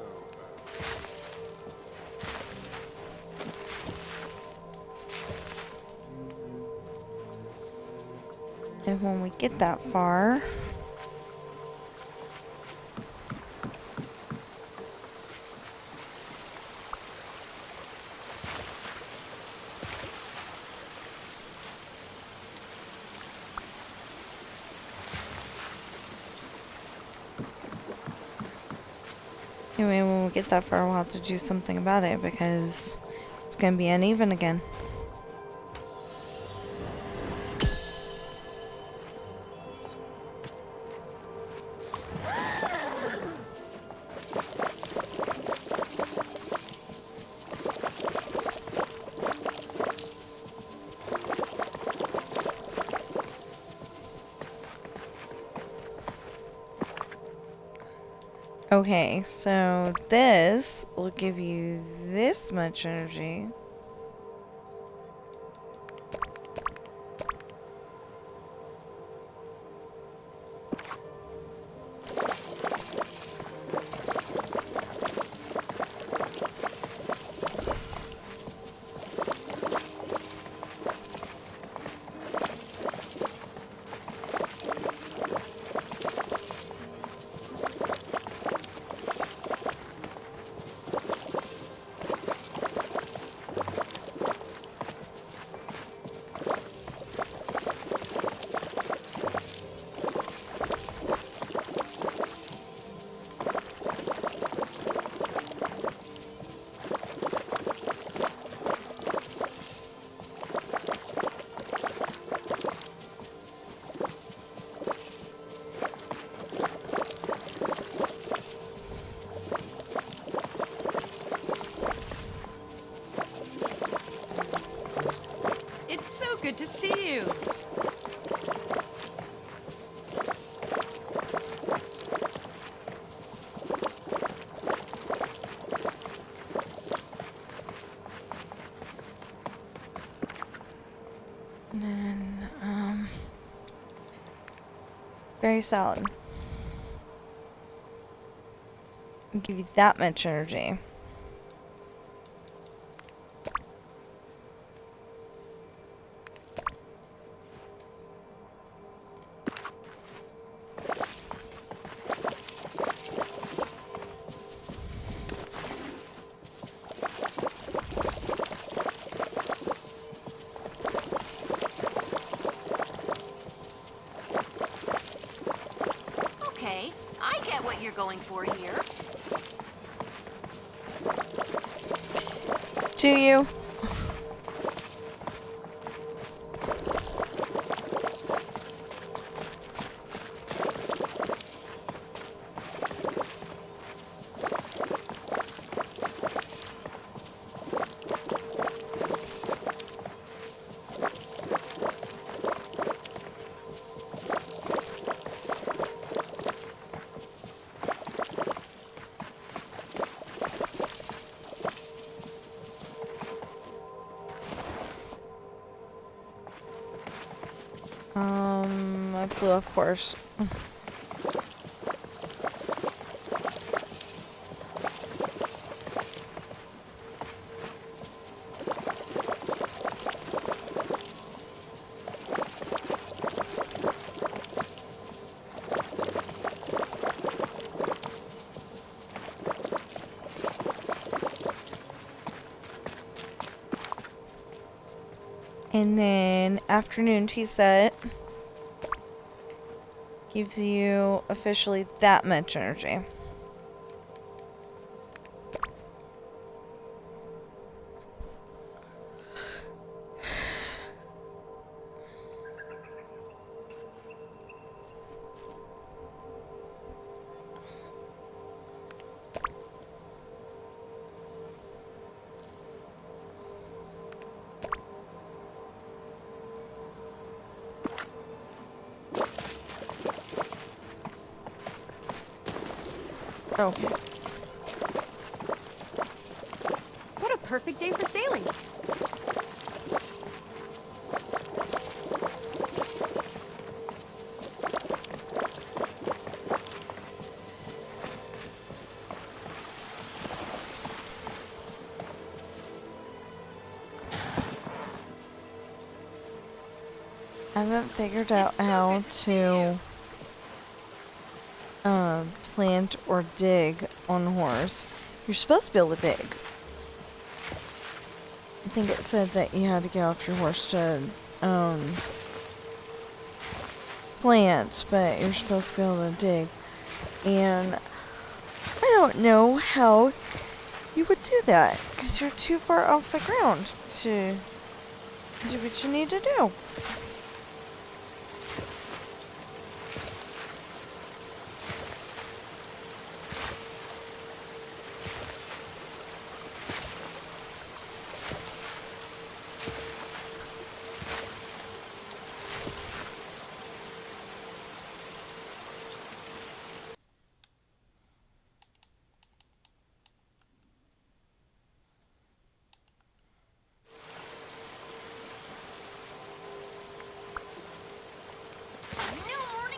And when we get that far... Anyway, when we get that far, we'll have to do something about it because it's gonna be uneven again. Okay, so this will give you this much energy. Good to see you. And then, berry salad. I'll give you that much energy. Okay, I get what you're going for here. Do you? I flew off course. And then afternoon tea set gives you officially that much energy. Okay. What a perfect day for sailing. I haven't figured out how to plant or dig on a horse. You're supposed to be able to dig. I think it said that you had to get off your horse to plant, but you're supposed to be able to dig. And I don't know how you would do that, because you're too far off the ground to do what you need to do.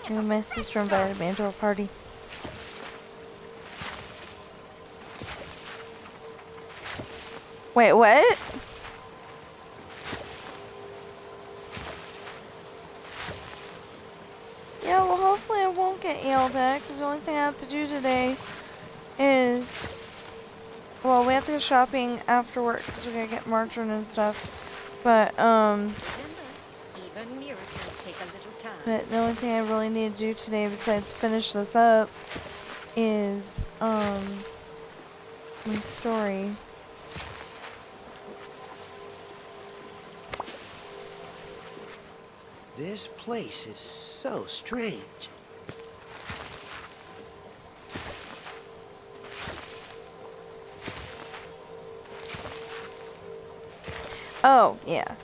And my sister invited me to a party. Wait, what? Yeah, well, hopefully I won't get yelled at, because the only thing I have to do today is... Well, we have to go shopping after work, because we gotta get margarine and stuff. But, Even miracles take a little time. But the only thing I really need to do today, besides finish this up, is, my story. This place is so strange. Oh, yeah.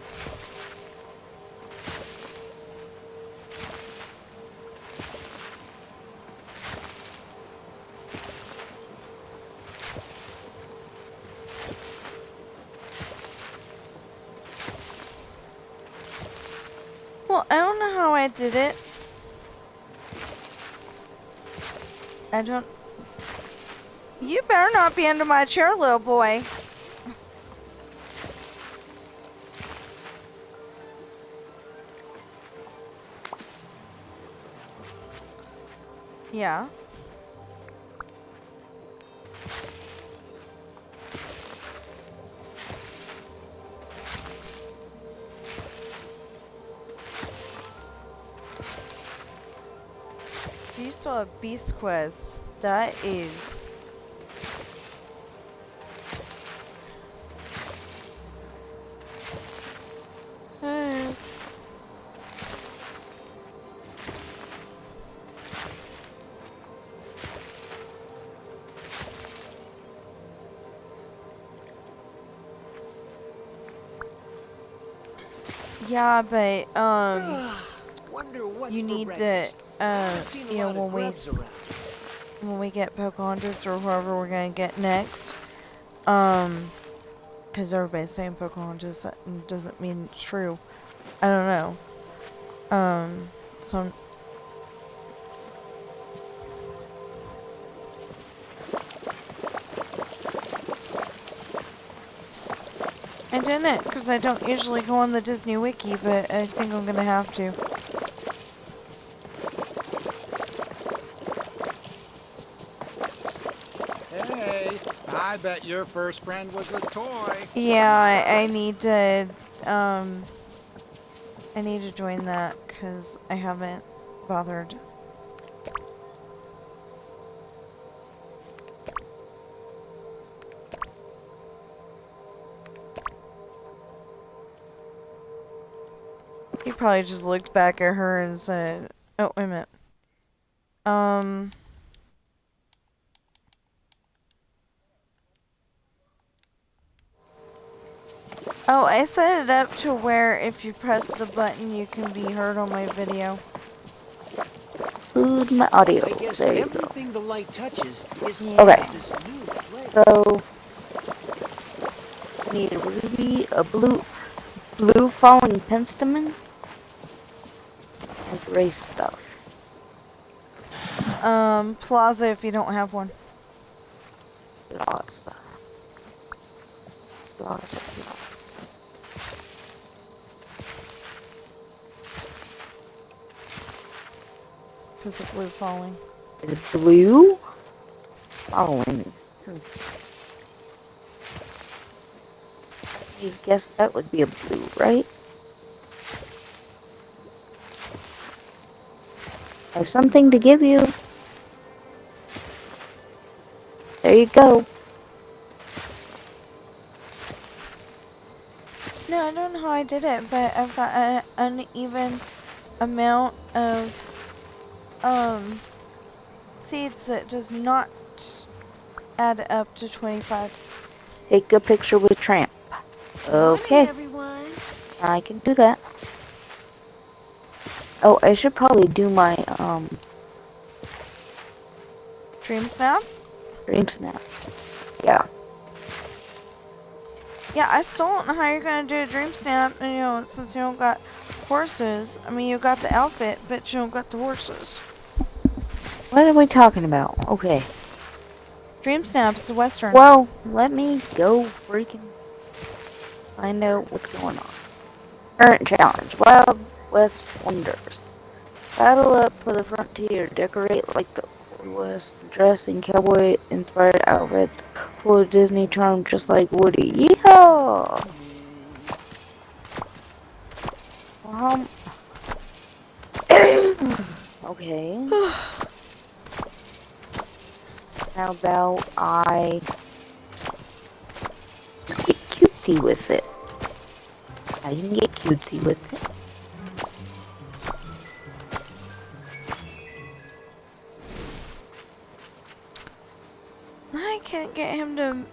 Well, I don't know how I did it. I don't... You better not be under my chair, little boy. Yeah. Do you still have Beast Quest? That is... Yeah, but, Wonder what's you for need to, breakfast. I've seen a you know, lot of grubs around. when we get Pocahontas or whoever we're gonna get next, because everybody's saying Pocahontas, that doesn't mean it's true. I don't know. So I didn't, because I don't usually go on the Disney Wiki, but I think I'm gonna have to. Hey, I bet your first friend was a toy. Yeah, I need to, I need to join that because I haven't bothered. He probably just looked back at her and said, oh, wait a minute. Oh, I set it up to where if you press the button, you can be heard on my video. Who's my audio? I guess There you go. everything the light touches is Yeah. part Okay. of this new place. So, I need a ruby, a blue falling penstemon, and gray stuff. Plaza if you don't have one. Plaza. For the blue falling. Is it blue? Falling. I guess that would be a blue, right? I have something to give you. There you go. No, I don't know how I did it, but I've got an uneven amount of seeds that does not add up to 25. Take a picture with Tramp. Okay. Morning, everyone. I can do that. Oh, I should probably do my Dream snap? dream snap. Yeah. Yeah, I still don't know how you're gonna do a dream snap, you know, since you don't got horses. I mean, you got the outfit, but you don't got the horses. What are we talking about? Okay. Dream snap's the western. Well, let me go freaking find out what's going on. Current challenge. Wild West Wonders. Battle up for the frontier. Decorate like the Old West. Dress in cowboy-inspired outfits. Full of Disney charm just like Woody. Yeehaw! Well, okay. How about I get cutesy with it? I can get cutesy with it. I can't get him to,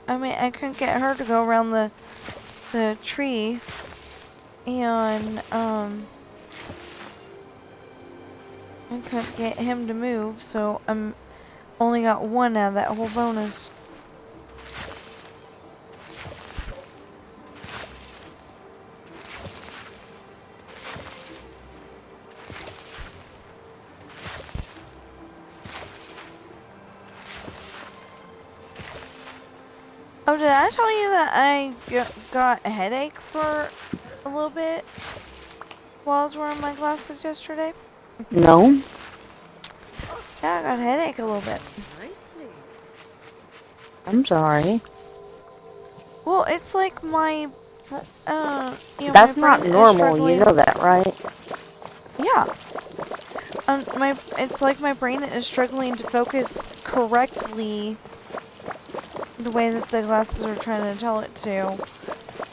I mean, I couldn't get her to go around the tree, and, I couldn't get him to move, so I'm only got one out of that whole bonus. Oh, did I tell you that I got a headache for a little bit while I was wearing my glasses yesterday? No? Yeah, I got a headache a little bit. Nicely. I'm sorry. Well, it's like my, you know, That's my not brain is normal, struggling. you know that, right? Yeah. It's like my brain is struggling to focus correctly the way that the glasses are trying to tell it to.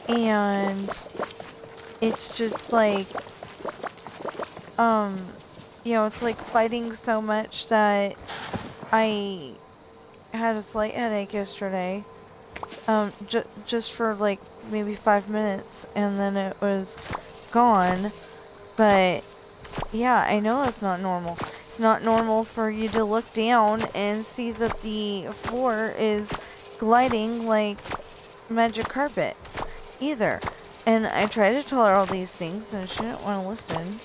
And it's just like, you know, it's like fighting so much that I had a slight headache yesterday. Just for like maybe 5 minutes, and then it was gone. But yeah, I know it's not normal. It's not normal for you to look down and see that the floor is gliding like magic carpet either. And I tried to tell her all these things, and she didn't want to listen.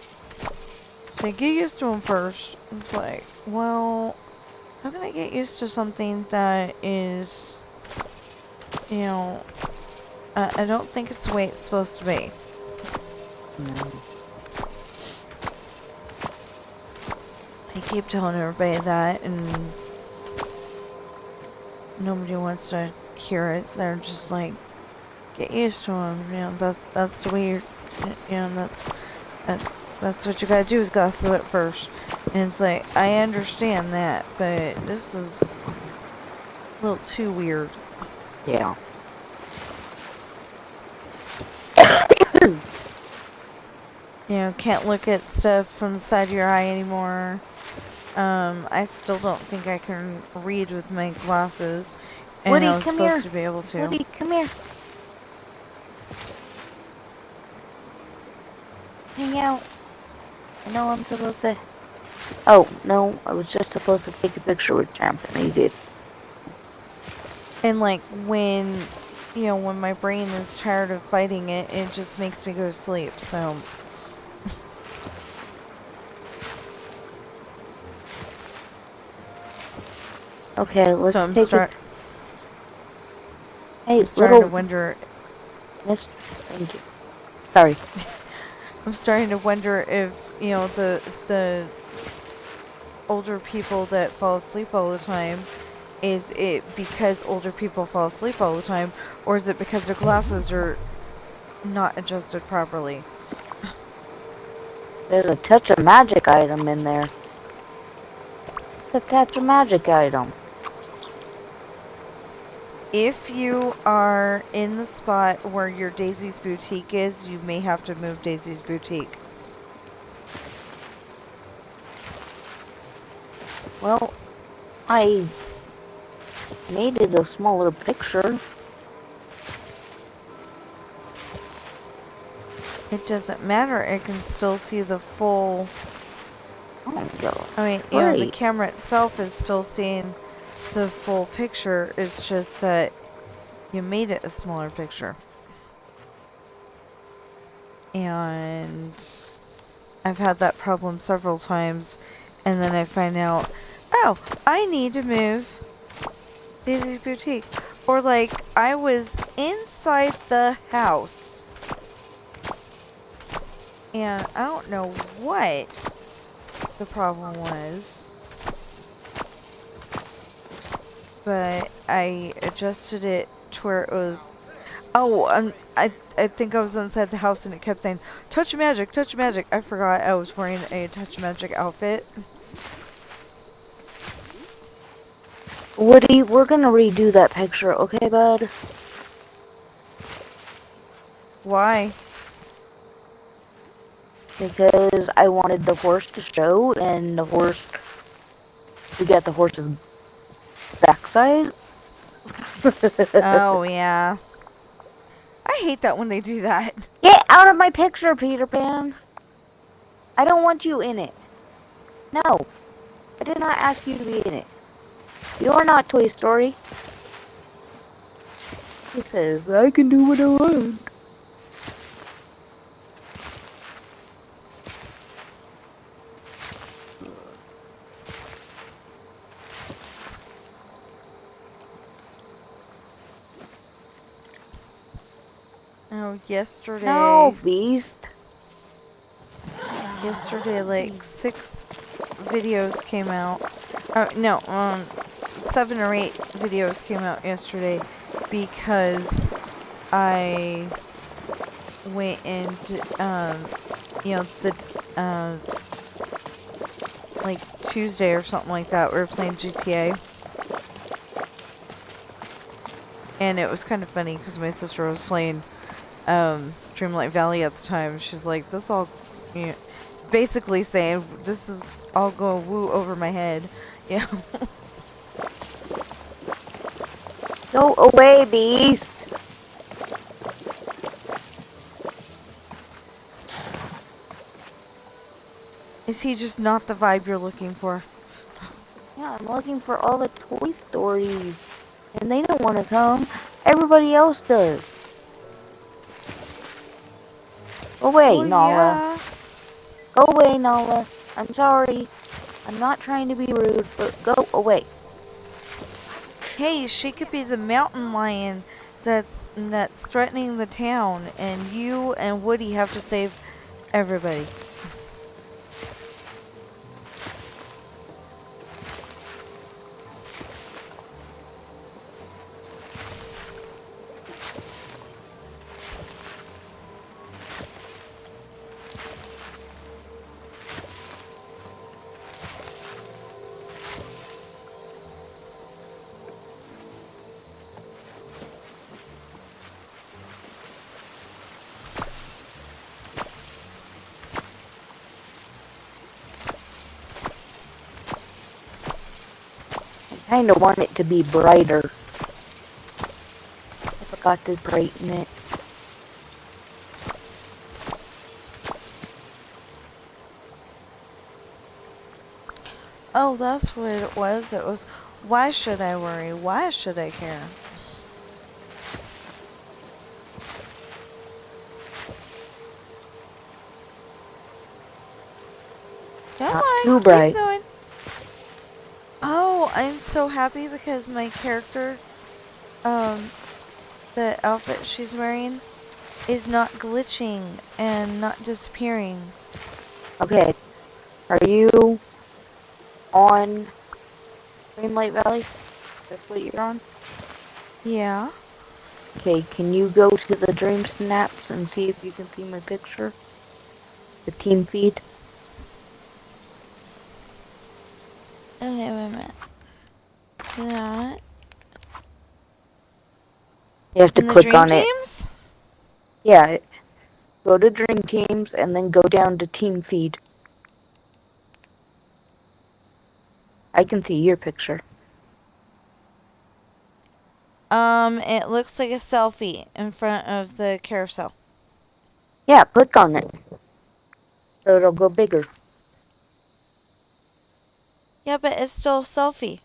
She's like, get used to them first. It's like, well, how can I get used to something that is, you know, I don't think it's the way it's supposed to be. No. I keep telling everybody that, and nobody wants to hear it. They're just like, get used to them. You know, that's the way you're, you know, That's what you gotta do is glass it up first. And it's like, I understand that, but this is a little too weird. Yeah. You know, can't look at stuff from the side of your eye anymore. I still don't think I can read with my glasses. And Woody, I was come supposed here. to be able to. Woody, come here. Hang out. I know I'm supposed to... Oh, no, I was just supposed to take a picture with Champ, and he did. And like when, you know, when my brain is tired of fighting it, it just makes me go to sleep, so... Okay, let's so I'm take it. Hey, I'm starting to wonder... Miss, thank you. Sorry. I'm starting to wonder if, you know, the older people that fall asleep all the time, is it because older people fall asleep all the time, or is it because their glasses are not adjusted properly? There's a touch of magic item in there. It's a touch of magic item. If you are in the spot where your Daisy's Boutique is, you may have to move Daisy's Boutique. Well, I made it a smaller picture. It doesn't matter. It can still see the full... Oh, I mean, you know, the camera itself is still seeing the full picture. It's just that you made it a smaller picture. And I've had that problem several times. And then I find out, oh, I need to move Daisy's Boutique. Or like, I was inside the house. And I don't know what the problem was. But I adjusted it to where it was... Oh, I think I was inside the house and it kept saying, touch magic, touch magic. I forgot I was wearing a touch magic outfit. Woody, we're gonna redo that picture, okay, bud? Why? Because I wanted the horse to show, and the horse... We got the horse's backside. Oh, yeah. I hate that when they do that. Get out of my picture, Peter Pan! I don't want you in it. No. I did not ask you to be in it. You are not Toy Story. He says, I can do what I want. Oh, yesterday... No, Beast. Yesterday, like, 6 videos came out. No, 7 or 8 videos came out yesterday because I went and, you know, like Tuesday or something like that, we were playing GTA. And it was kind of funny because my sister was playing Dreamlight Valley at the time. She's like, this all, you know, basically saying, this is all going woo over my head, you know. Go away, Beast. Is he just not the vibe you're looking for? Yeah, I'm looking for all the Toy Stories. And they don't want to come. Everybody else does. Go away, Well, Nala. yeah. Go away, Nala. I'm sorry. I'm not trying to be rude, but go away. Hey, she could be the mountain lion that's threatening the town, and you and Woody have to save everybody. kinda want it to be brighter. I forgot to brighten it. Oh, that's what it was. It was, why should I worry? Why should I care? Come Not on, too keep bright. going. Oh, I'm so happy because my character, the outfit she's wearing is not glitching and not disappearing. Okay. Are you on Dreamlight Valley? That's what you're on? Yeah. Okay, can you go to the Dream Snaps and see if you can see my picture? The team feed? Okay, wait a minute. That. You have to In the click dream on it. teams? Yeah, go to Dream Teams and then go down to Team Feed. I can see your picture. It looks like a selfie in front of the carousel. Yeah, click on it. So it'll go bigger. Yeah, but it's still a selfie.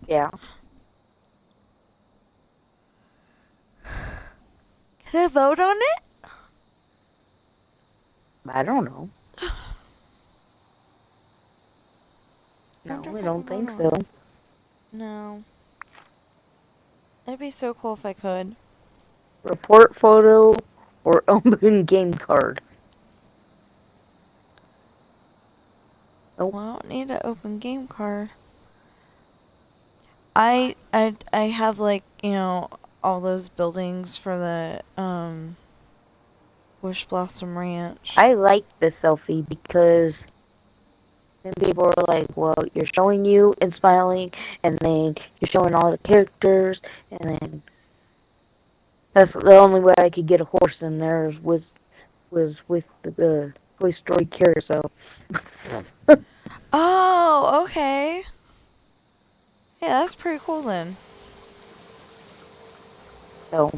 Yeah. Can I vote on it? I don't know. No, Wonder I if I don't can vote think on so. it. No. It'd be so cool if I could. Report photo or open game card. Nope. Well, I don't need an open game card. I have, like, you know, all those buildings for the Wish Blossom Ranch. I like the selfie because then people are like, well, you're showing you and smiling, and then you're showing all the characters, and then that's the only way I could get a horse in there was with the Toy Story carousel. Oh, okay. Yeah, that's pretty cool then. So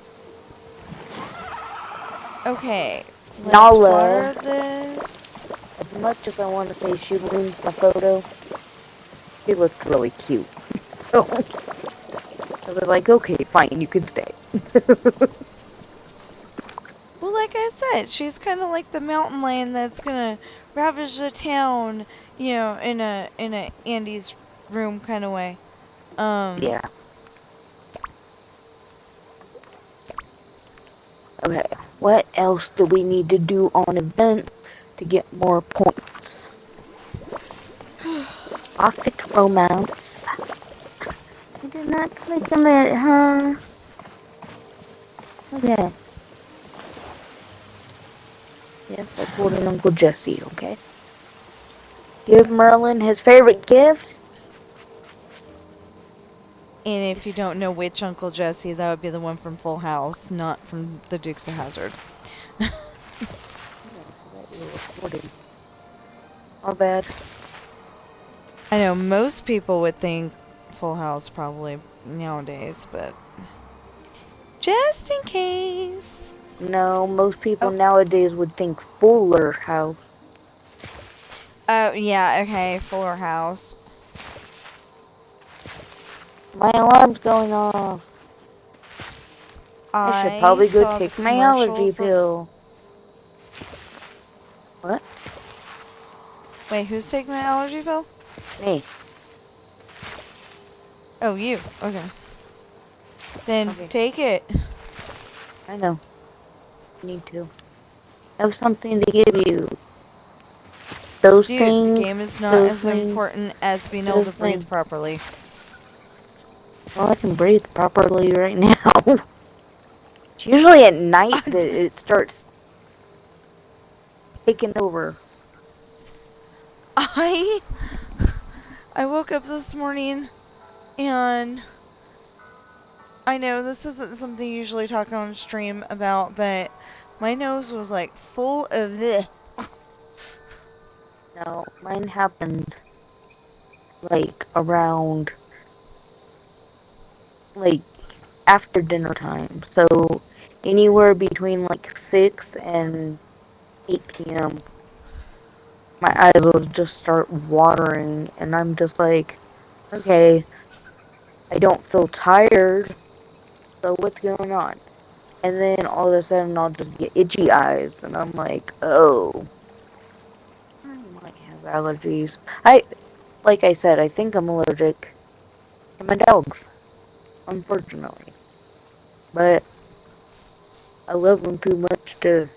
Okay, let's Nala, water this. as much as I want to say she ruined my photo, she looked really cute. So I was like, okay, fine, you can stay. Well, like I said, she's kind of like the mountain lion that's gonna ravage the town, you know, in a Andy's room kind of way. Yeah. Okay, what else do we need to do on event to get more points? Arctic romance. I did not click on that, huh? Okay. Yes, I pulled an Uncle Jesse, okay? Give Merlin his favorite gift. And if you don't know which Uncle Jesse, that would be the one from Full House, not from the Dukes of Hazzard. How bad? I know most people would think Full House probably nowadays, but just in case. No, most people nowadays would think Fuller House. Oh, yeah, okay, Fuller House. My alarm's going off. I should probably go saw the take my allergy commercial for pill. What? Wait, who's taking the allergy pill? Me. Oh, you. Okay. Then take it. I know. I need to. I have something to give you. Those Dude, things. the game is not those as things, important as being able to breathe properly. Well, I can breathe properly right now. It's usually at night that it starts taking over. I woke up this morning and I know this isn't something you usually talk on stream about, but my nose was like full of this. No, mine happens like around like after dinner time. So anywhere between like 6 and 8 p.m. my eyes will just start watering and I'm just like, okay, I don't feel tired, so what's going on? And then all of a sudden I'll just get itchy eyes and I'm like, oh, I might have allergies. Like I said, I think I'm allergic to my dogs, unfortunately. But I love them too much to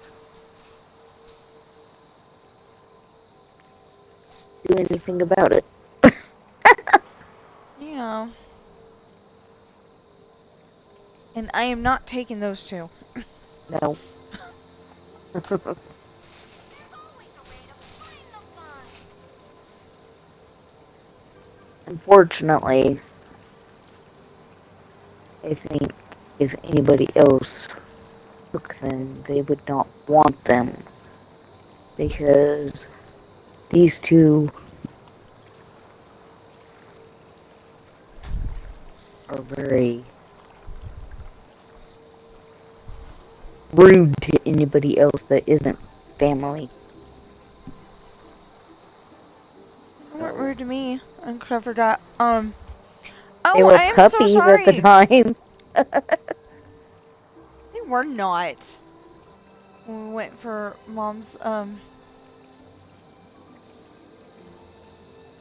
do anything about it. Yeah. And I am not taking those two. No. Unfortunately, I think if anybody else took them, they would not want them. Because these two are very rude to anybody else that isn't family. They weren't rude to me. And I forgot. They Oh, were I am so puppies at the sorry. time. They were not. When we went for Mom's,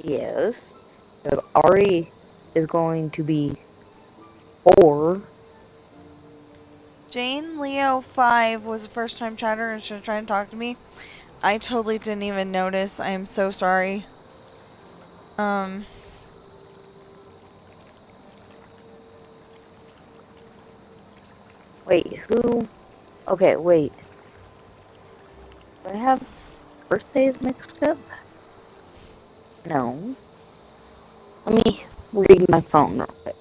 Yes. So Ari is going to be 4. Jane Leo 5 was a first time chatter and should try and talk to me. I totally didn't even notice. I am so sorry. Wait, who? Okay, wait. Do I have birthdays mixed up? No. Let me read my phone real quick.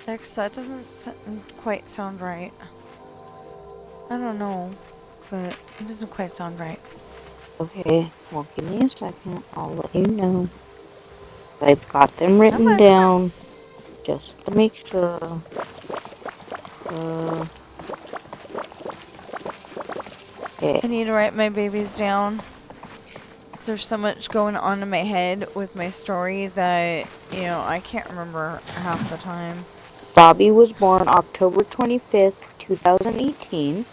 X, that doesn't quite sound right. I don't know, but it doesn't quite sound right. Okay, well, give me a second. I'll let you know. I've got them written Okay. down just to make sure. Okay. I need to write my babies down. There's so much going on in my head with my story that, I can't remember half the time. Bobby was born October 25th, 2018.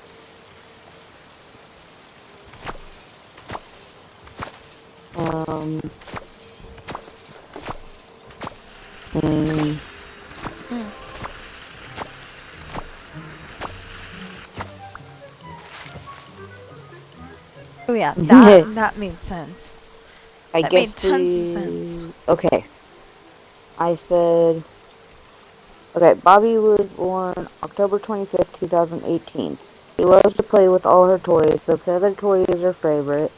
Oh yeah, that made sense. I That guess made tons of sense. Okay. I said... Okay, Bobby was born October 25th, 2018. He loves to play with all her toys. The feather toy is her favorite.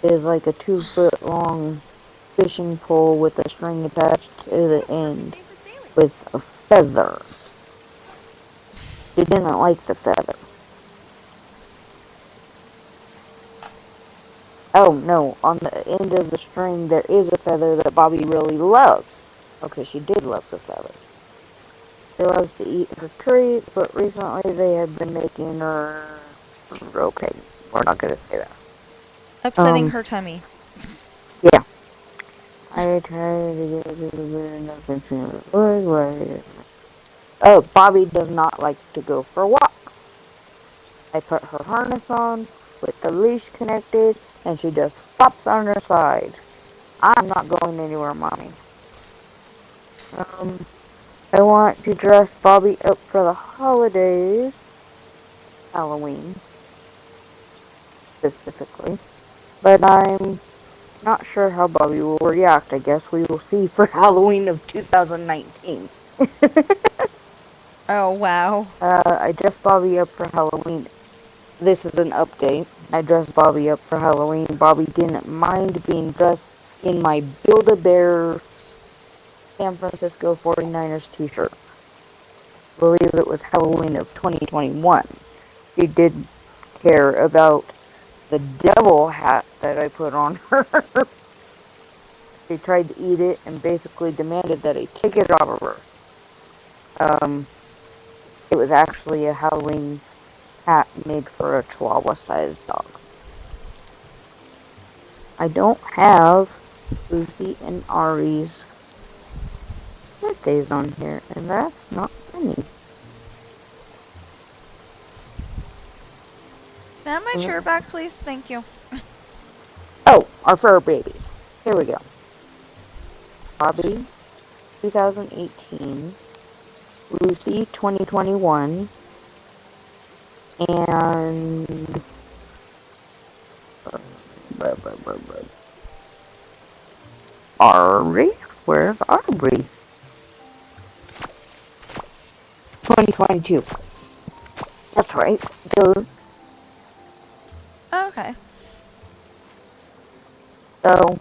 It is like a 2-foot-long fishing pole with a string attached to the end with a feather. She didn't like the feather. Oh, no, on the end of the string there is a feather that Bobby really loves. Okay, she did love the feather. She loves to eat her treats, but recently they have been making her... Okay, we're not gonna say that. Upsetting her tummy. Yeah. I tried to get nothing to... Oh, Bobby does not like to go for walks. I put her harness on with the leash connected, and she just flops on her side. I'm not going anywhere, Mommy. I want to dress Bobby up for the holidays. Halloween, specifically. But I'm not sure how Bobby will react. I guess we will see for Halloween of 2019. Oh, wow. I dressed Bobby up for Halloween. This is an update. I dressed Bobby up for Halloween. Bobby didn't mind being dressed in my Build-A-Bear San Francisco 49ers t-shirt. I believe it was Halloween of 2021. She did care about the devil hat that I put on her. They tried to eat it and basically demanded that I take it off of her. It was actually a Halloween hat made for a Chihuahua-sized dog. I don't have Lucy and Ari's birthdays on here, and that's not funny. Can I have my chair back, please? Thank you. Oh, our fur babies. Here we go. Bobby, 2018. Lucy, 2021. And... Ari? Where's Ari? 2022. That's right. Duh. Okay. So,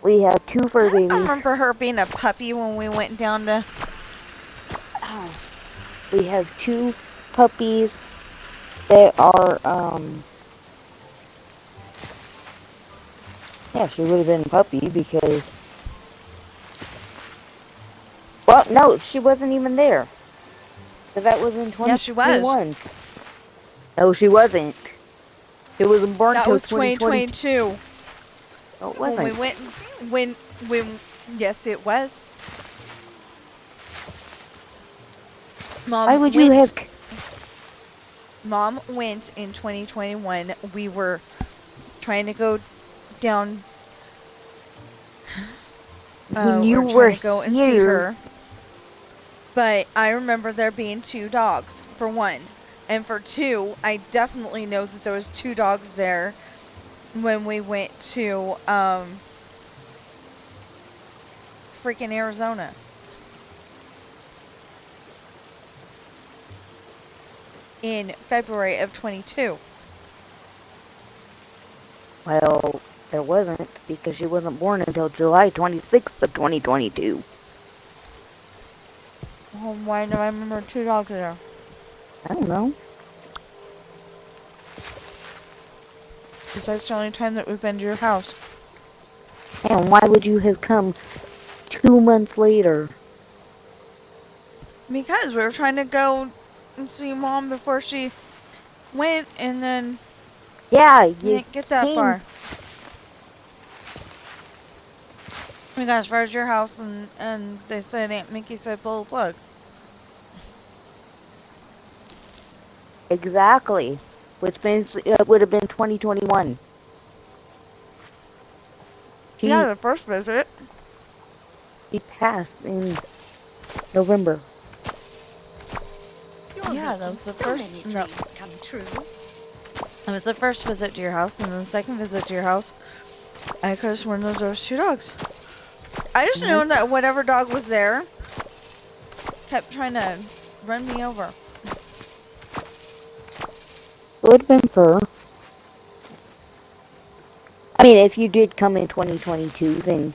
we have two fur I babies. don't remember her being a puppy when we went down to... We have two puppies that are, yeah, she would have been a puppy because... Well, no, she wasn't even there. Because that was in 2021. Yeah, she was. No, she wasn't. She wasn't born That until was 2022. No, it When wasn't. we went, yes, it was. Why would you have... Mom went in 2021. We were trying to go down. When we you were were trying to go and see here... her. But I remember there being two dogs, for one. And for two, I definitely know that there was two dogs there when we went to freaking Arizona. In February of 22. Well, there wasn't, because she wasn't born until July 26th of 2022. Well, why do I remember two dogs there? I don't know. Because that's the only time that we've been to your house. And why would you have come 2 months later? Because we were trying to go and see Mom before she went, and then Yeah, we didn't get that far. We got as far as your house, and they said, Aunt Mickey said, pull the plug. Exactly. Which means it would have been 2021. Yeah, the first visit. She passed in November. Yeah, that was the first. No, come true. it was the first visit to your house, and then the second visit to your house, I could have sworn those were two dogs. I just know that whatever dog was there kept trying to run me over. It would have been fur. I mean, if you did come in 2022, then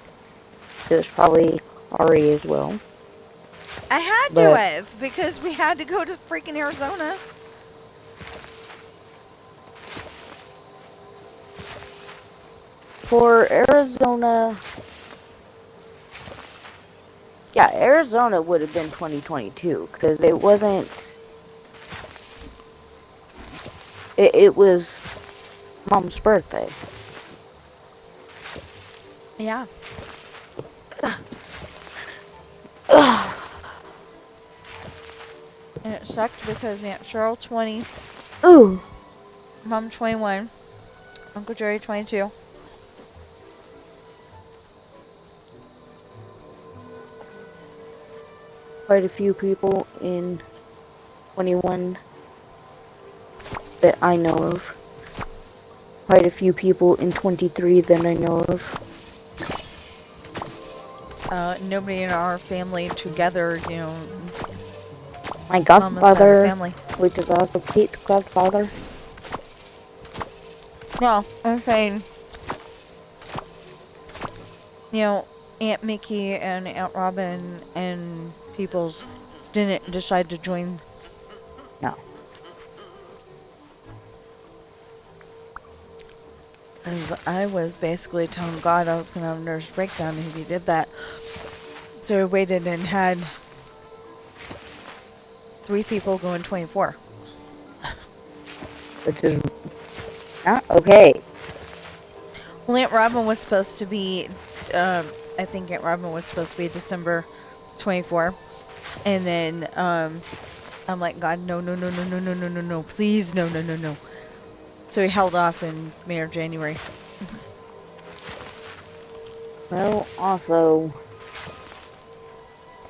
it was probably Ari as well. I had to have, because we had to go to freaking Arizona. For Arizona... Yeah, Arizona would have been 2022, because it wasn't... It was Mom's birthday. Yeah. And it sucked because Aunt Cheryl 20, Ooh. Mom 21, Uncle Jerry 22. Quite a few people in 21 that I know of. Quite a few people in 23 that I know of. Nobody in our family together, you know. My godfather, family. which is also Kate's godfather. No, I'm saying, you know, Aunt Mickey and Aunt Robin and Peoples didn't decide to join. No. Because I was basically telling God I was going to have a nervous breakdown if he did that. So I waited and had 3 people going 24. Which is not okay. Well, Aunt Robin was supposed to be, I think Aunt Robin was supposed to be December 24. And then, I'm like, God, no, no, no, no, no, no, no, no, no, please, no, no, no, no. So he held off in May or January. Well, also,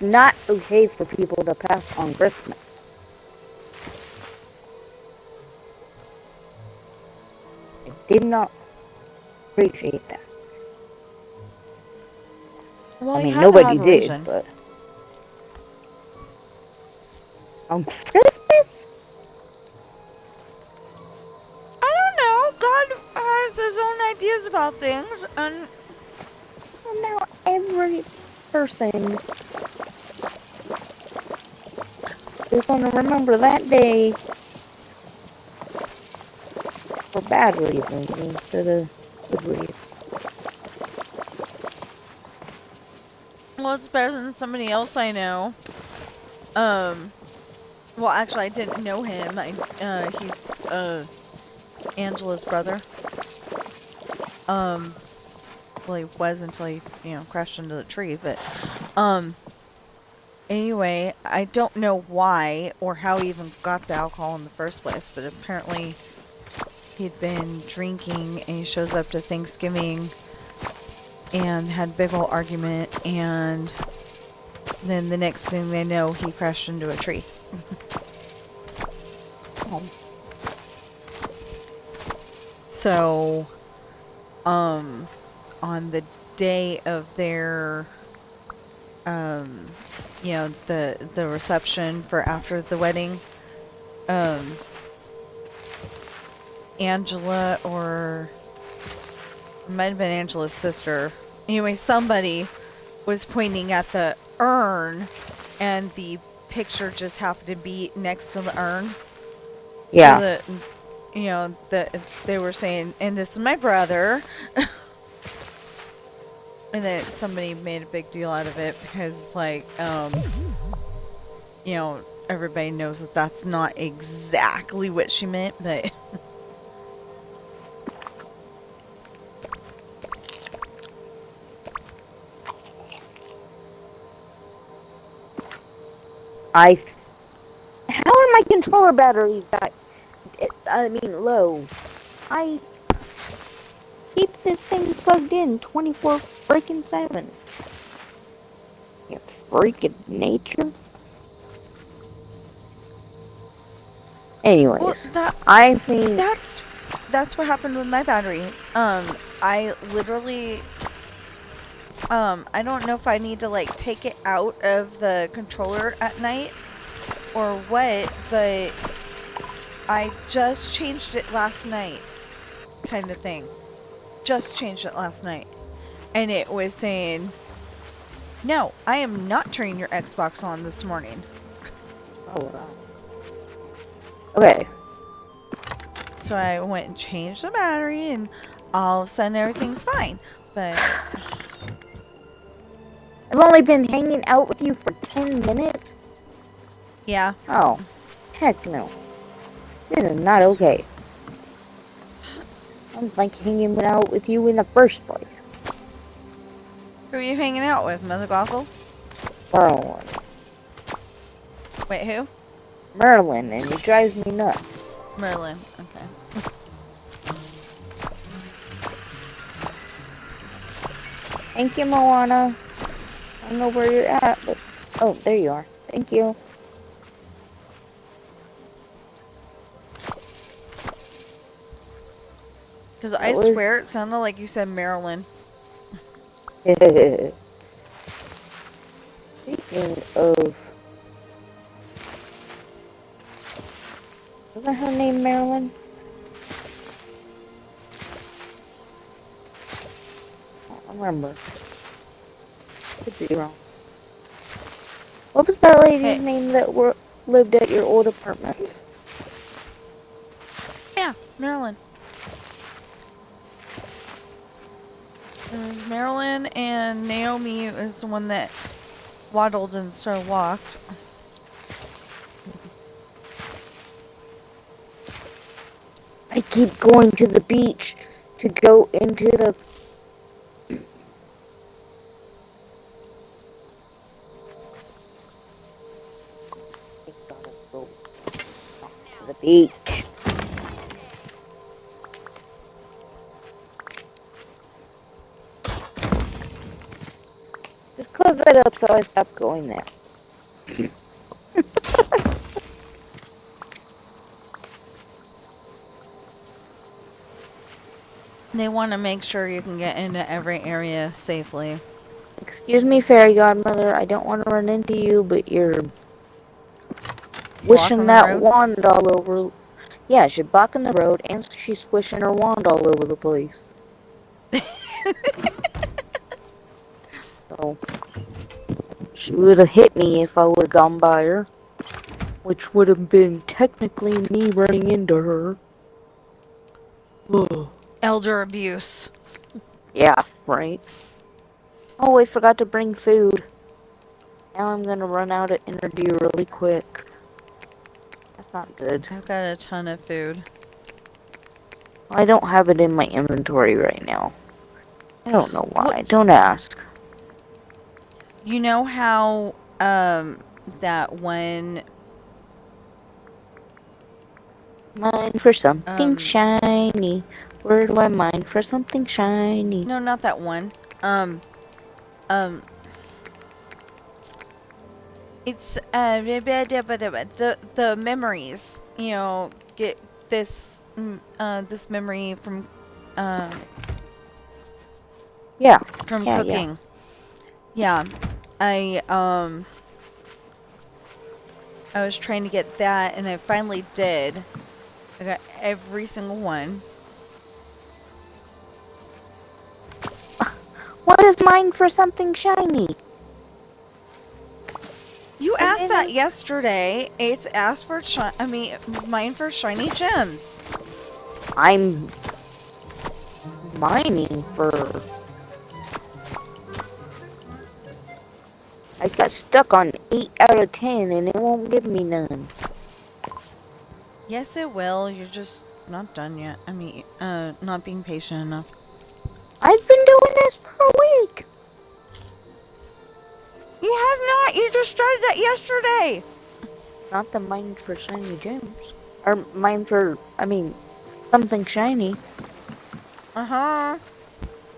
not okay for people to pass on Christmas. I did not appreciate that. Well, I he mean, had to nobody have a did, reason. but on Christmas? I don't know. God has his own ideas about things, and Well, now every person is going to remember that day for bad reasons instead of good reasons. well, it's better than somebody else I know. Well, actually, I didn't know him. He's Angela's brother. Well, he was until he, crashed into the tree. But, anyway, I don't know why or how he even got the alcohol in the first place. But apparently, he'd been drinking, and he shows up to Thanksgiving and had a big old argument, and then the next thing they know, he crashed into a tree. So, on the day of their, the reception for after the wedding, Angela, or it might have been Angela's sister. Anyway, somebody was pointing at the urn, and the picture just happened to be next to the urn. Yeah. So they were saying, and this is my brother. And then somebody made a big deal out of it because, everybody knows that that's not exactly what she meant, but How are my controller batteries low? I keep this thing plugged in 24 freaking 7. You freaking nature. Anyways, well, I think that's what happened with my battery. I literally, I don't know if I need to take it out of the controller at night or what, but I just changed it last night, kind of thing. Just changed it last night, and it was saying, "No, I am not turning your Xbox on this morning." Oh wow. Okay. So I went and changed the battery, and all of a sudden everything's fine. But I've only been hanging out with you for 10 minutes? yeah. Oh, heck no. This is not okay. I don't like hanging out with you in the first place. Who are you hanging out with, Mother Gothel? Merlin. Wait, who? Merlin, and he drives me nuts. Merlin. Okay. Thank you, Moana. I don't know where you're at, but... Oh, there you are. Thank you. Because I swear it sounded like you said Marilyn. Speaking of... Wasn't her name Marilyn? I don't remember. Could be wrong. What was that lady's name that lived at your old apartment? Yeah, Marilyn. There's Marilyn, and Naomi is the one that waddled instead of walked. I keep going to the beach to go into the... To the beach. Just close that up so I stop going there. They want to make sure you can get into every area safely. Excuse me, fairy godmother, I don't want to run into you, but you're Blocking wishing the that road? wand all over. Yeah, she's blocking the road, and she's swishing her wand all over the place. So, she would have hit me if I would have gone by her, which would have been technically me running into her. Elder abuse. Yeah, right. Oh, I forgot to bring food. Now I'm gonna run out of energy really quick. That's not good. I've got a ton of food. I don't have it in my inventory right now. I don't know why. What? Don't ask. You know how, that one, Mine for something shiny. Where do I mine for something shiny? no, not that one. It's, the memories, you know, get this, this memory from, Yeah. from Yeah, cooking. Yeah. I was trying to get that, and I finally did. I got every single one. What is mine for something shiny? You asked that yesterday. It's asked for mine for shiny gems. I'm mining for... I got stuck on 8 out of 10 and it won't give me none. Yes, it will. You're just not done yet. Not being patient enough. I've been doing this for a week. You have not. You just started that yesterday. Not the mine for shiny gems. Or mine for, something shiny. Uh-huh.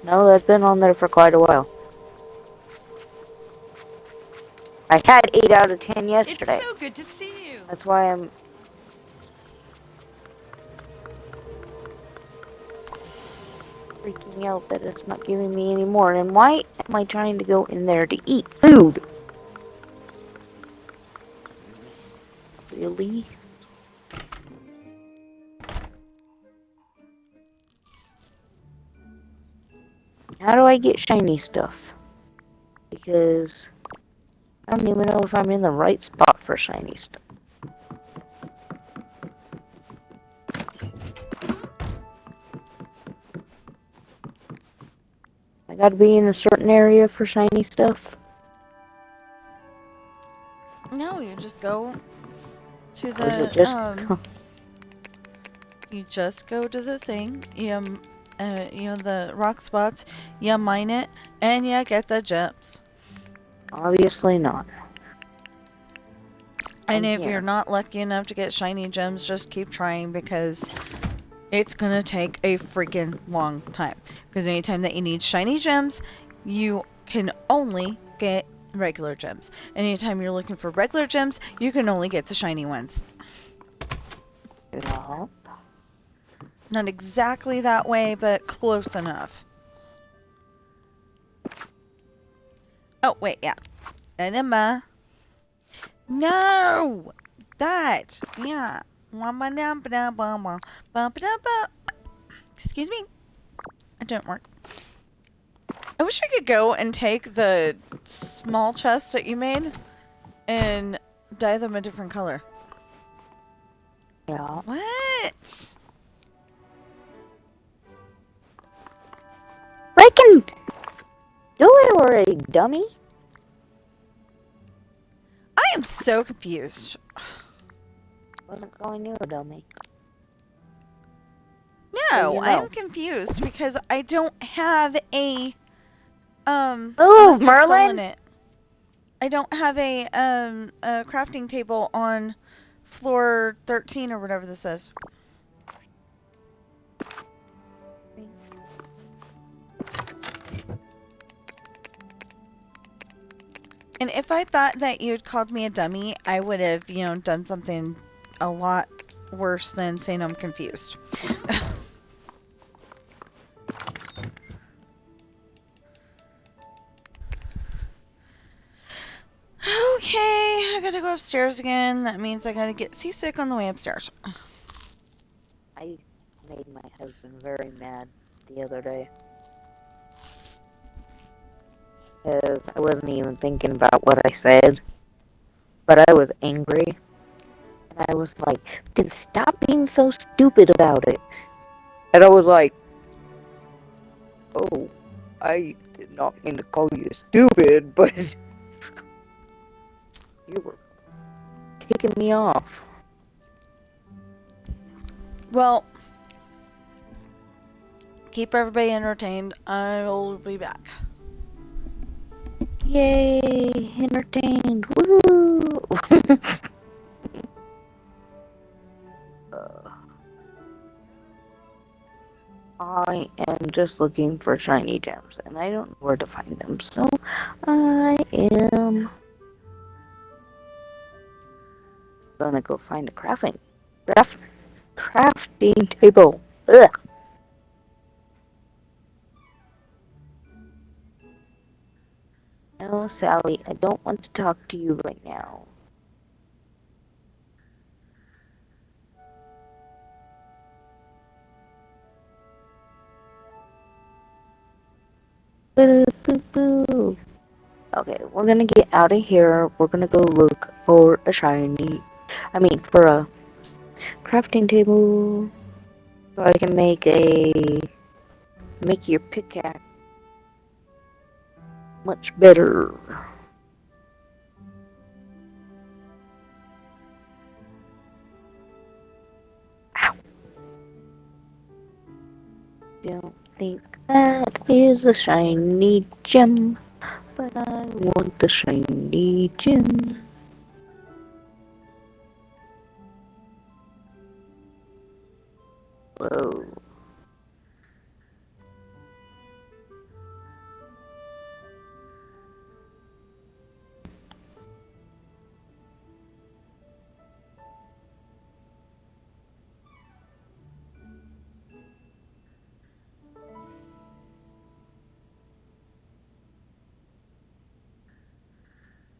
No, that's been on there for quite a while. I had 8 out of 10 yesterday. It's so good to see you. That's why I'm... freaking out that it's not giving me any more. And why am I trying to go in there to eat food? Really? How do I get shiny stuff? Because I don't even know if I'm in the right spot for shiny stuff. I gotta be in a certain area for shiny stuff. No, you just go to Or is it just... you just go to the thing. You know, the rock spots. You mine it, and you get the gems. Obviously not. And if you're not lucky enough to get shiny gems, just keep trying, because it's gonna take a freaking long time. Because anytime that you need shiny gems, you can only get regular gems. Anytime you're looking for regular gems, you can only get the shiny ones. Yeah. Not exactly that way, but close enough. Oh, wait, yeah. Enema. No! That! Yeah. Excuse me. It didn't work. I wish I could go and take the small chests that you made and dye them a different color. Yeah. What? Freaking Do it already, dummy. I am so confused. Wasn't calling you a dummy. No, you know. I'm confused because I don't have a Oh, unless you've stolen Merlin! it. I don't have a crafting table on floor 13 or whatever this is. And if I thought that you'd called me a dummy, I would have, done something a lot worse than saying I'm confused. Okay, I gotta go upstairs again. That means I gotta get seasick on the way upstairs. I made my husband very mad the other day. Because I wasn't even thinking about what I said. But I was angry. And I was like, then stop being so stupid about it. And I was like, oh, I did not mean to call you stupid, but you were kicking me off. Well, keep everybody entertained. I'll be back. Yay, entertained, woo! I am just looking for shiny gems, and I don't know where to find them, so I am gonna go find a crafting table. Ugh. No, Sally, I don't want to talk to you right now. Boo. Okay, we're gonna get out of here. We're gonna go look for a for a crafting table. So I can make your pickaxe much better. Ow. Don't think that is a shiny gem, but I want the shiny gem. Whoa.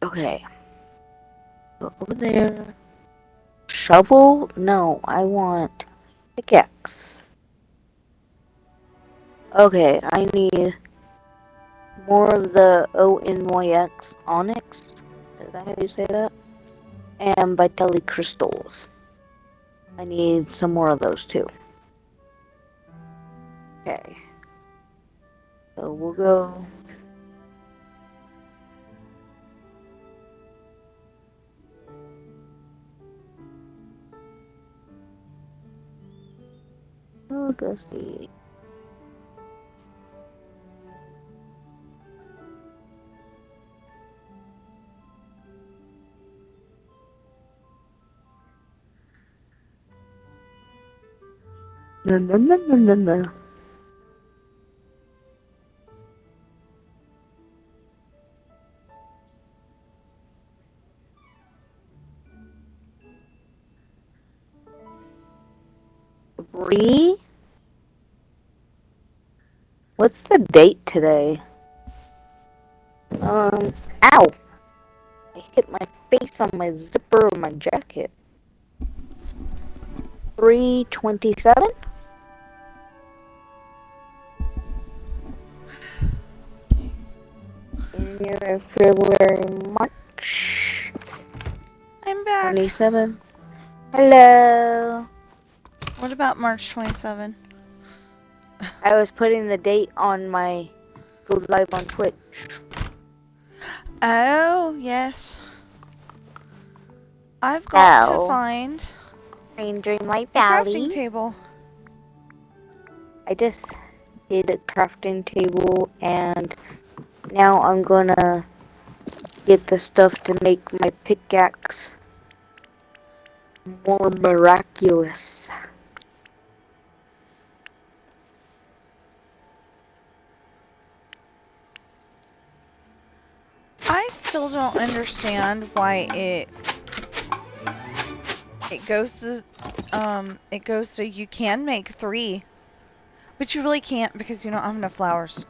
Okay. Go over there. Shovel? No, I want pickaxe. Okay, I need more of the ONYX onyx. Is that how you say that? And Vitaly crystals. I need some more of those too. Okay. So we'll go. We'll go see. No. 3? What's the date today? Ow! I hit my face on my zipper of my jacket. 3/27? January, February, March. I'm back. 27. Hello. What about March 27? I was putting the date on my go live on Twitch. Oh, yes. I've got to So, find in Dreamlight a crafting Valley, table. I just did a crafting table, and now I'm gonna get the stuff to make my pickaxe more miraculous. I still don't understand why it goes to you can make 3, but you really can't because you don't have enough flowers.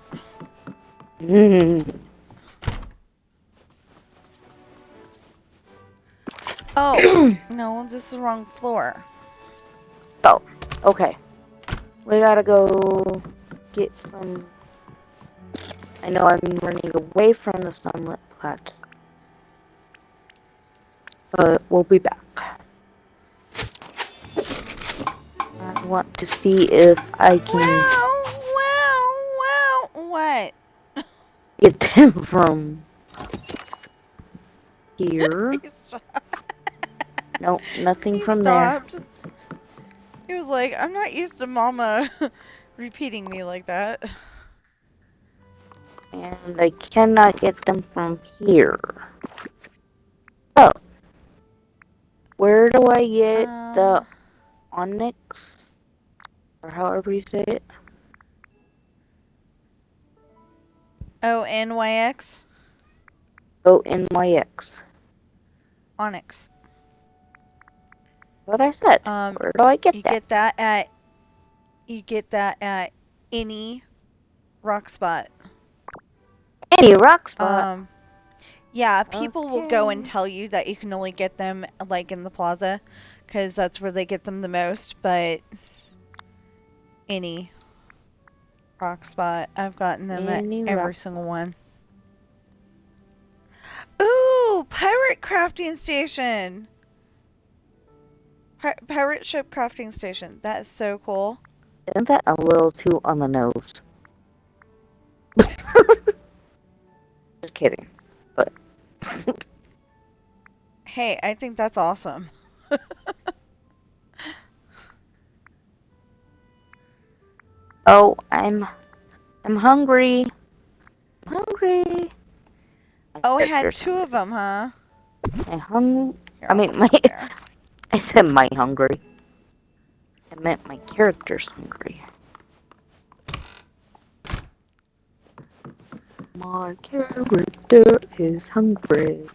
Oh, no, this is the wrong floor. Oh, okay. We gotta go get some. I know I'm running away from the sunlit plat, but we'll be back. I want to see if I can Wow, what? get them from here. Nope, nothing He from there. stopped. He was like, I'm not used to Mama repeating me like that. And I cannot get them from here. Oh. Where do I get the onyx? Or however you say it. ONYX? ONYX. Onyx. What I said. Where do I get you that? You get that at any rock spot. Any rock spot? Yeah, people will go and tell you that you can only get them, like, in the plaza, because that's where they get them the most, but any rock spot, I've gotten them at every single one. Ooh, pirate crafting station! Pirate ship crafting station. That is so cool. Isn't that a little too on the nose? Just kidding. But hey, I think that's awesome. oh, I'm hungry. I'm hungry. Oh, it had 2 of them, huh? I said my hungry. I meant my character's hungry. My character is hungry.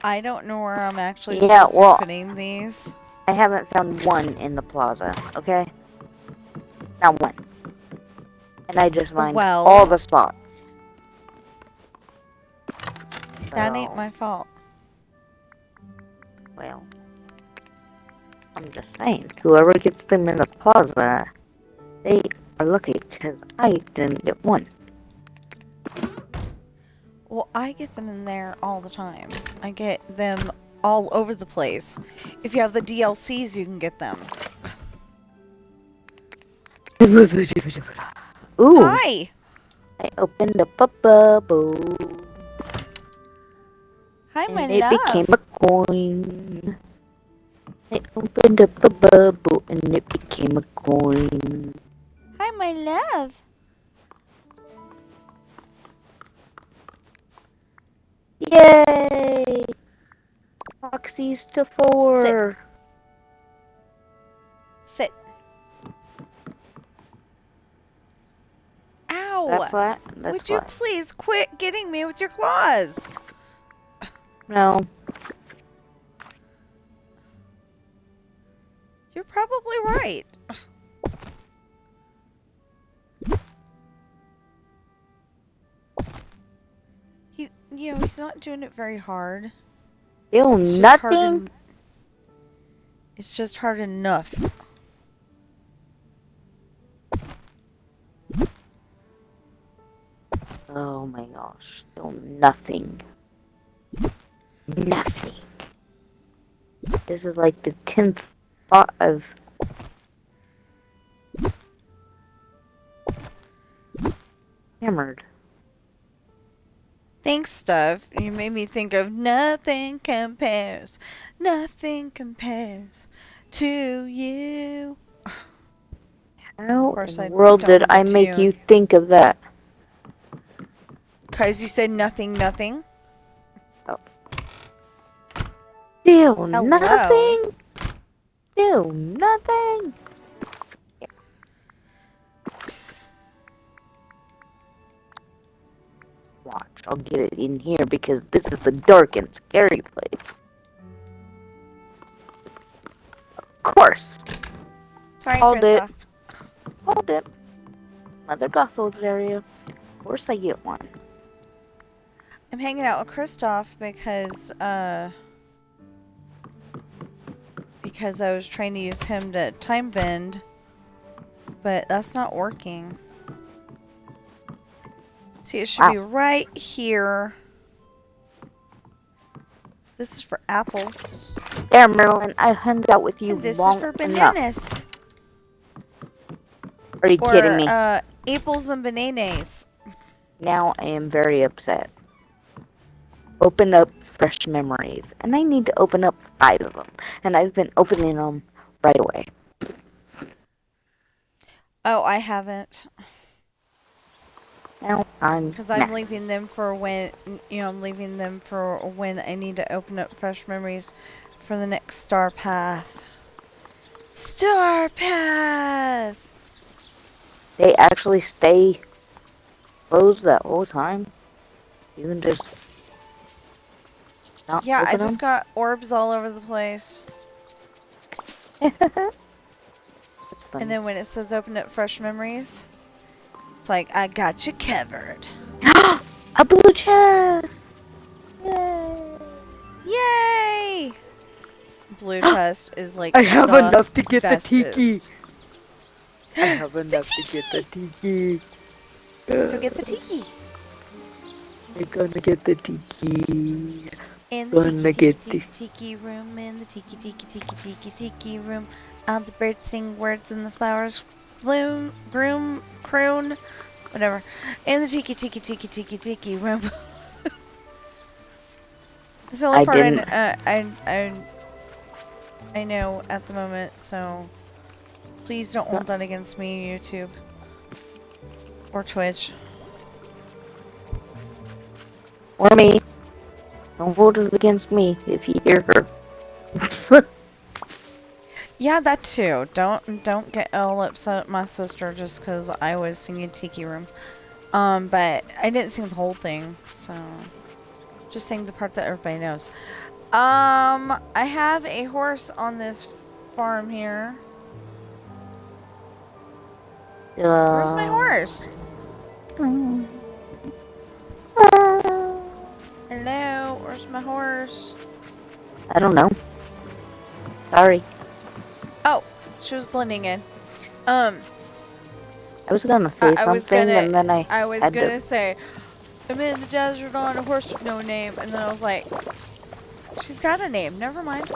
I don't know where I'm actually supposed to be putting these. I haven't found one in the plaza, okay? Not one. And I just mined all the spots. That ain't my fault. Well, I'm just saying, whoever gets them in the plaza, they are lucky, because I didn't get one. Well, I get them in there all the time. I get them all over the place. If you have the DLCs, you can get them. Ooh! Hi! I opened up a bubble. Hi, my and it love. became a coin. I opened up a bubble and it became a coin. Hi, my love. Yay! Foxy's to 4. Sit. Ow! That's flat? Would you please quit getting me with your claws? No. You're probably right. He's not doing it very hard. Still nothing? It's just hard enough. Oh my gosh, still nothing. Nothing. This is like the 10th lot of hammered. Thanks, Stuff. You made me think of nothing compares to you. How course, in I the world don't did know the I make tune. you think of that? Cause you said nothing. Oh. Still Hello. nothing? Still nothing? Yeah. Watch, I'll get it in here because this is the dark and scary place. Of course. Sorry, Hold it. Kristoff. Hold it. Mother Gothel's area. Of course I get one. I'm hanging out with Kristoff because I was trying to use him to time bend, but that's not working. See, it should be right here. This is for apples. There, Merlin, I hung out with you And this long is for enough. bananas. Are you kidding me? Apples and bananas. Now I am very upset. Open up fresh memories. And I need to open up 5 of them. And I've been opening them right away. Oh, I haven't. Now I'm Because I'm leaving them for when, I'm leaving them for when I need to open up fresh memories for the next Star Path. Star Path! They actually stay closed that whole time? Even just not Yeah, I open just got orbs all over the place. And then when it says open up fresh memories, it's like, I got you covered. A blue chest! Yay! Yay! Blue chest is like I have the enough to get bestest. the tiki. I have enough to get the tiki. So get the tiki. I'm gonna get the tiki. In the Gonna tiki get tiki tiki tiki room, in the tiki tiki tiki tiki tiki room. All the birds sing words and the flowers bloom, groom, croon, whatever. In the tiki tiki tiki tiki tiki room. It's the only part I know at the moment, so please don't hold that against me, YouTube. Or Twitch. Or me. Don't hold it against me if you hear her. Yeah, that too. Don't get all upset at my sister just because I was singing Tiki Room. But I didn't sing the whole thing, so just sing the part that everybody knows. I have a horse on this farm here. Where's my horse? Hello, where's my horse? I don't know. Sorry. Oh, she was blending in. I was gonna say something and then I was gonna say, I'm in the desert on a horse with no name, and then I was like, she's got a name. Never mind.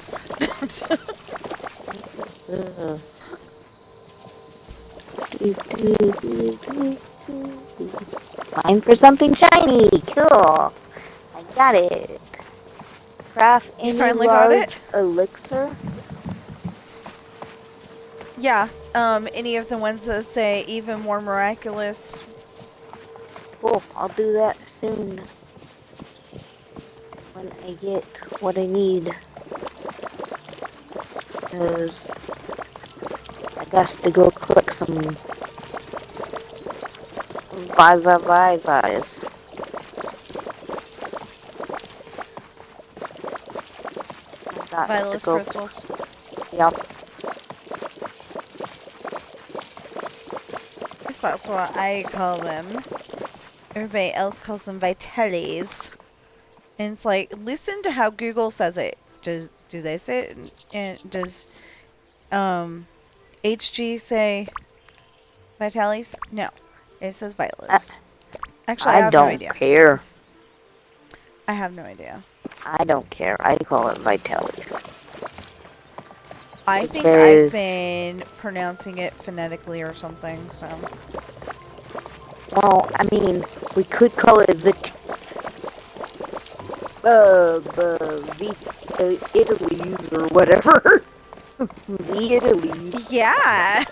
Time for something shiny. Cool. I got it. Craft any finally got large it? elixir. Yeah. Any of the ones that say even more miraculous. Cool. I'll do that soon. When I get what I need. Because I got to go collect some Vivas. Violet crystals. Yep. I guess that's what I call them. Everybody else calls them Vitellis. And it's like, listen to how Google says it. Do they say it? And does HG say Vitalis? No. It says Violets. Actually, I have no idea. I don't care. I have no idea. I don't care. I call it Vitalis. I think I've Because, been pronouncing it phonetically or something, so. well, I mean, we could call it the Italy's or whatever. The Italy's. Yeah!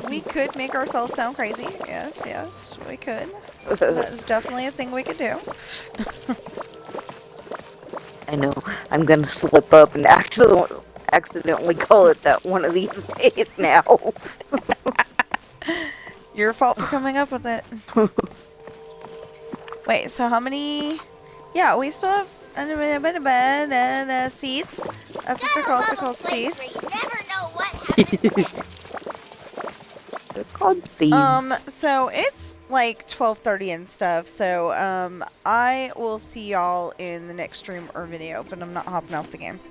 We could make ourselves sound crazy. Yes, yes, we could. That is definitely a thing we could do. I know. I'm gonna slip up and accidentally call it that one of these days now. Your fault for coming up with it. Wait, so how many... Yeah, we still have seeds. That's what they're called. They're called seeds. Never know what happens. They're called seeds. So it's like 12:30 and stuff. So, I will see y'all in the next stream or video, but I'm not hopping off the game.